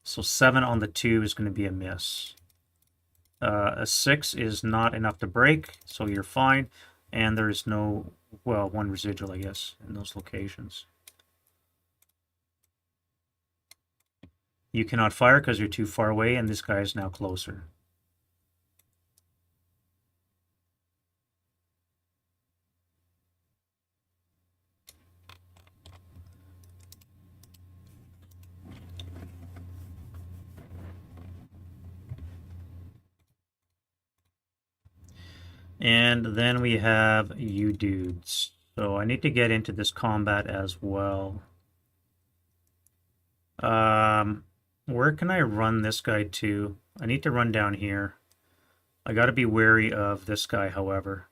So 7 on the 2 is going to be a miss. A 6 is not enough to break, so you're fine. And there's no, well, one residual, I guess, in those locations. You cannot fire because you're too far away, and this guy is now closer. And then we have you dudes. So I need to get into this combat as well. Where can I run this guy to? I need to run down here. I got to be wary of this guy, however.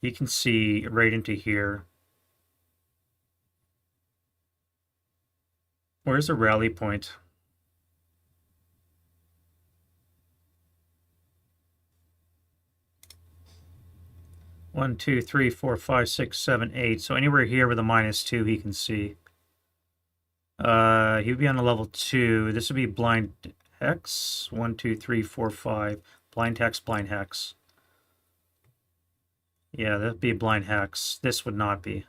You can see right into here. Where's the rally point? One, two, three, four, five, six, seven, eight. So anywhere here with a -2, he can see. He would be on a level 2. This would be blind hex. 1, 2, 3, 4, 5. Blind hex, blind hex. Yeah, that'd be a blind hex. This would not be.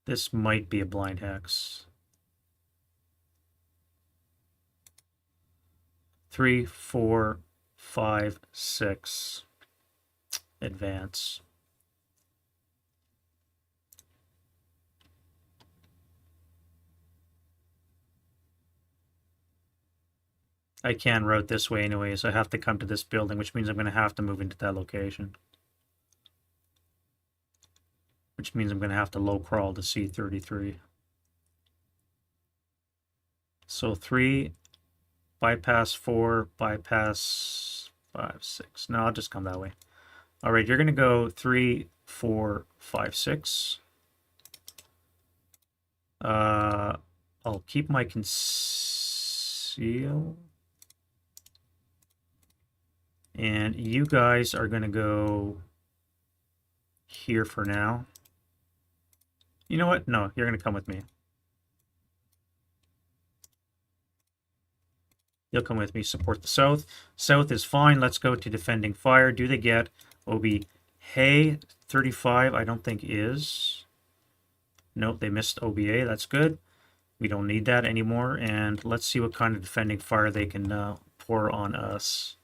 This might be a blind hex. 3, 4, 5, 6. Advance. I can route this way anyways. I have to come to this building, which means I'm going to have to move into that location. Which means I'm going to have to low crawl to C33. So 3, bypass 4, bypass 5, 6. No, I'll just come that way. All right, you're going to go 3, 4, 5, 6. I'll keep my conceal. And you guys are going to go here for now. You know what? No, you're going to come with me. You'll come with me, support the south. South is fine. Let's go to defending fire. Do they get OB? Hey, 35, I don't think is. Nope, they missed OBA. That's good. We don't need that anymore. And let's see what kind of defending fire they can pour on us.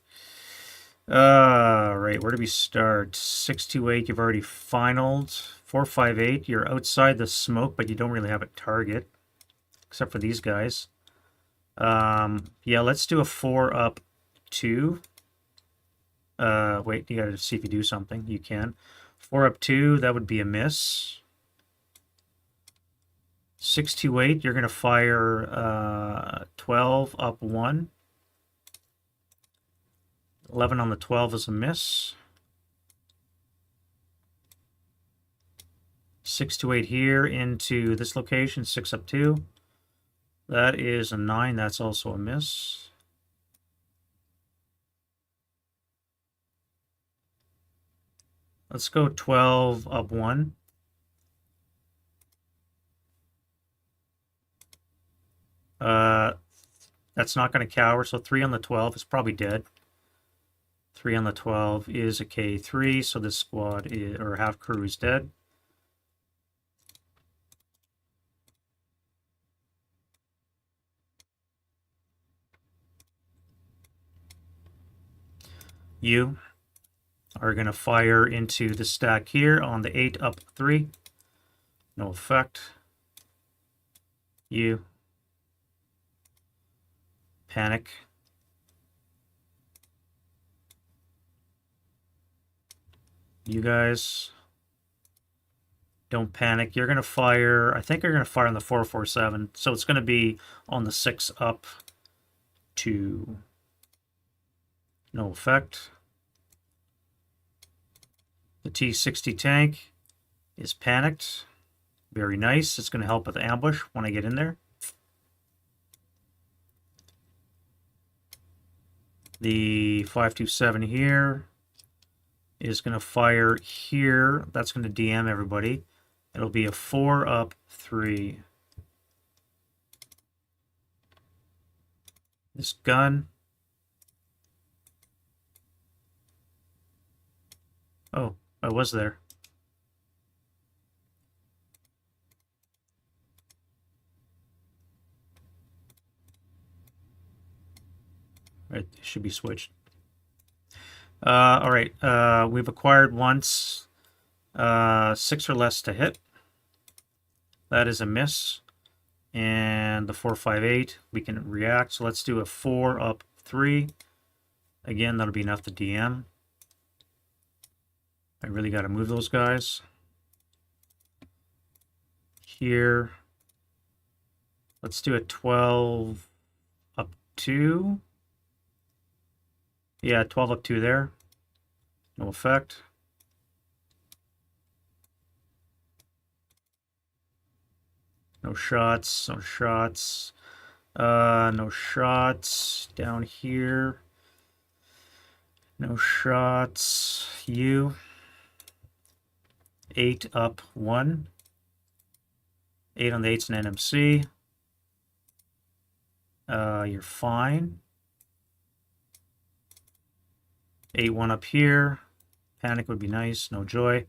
Right, where do we start? 628, you've already finaled. 458, you're outside the smoke, but you don't really have a target. Except for these guys. Yeah, let's do a 4 up 2. Wait, you gotta see if you do something. You can. 4 up 2, that would be a miss. 628, you're gonna fire 12 up 1. 11 on the 12 is a miss. 628 here into this location, 6 up 2. That is a 9, that's also a miss. Let's go 12 up 1. That's not going to cower, so 3 on the 12 is probably dead. 3 on the 12 is a K3, so this squad is, or half crew is dead. You are going to fire into the stack here on the 8 up 3. No effect. You panic. You guys don't panic. You're going to fire, I think you're going to fire on the 447. So it's going to be on the 6 up 2. No effect. The T-60 tank is panicked. Very nice. It's going to help with ambush when I get in there. The 527 here is going to fire here. That's going to DM everybody. It'll be a 4 up 3. This gun. Oh, I was there. Right, it should be switched. All right, we've acquired once. 6 or less to hit. That is a miss. And the 458, we can react. So let's do a 4 up 3. Again, that'll be enough to DM. I really got to move those guys. Here, let's do a 12 up 2. Yeah, 12 up 2 there. No effect. No shots, no shots. No shots down here. No shots. You. 8 up 1. 8 on the 8's an NMC. You're fine. 8-1 up here. Panic would be nice. No joy.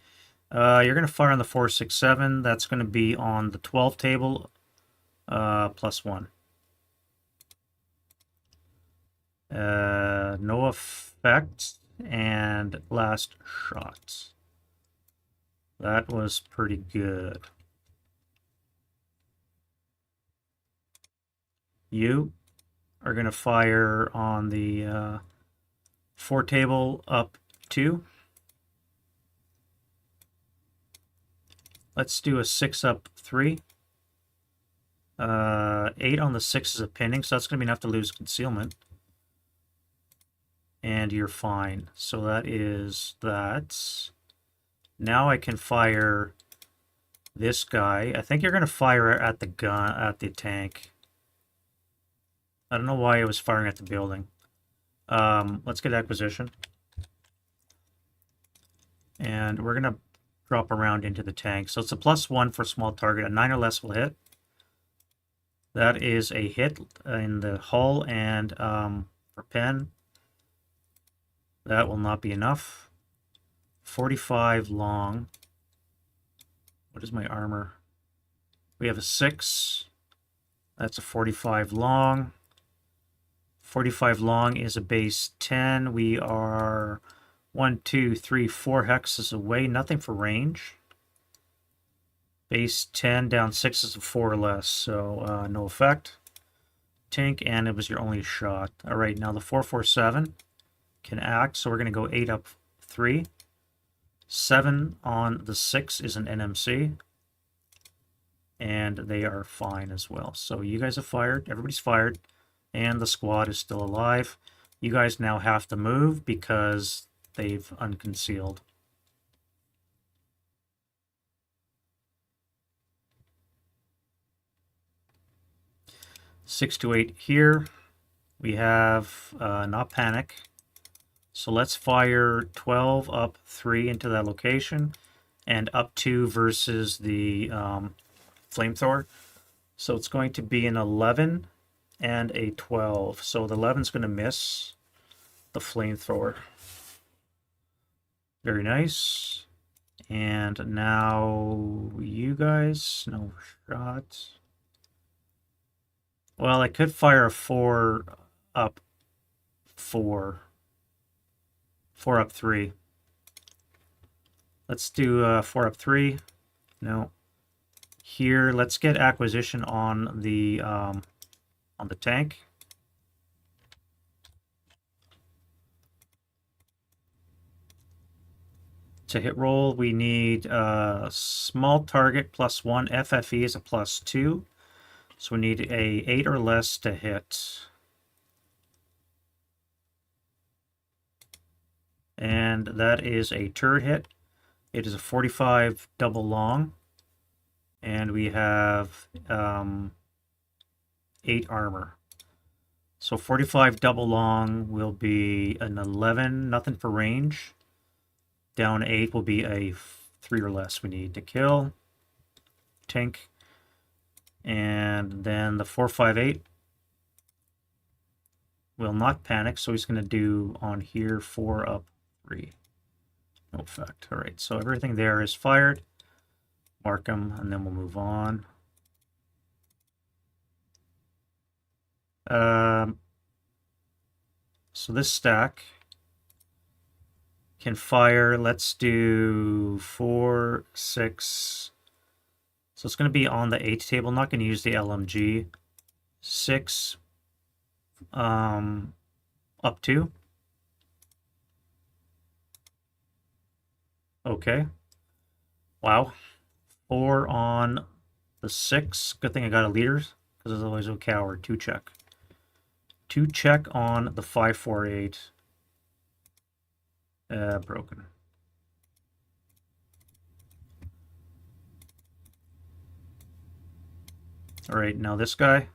You're going to fire on the 4-6-7. That's going to be on the 12 table. +1. No effect. And last shot. That was pretty good. You are going to fire on the 4 table up 2. Let's do a 6 up 3. 8 on the 6 is a pinning, so that's going to be enough to lose concealment. And you're fine. So that is that. Now I can fire this guy. I think you're going to fire at the gun, at the tank. I don't know why I was firing at the building. Let's get acquisition. And we're going to drop around into the tank. So it's a +1 for small target. A 9 or less will hit. That is a hit in the hull and for pen. That will not be enough. 45 long. What is my armor? We have a 6. That's a 45 long. 45 long is a base 10. We are 1, 2, 3, 4 hexes away. Nothing for range. Base 10 down 6 is a 4 or less, so no effect. Tank, and it was your only shot. All right, now the 447 can act, so we're going to go 8 up 3. 7 on the 6 is an NMC. And they are fine as well. So you guys have fired. Everybody's fired. And the squad is still alive. You guys now have to move because they've unconcealed. Six to 8 here. We have not panic. So let's fire 12 up 3 into that location. And up 2 versus the flamethrower. So it's going to be an 11 and a 12. So the 11's going to miss the flamethrower. Very nice. And now you guys, no shot. Well, I could fire a 4 up 4. 4 up 3. Let's do 4 up 3. No. Here, let's get acquisition on the tank. To hit roll, we need small target +1. FFE is a +2. So we need a 8 or less to hit. And that is a turret hit. It is a 45 double long. And we have 8 armor. So 45 double long will be an 11, nothing for range. Down 8 will be a 3 or less we need to kill. Tank. And then the 458. will not panic, so he's going to do on here 4 up 3. No effect. All right, so everything there is fired. Mark them, and then we'll move on. So this stack can fire, let's do 4, 6. So it's going to be on the 8 table. Not going to use the LMG. 6 up 2. Okay. Wow. 4 on the 6. Good thing I got a leader, because otherwise it'll cower. 2 check. 2 check on the 5, 4, 8. Broken. All right, now this guy,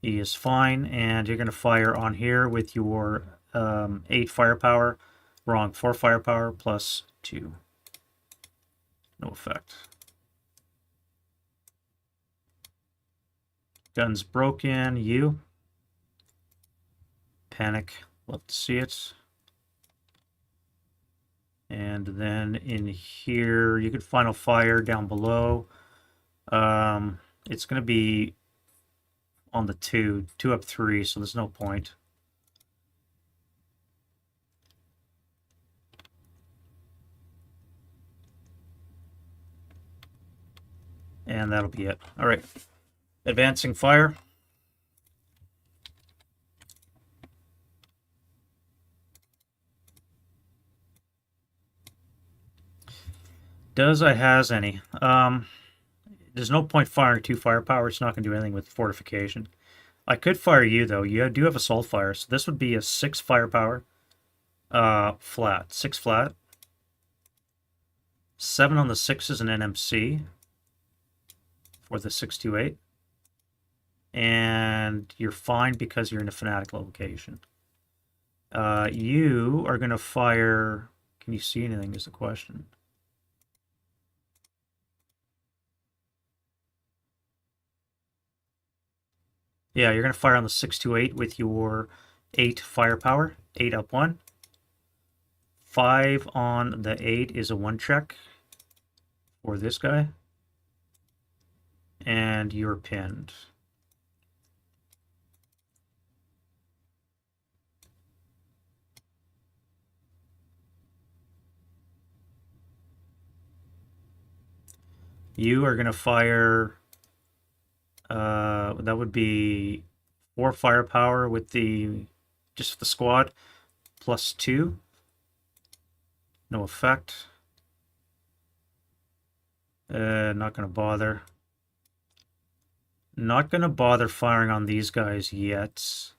he is fine, and you're going to fire on here with your 8 firepower. Wrong, 4 firepower plus 2. No effect. Gun's broken. You. Panic. Love to see it. And then in here, you could final fire down below. It's going to be on the 2 up 3, so there's no point. And that'll be it. All right. Advancing fire. Does I has any? There's no point firing 2 firepower. It's not going to do anything with fortification. I could fire you, though. You do have assault fire, so this would be a 6 firepower flat. 6 flat. 7 on the 6 is an NMC for the 628. And you're fine because you're in a fanatic location. You are going to fire... Can you see anything is the question. Yeah, you're going to fire on the 628 with your 8 firepower. 8 up 1. 5 on the 8 is a 1 check for this guy. And you're pinned. You are going to fire... that would be 4 firepower with just the squad, plus 2. No effect. Not going to bother. Not going to bother firing on these guys yet.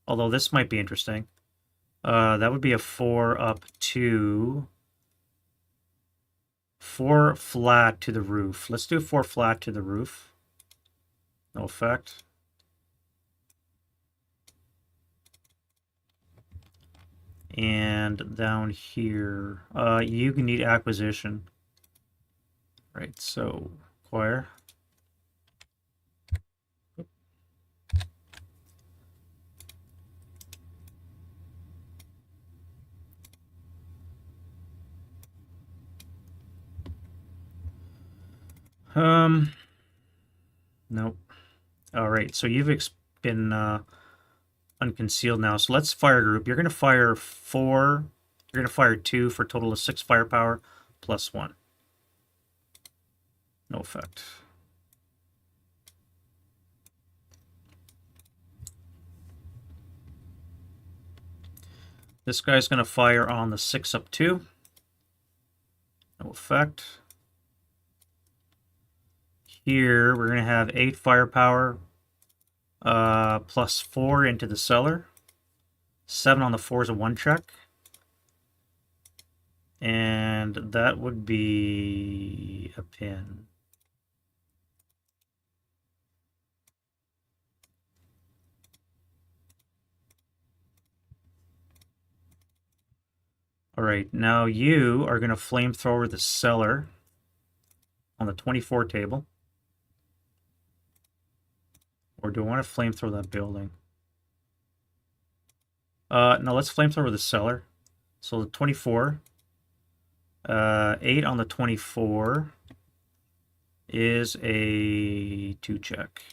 Although this might be interesting. That would be a 4 up 2. 4 flat to the roof. Let's do 4 flat to the roof. No effect. And down here, you can need acquisition. Right, so acquire. Nope. All right, so you've been unconcealed now. So let's fire group. You're going to fire 4. You're going to fire 2 for a total of 6 firepower plus 1. No effect. This guy's going to fire on the 6 up 2. No effect. Here, we're going to have 8 firepower plus 4 into the cellar. 7 on the 4 is a 1 check. And that would be a pin. All right, now you are going to flamethrower the cellar on the 24 table. Or do I want to flamethrower that building? Now let's flamethrower the cellar. So the 24. 8 on the 24 is a 2 check.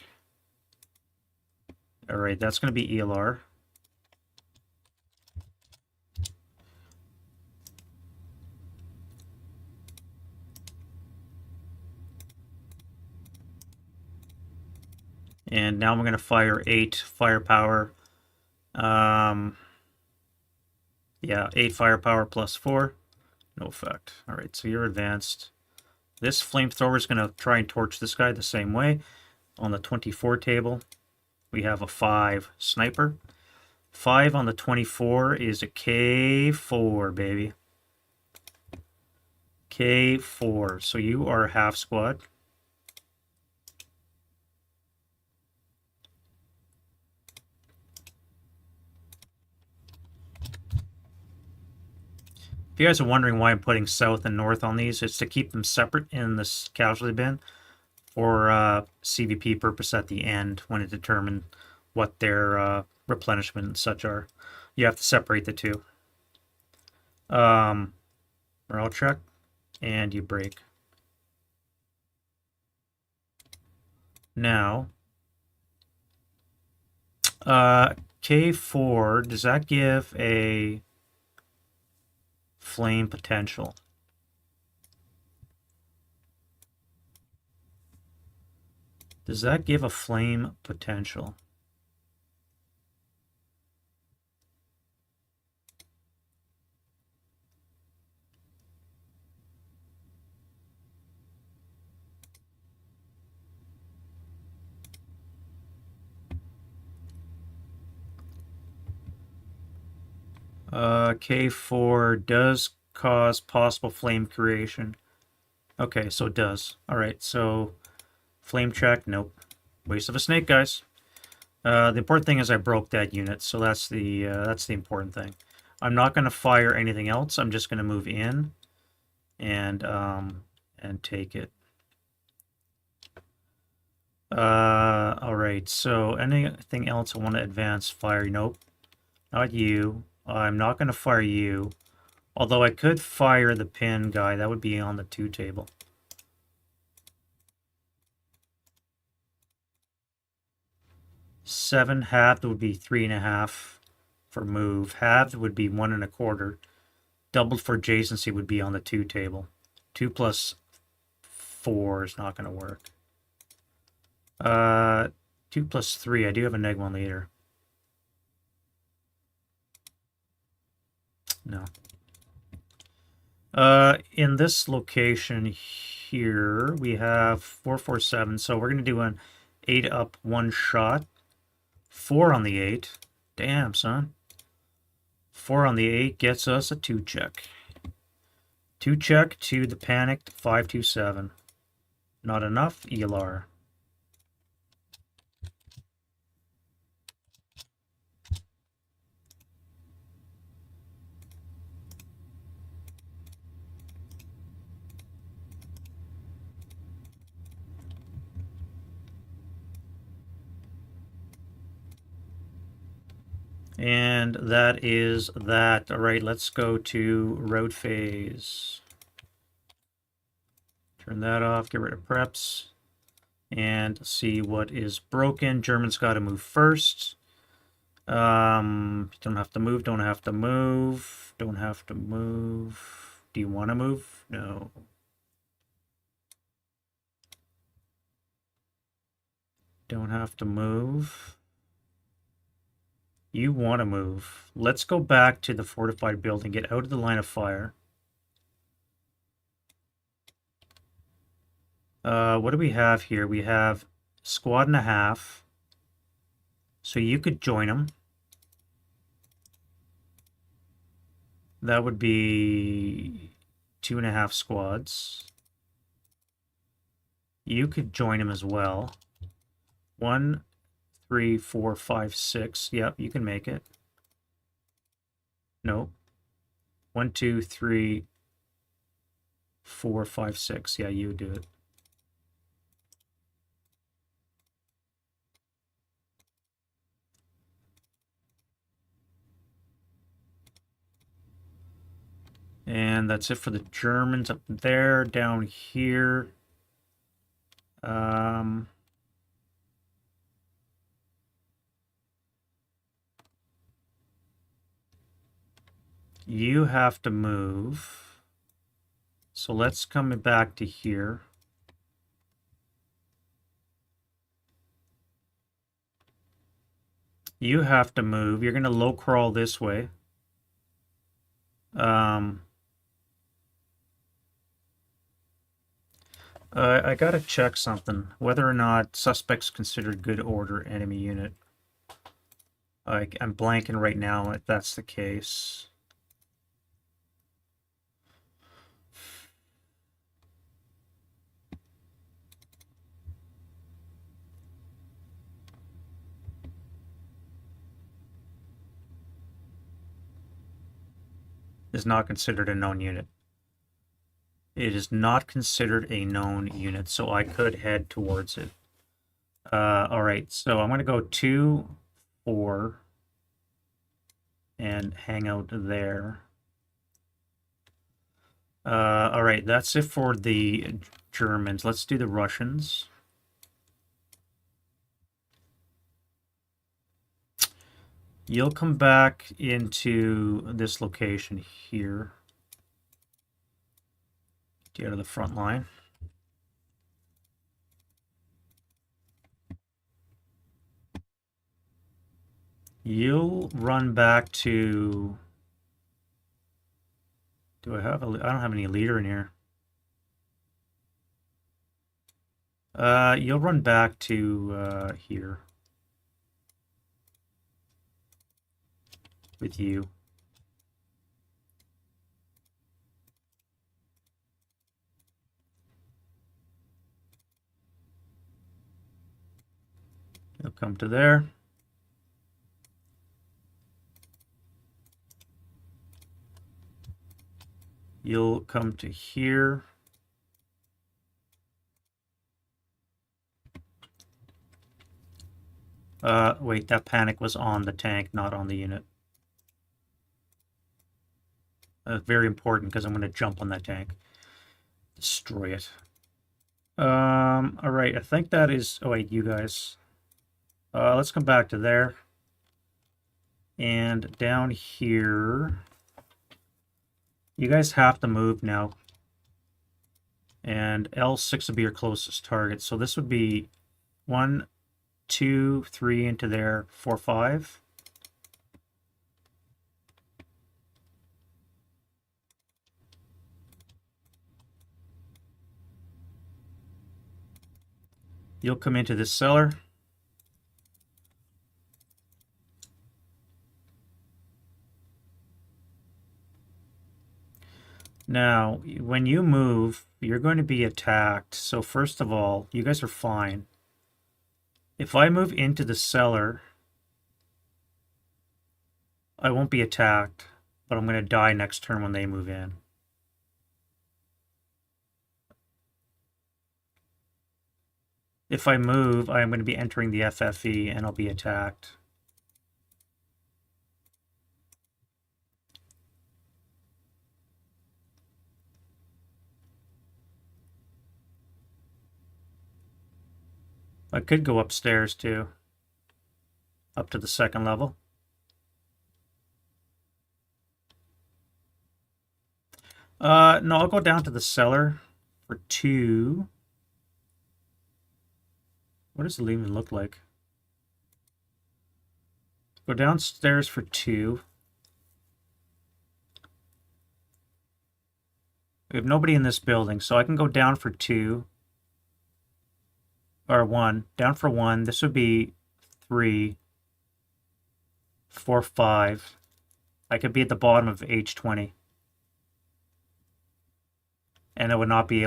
Alright, that's going to be ELR. And now I'm going to fire 8 firepower. Yeah, 8 firepower plus 4. No effect. Alright, so you're advanced. This flamethrower is going to try and torch this guy the same way. On the 24 table, we have a 5 sniper. 5 on the 24 is a K4, baby. K4. So you are half squad. If you guys are wondering why I'm putting south and north on these, it's to keep them separate in this casualty bin for CVP purpose at the end when it determines what their replenishment and such are. You have to separate the two. Morale check, and you break. Now, K4, does that give a flame potential? Does that give a flame potential? K4 does cause possible flame creation. Okay, so it does. Alright, so flame check, nope. Waste of a snake, guys. The important thing is I broke that unit, so that's the important thing. I'm not going to fire anything else. I'm just going to move in and take it. Alright, so anything else I want to advance fire? Nope. Not you. I'm not going to fire you. Although I could fire the pin guy. That would be on the 2 table. Seven halved would be 3.5 for move. Halved would be 1.25. Doubled for adjacency would be on the 2 table. 2 plus 4 is not going to work. 2 plus 3. I do have a -1 leader. No. In this location here, we have 447. So we're going to do an 8 up 1 shot. 4 on the 8. Damn, son. 4 on the 8 gets us a 2 check. 2 check to the panicked 527. Not enough, ELR. And that is that. All right, let's go to road phase. Turn that off, get rid of preps, and see what is broken. German's got to move first. Don't have to move, don't have to move, don't have to move. Do you want to move? No. Don't have to move. You want to move. Let's go back to the fortified building, get out of the line of fire. What do we have here? We have squad and a half. So you could join them. That would be 2.5 squads. You could join them as well. 1, 3, 4, 5, 6. Yep, you can make it. Nope. 1, 2, 3, 4, 5, 6. Yeah, you would do it. And that's it for the Germans up there. Down here, you have to move. So let's come back to here. You have to move. You're going to low crawl this way. I gotta check something. Whether or not suspects considered good order enemy unit. I'm blanking right now if that's the case. Is not considered a known unit. It is not considered a known unit, so I could head towards it. All right, so I'm going to go 2, 4, and hang out there. All right, that's it for the Germans. Let's do the Russians. You'll come back into this location here. Get out of the front line. You'll run back to... Do I have a... I don't have any leader in here. You'll run back to here. With you. You'll come to there. You'll come to here. Wait, that panic was on the tank, not on the unit. Very important because I'm going to jump on that tank. Destroy it. All right, I think that is... Oh, wait, you guys. Let's come back to there. And down here... You guys have to move now. And L6 will be your closest target. So this would be 1, 2, 3 into there, 4, 5. You'll come into this cellar. Now, when you move, you're going to be attacked. So first of all, you guys are fine. If I move into the cellar, I won't be attacked, but I'm going to die next turn when they move in. If I move, I'm going to be entering the FFE and I'll be attacked. I could go upstairs too. Up to the second level. No, I'll go down to the cellar for 2. What does it even look like? Go downstairs for 2. We have nobody in this building, so I can go down for 2. Or 1. Down for 1. This would be 3, 4, 5. I could be at the bottom of H20. And I would not be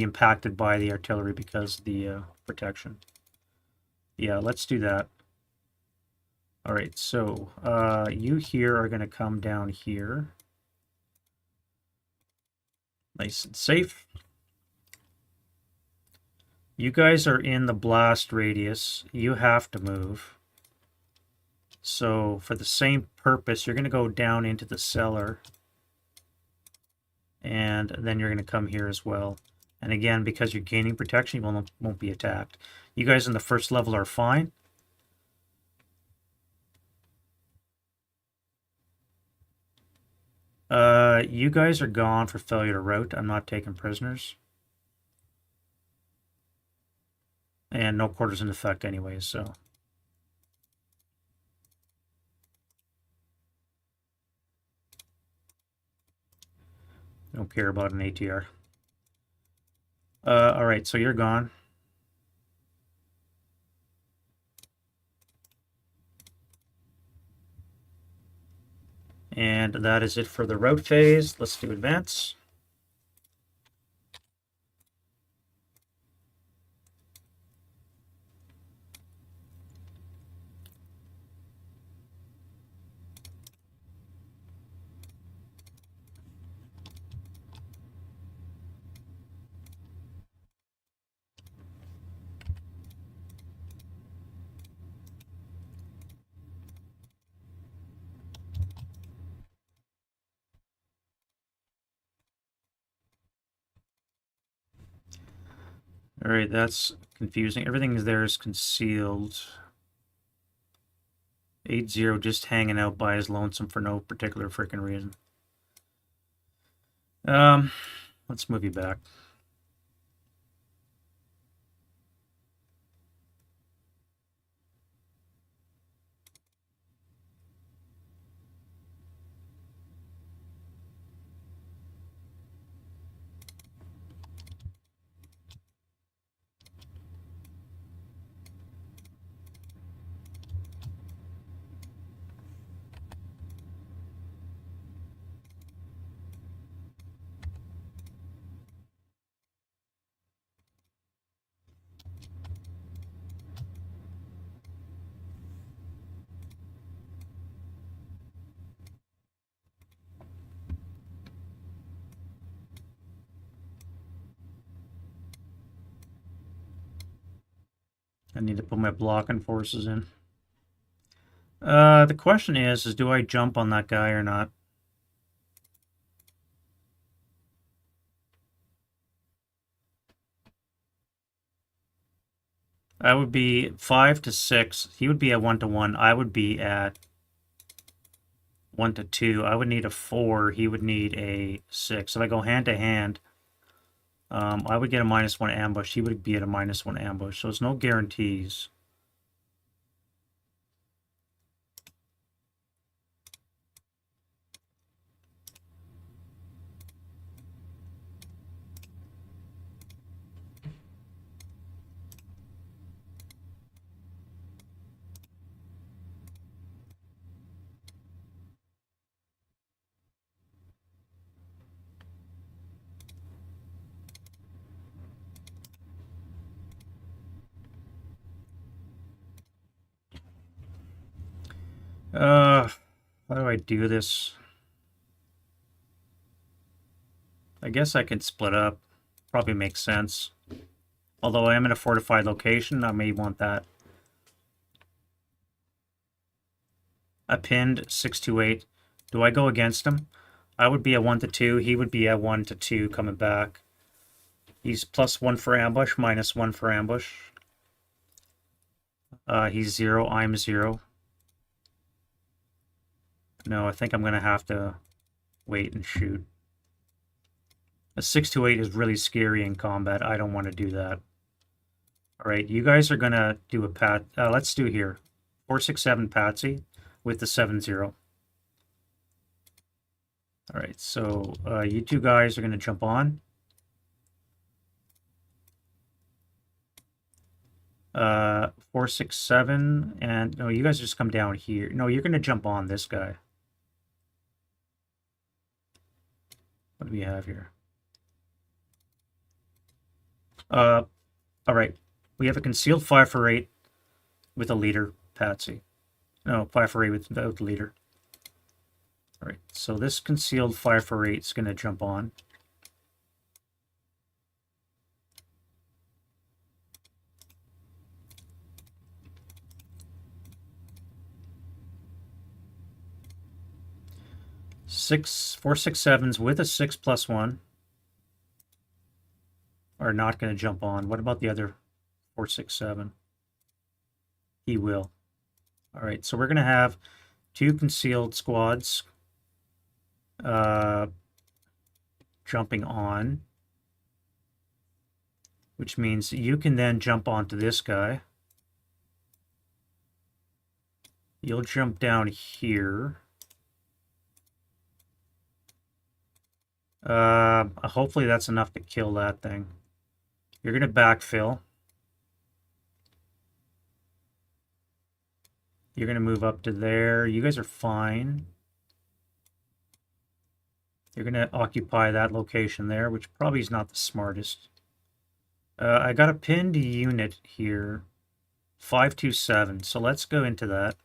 impacted by the artillery because of the protection. Yeah, let's do that. All right, so you here are going to come down here. Nice and safe. You guys are in the blast radius. You have to move. So for the same purpose, you're going to go down into the cellar. And then you're going to come here as well. And again, because you're gaining protection, you won't be attacked. You guys in the first level are fine. You guys are gone for failure to route. I'm not taking prisoners. And no quarters in effect anyways, so. Don't care about an ATR. Alright, so you're gone. And that is it for the route phase. Let's do advance. Alright, that's confusing. Everything there is concealed. 8-0 just hanging out by his lonesome for no particular freaking reason. Let's move you back. I need to put my blocking forces in. The question is do I jump on that guy or not? I would be 5 to 6. He would be at 1 to 1. I would be at 1 to 2. I would need a 4. He would need a 6. If I go hand to hand, I would get a -1 ambush. He would be at a -1 ambush. So it's no guarantees. How do I do this? I guess I can split up. Probably makes sense. Although I am in a fortified location, I may want that. I pinned 628. Do I go against him? I would be at 1 to 2. He would be at 1 to 2 coming back. He's +1 for ambush, -1 for ambush. He's 0. I'm 0. No, I think I'm going to have to wait and shoot. A 628 is really scary in combat. I don't want to do that. All right, you guys are going to do a pat. Let's do here. 467 Patsy with the 7-0. All right, so you two guys are going to jump on. 467, and no, you guys just come down here. No, you're going to jump on this guy. What do we have here? All right. We have a concealed 5 for 8 with a leader, Patsy. No, 5 for 8 without the leader. All right, so this concealed 5 for 8 is going to jump on. 4, 6, 7s with a 6+1 are not going to jump on. What about the other 4, 6, 7? He will. All right, so we're going to have 2 concealed squads jumping on, which means you can then jump onto this guy. You'll jump down here. Hopefully that's enough to kill that thing. You're going to backfill. You're going to move up to there. You guys are fine. You're going to occupy that location there, which probably is not the smartest. I got a pinned unit here. 527. So let's go into that.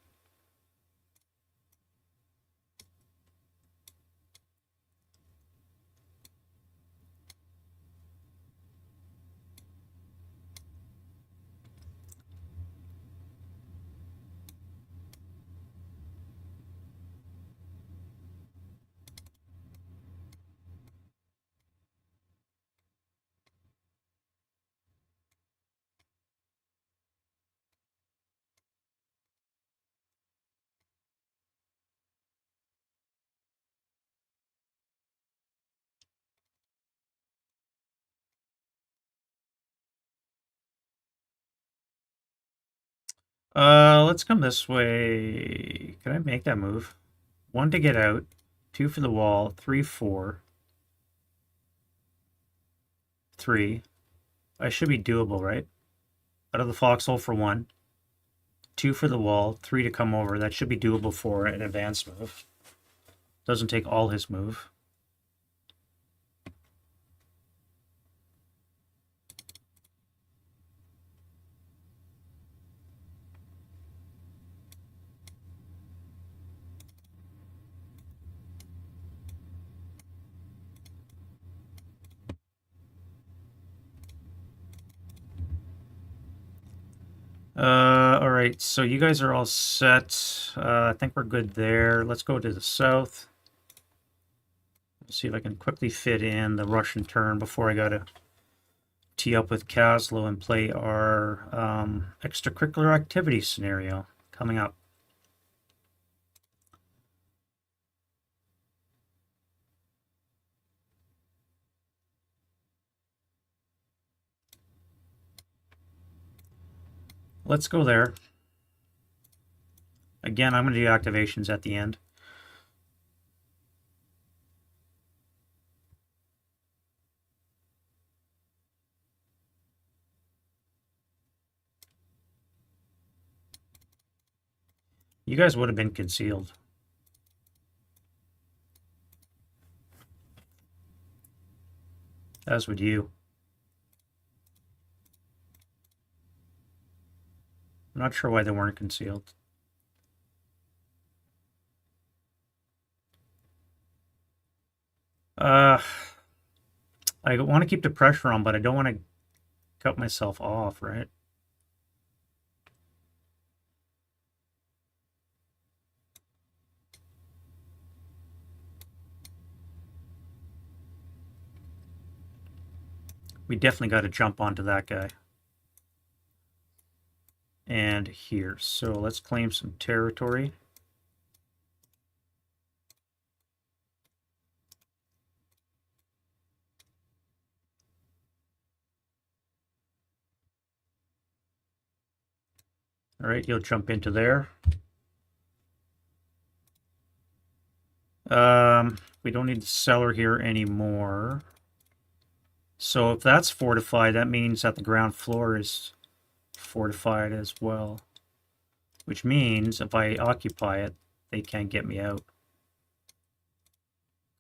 Let's come this way. Can I make that move? 1 to get out, 2 for the wall, 3, 4, 3. I should be doable, right? Out of the foxhole for 1, 2 for the wall, 3 to come over. That should be doable for an advanced move. Doesn't take all his move. All right, so you guys are all set. I think we're good there. Let's go to the south. Let's see if I can quickly fit in the Russian turn before I gotta tee up with Kaslo and play our extracurricular activity scenario coming up. Let's go there. Again, I'm going to do activations at the end. You guys would have been concealed. As would you. I'm not sure why they weren't concealed. I want to keep the pressure on, but I don't want to cut myself off, right? We definitely got to jump onto that guy. And here. So let's claim some territory. All right, you'll jump into there. We don't need the cellar here anymore. So if that's fortified, that means that the ground floor is fortified as well. Which means if I occupy it, they can't get me out.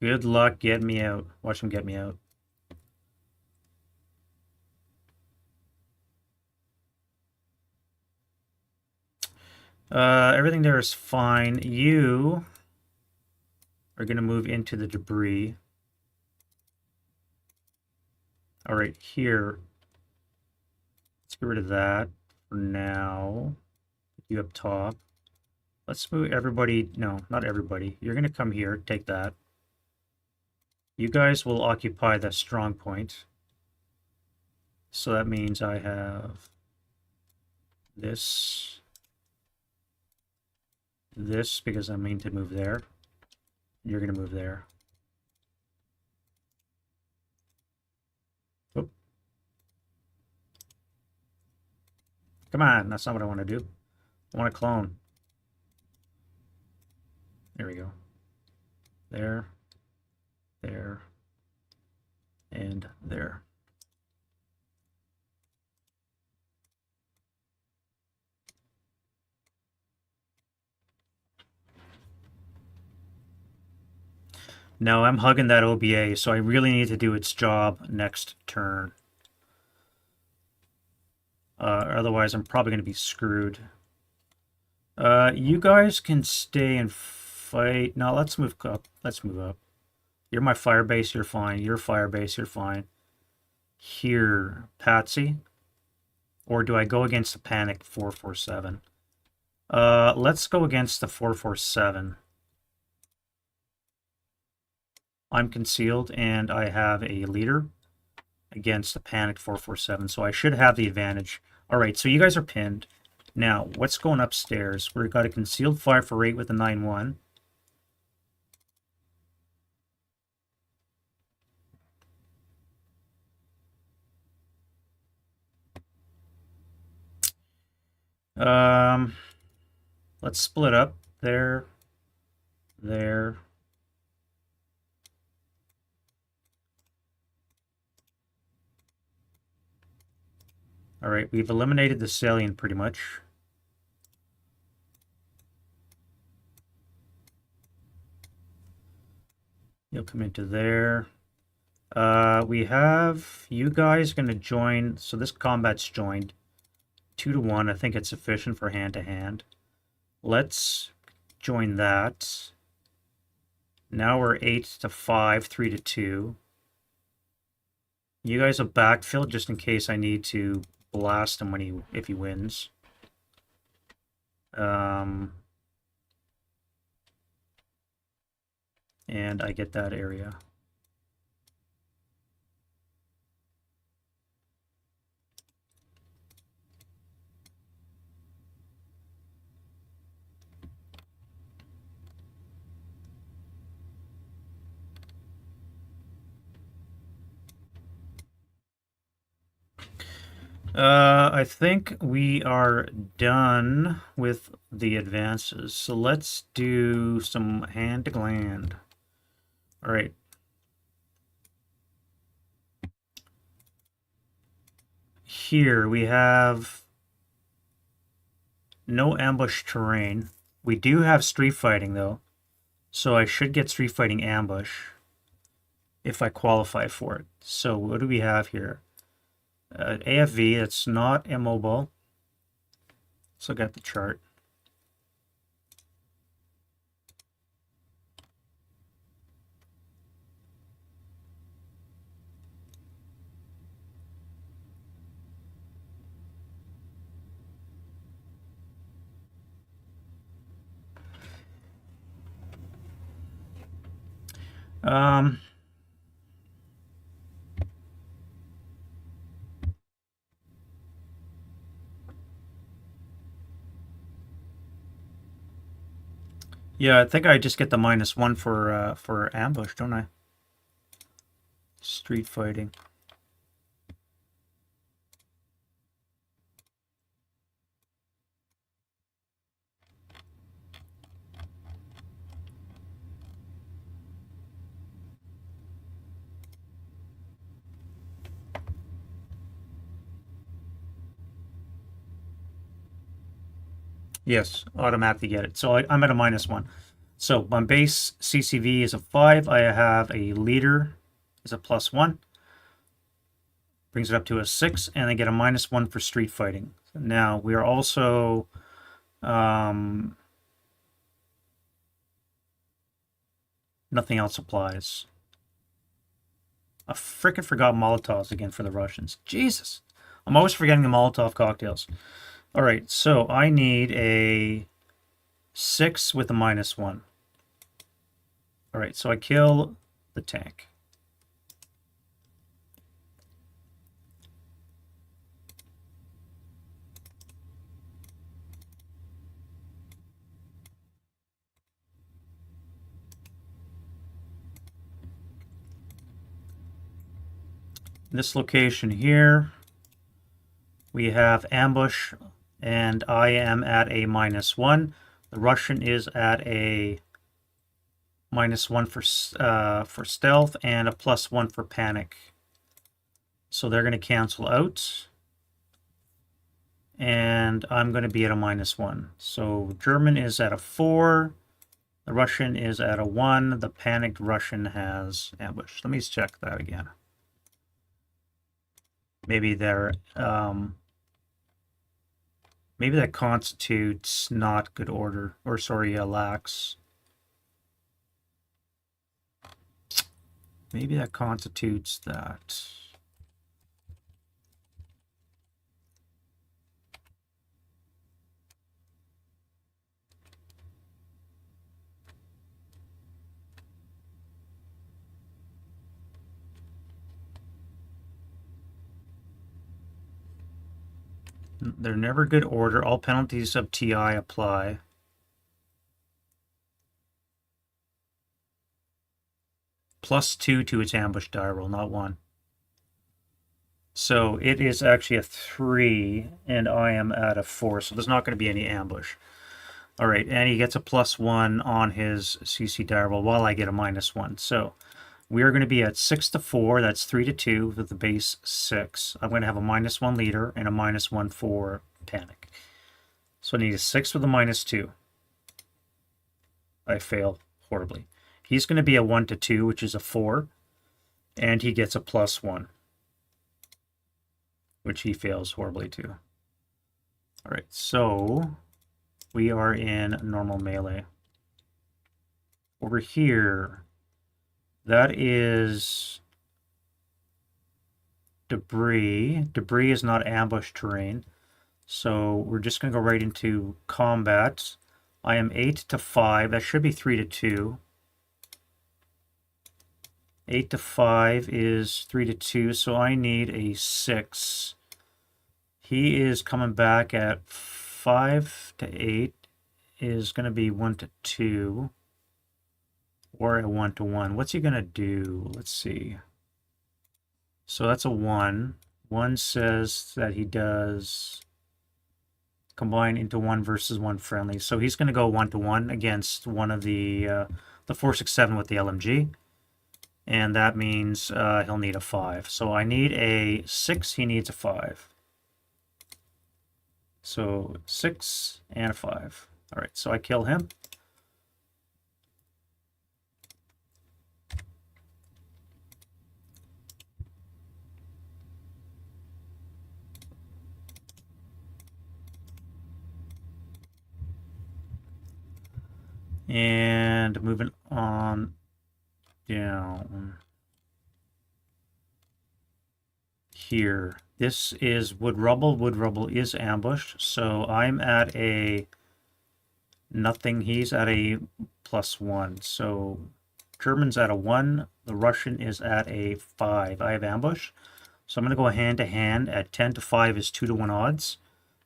Good luck getting me out. Watch them get me out. Everything there is fine. You are going to move into the debris. All right, here. Let's get rid of that for now. Put you up top. Let's move everybody. No, not everybody. You're going to come here, take that. You guys will occupy the strong point. So that means I have this, because I mean to move there. You're going to move there. Oop. Come on, that's not what I want to do. I want to clone. There we go. There, there, and there. No, I'm hugging that OBA, so I really need to do its job next turn. Otherwise, I'm probably going to be screwed. You guys can stay and fight. No, let's move up. Let's move up. You're my fire base, you're fine. You're fire base, you're fine. Here, Patsy. Or do I go against the panic 447? Let's go against the 447. I'm concealed and I have a leader against the panic 447, so I should have the advantage. All right, so you guys are pinned. Now, what's going upstairs? We've got a concealed fire for 8 with a 9-1. Let's split up. There. There. All right, we've eliminated the salient pretty much. You'll come into there. We have you guys going to join. So this combat's joined 2-1. I think it's sufficient for hand-to-hand. Let's join that. Now we're 8-5, 3-2. You guys will backfill just in case I need to blast him if he wins. And I get that area. I think we are done with the advances. So let's do some hand-to-gland. All right. Here we have no ambush terrain. We do have street fighting though. So I should get street fighting ambush if I qualify for it. So what do we have here? AFV, that's not immobile. Let's look at the chart. Yeah, I think I just get the -1 for ambush, don't I? Street fighting. Yes, automatically get it. So I'm at a -1. So my base CCV is a 5. I have a leader is a +1. Brings it up to a 6, and I get a -1 for street fighting. Now we are also nothing else applies. I frickin' forgot Molotovs again for the Russians. Jesus. I'm always forgetting the Molotov cocktails. All right, so I need a 6 with a -1. All right, so I kill the tank. This location here, we have ambush, and I am at a -1. The Russian is at a -1 for stealth and a +1 for panic. So they're going to cancel out. And I'm going to be at a -1. So German is at a 4. The Russian is at a 1. The panicked Russian has ambush. Let me just check that again. Maybe they're maybe that constitutes not good order, or sorry, lax. Maybe that constitutes that. They're never good order. All penalties of TI apply. +2 to its ambush die roll, not 1. So it is actually a 3, and I am at a 4, so there's not going to be any ambush. All right, and he gets a +1 on his CC die roll while I get a -1. So we are going to be at 6 to 4. That's 3 to 2 with the base 6. I'm going to have a -1 leader and a -1 for panic. So I need a 6 with a -2. I fail horribly. He's going to be a 1 to 2, which is a 4. And he gets a +1, which he fails horribly too. All right, so we are in normal melee. Over here, that is debris. Debris is not ambush terrain. So we're just going to go right into combat. I am 8 to 5. That should be 3 to 2. 8 to 5 is 3 to 2, so I need a 6. He is coming back at 5 to 8. Is going to be 1 to 2. Or a 1 to 1. What's he going to do? Let's see. So that's a 1. 1 says that he does combine into 1 versus 1 friendly. So he's going to go 1 to 1 against one of the 467 with the LMG. And that means he'll need a 5. So I need a 6, he needs a 5. So 6 and a 5. All right, so I kill him. And moving on down here. This is wood rubble. Wood rubble is ambushed. So I'm at a nothing. He's at a +1. So German's at a 1. The Russian is at a 5. I have ambush. So I'm going to go hand to hand. At 10 to 5 is 2 to 1 odds.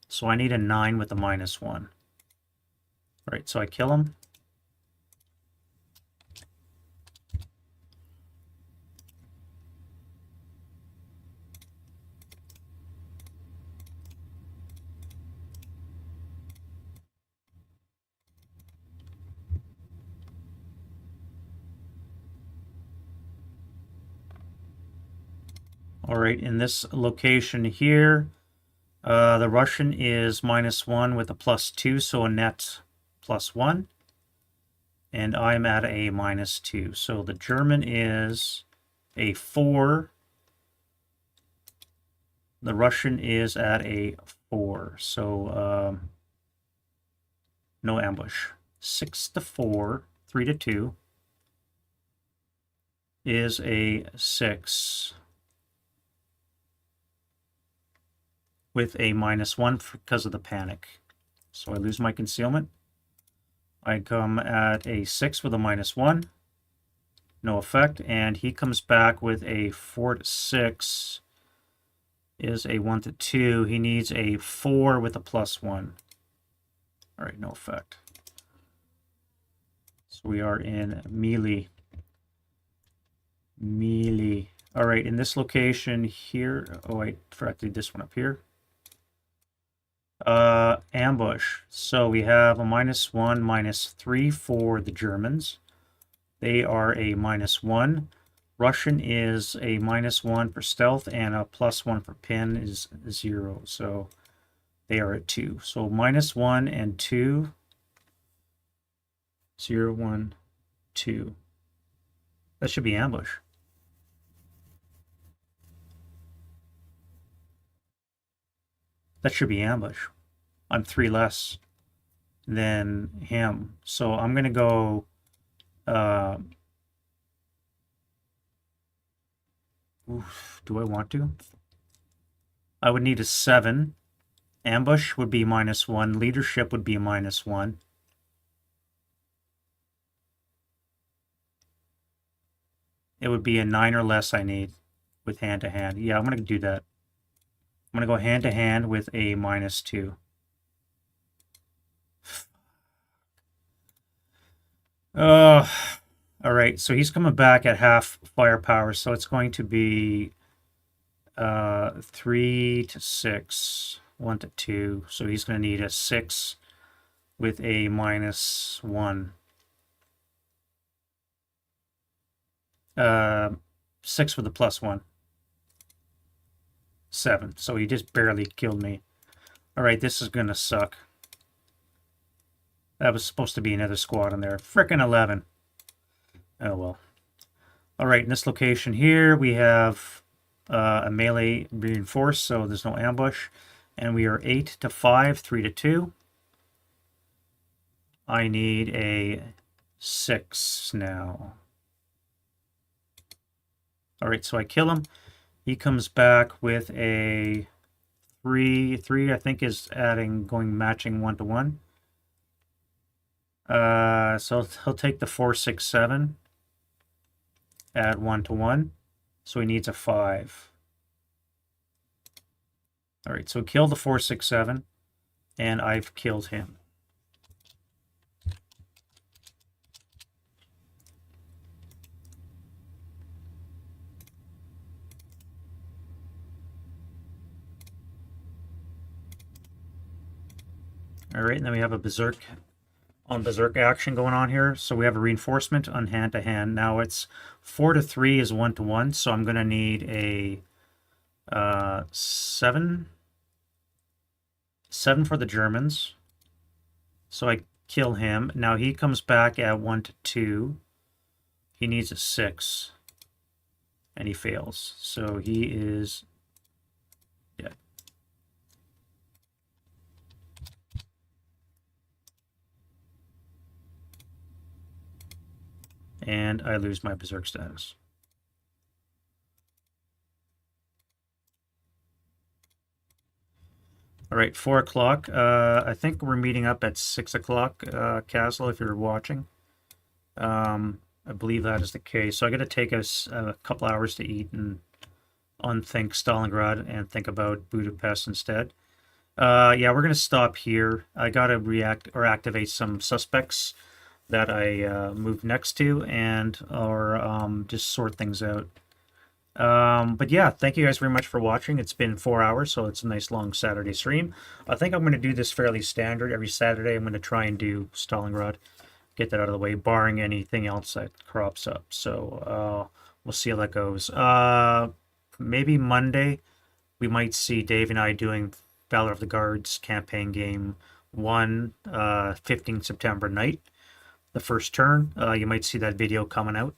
So I need a 9 with a -1. All right, so I kill him. All right, in this location here, the Russian is -1 with a +2, so a net +1. And I'm at a -2. So the German is a 4. The Russian is at a 4. So no ambush. 6 to 4, 3 to 2 is a 6. With a -1 because of the panic. So I lose my concealment. I come at a 6 with a -1. No effect. And he comes back with a 4 to 6 is a 1 to 2. He needs a 4 with a +1. All right, no effect. So we are in melee. Melee. All right, in this location here. Oh, wait, I forgot to do this one up here. Ambush. So we have a -1, -3 for the Germans. They are a -1. Russian is a -1 for stealth, and a +1 for pin is 0. So they are at 2. So -1 and 2. 0, 1, 2. That should be ambush. That should be ambush. I'm 3 less than him. So I'm going to go... oof, do I want to? I would need a 7. Ambush would be -1. Leadership would be a -1. It would be a 9 or less I need with hand-to-hand. Yeah, I'm going to do that. I'm going to go hand-to-hand with a -2. All right, so he's coming back at half firepower, so it's going to be 3 to 6, 1 to 2. So he's going to need a 6 with a -1. 6 with a +1. 7. So he just barely killed me. All right, this is going to suck. That was supposed to be another squad in there. Frickin' 11. Oh, well. All right, in this location here, we have a melee reinforced, so there's no ambush. And we are 8 to 5, 3 to 2. I need a 6 now. All right, so I kill him. He comes back with a 3. 3, I think, is matching 1 to 1. So he'll take the 4, 6, 7. Add 1 to 1. So he needs a 5. All right, so kill the 4, 6, 7. And I've killed him. All right, and then we have a berserk action going on here. So we have a reinforcement on hand-to-hand. Now it's 4 to 3 is 1 to 1. So I'm going to need a 7. 7 for the Germans. So I kill him. Now he comes back at 1 to 2. He needs a 6. And he fails. So he is dead. And I lose my berserk status. All right, 4 o'clock. I think we're meeting up at 6 o'clock, Castle, if you're watching. I believe that is the case. So I got to take us a couple hours to eat and unthink Stalingrad and think about Budapest instead. Yeah, we're going to stop here. I got to activate some suspects that I moved next to or just sort things out. But yeah, thank you guys very much for watching. It's been 4 hours, so it's a nice long Saturday stream. I think I'm going to do this fairly standard. Every Saturday I'm going to try and do Stalingrad, get that out of the way, barring anything else that crops up. So we'll see how that goes. Maybe Monday we might see Dave and I doing Valor of the Guards campaign game 1, 15 September night, the first turn. You might see that video coming out.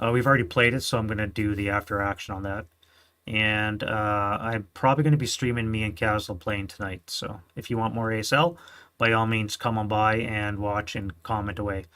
We've already played it, so I'm going to do the after action on that. And I'm probably going to be streaming me and Castle playing tonight. So if you want more ASL, by all means, come on by and watch and comment away.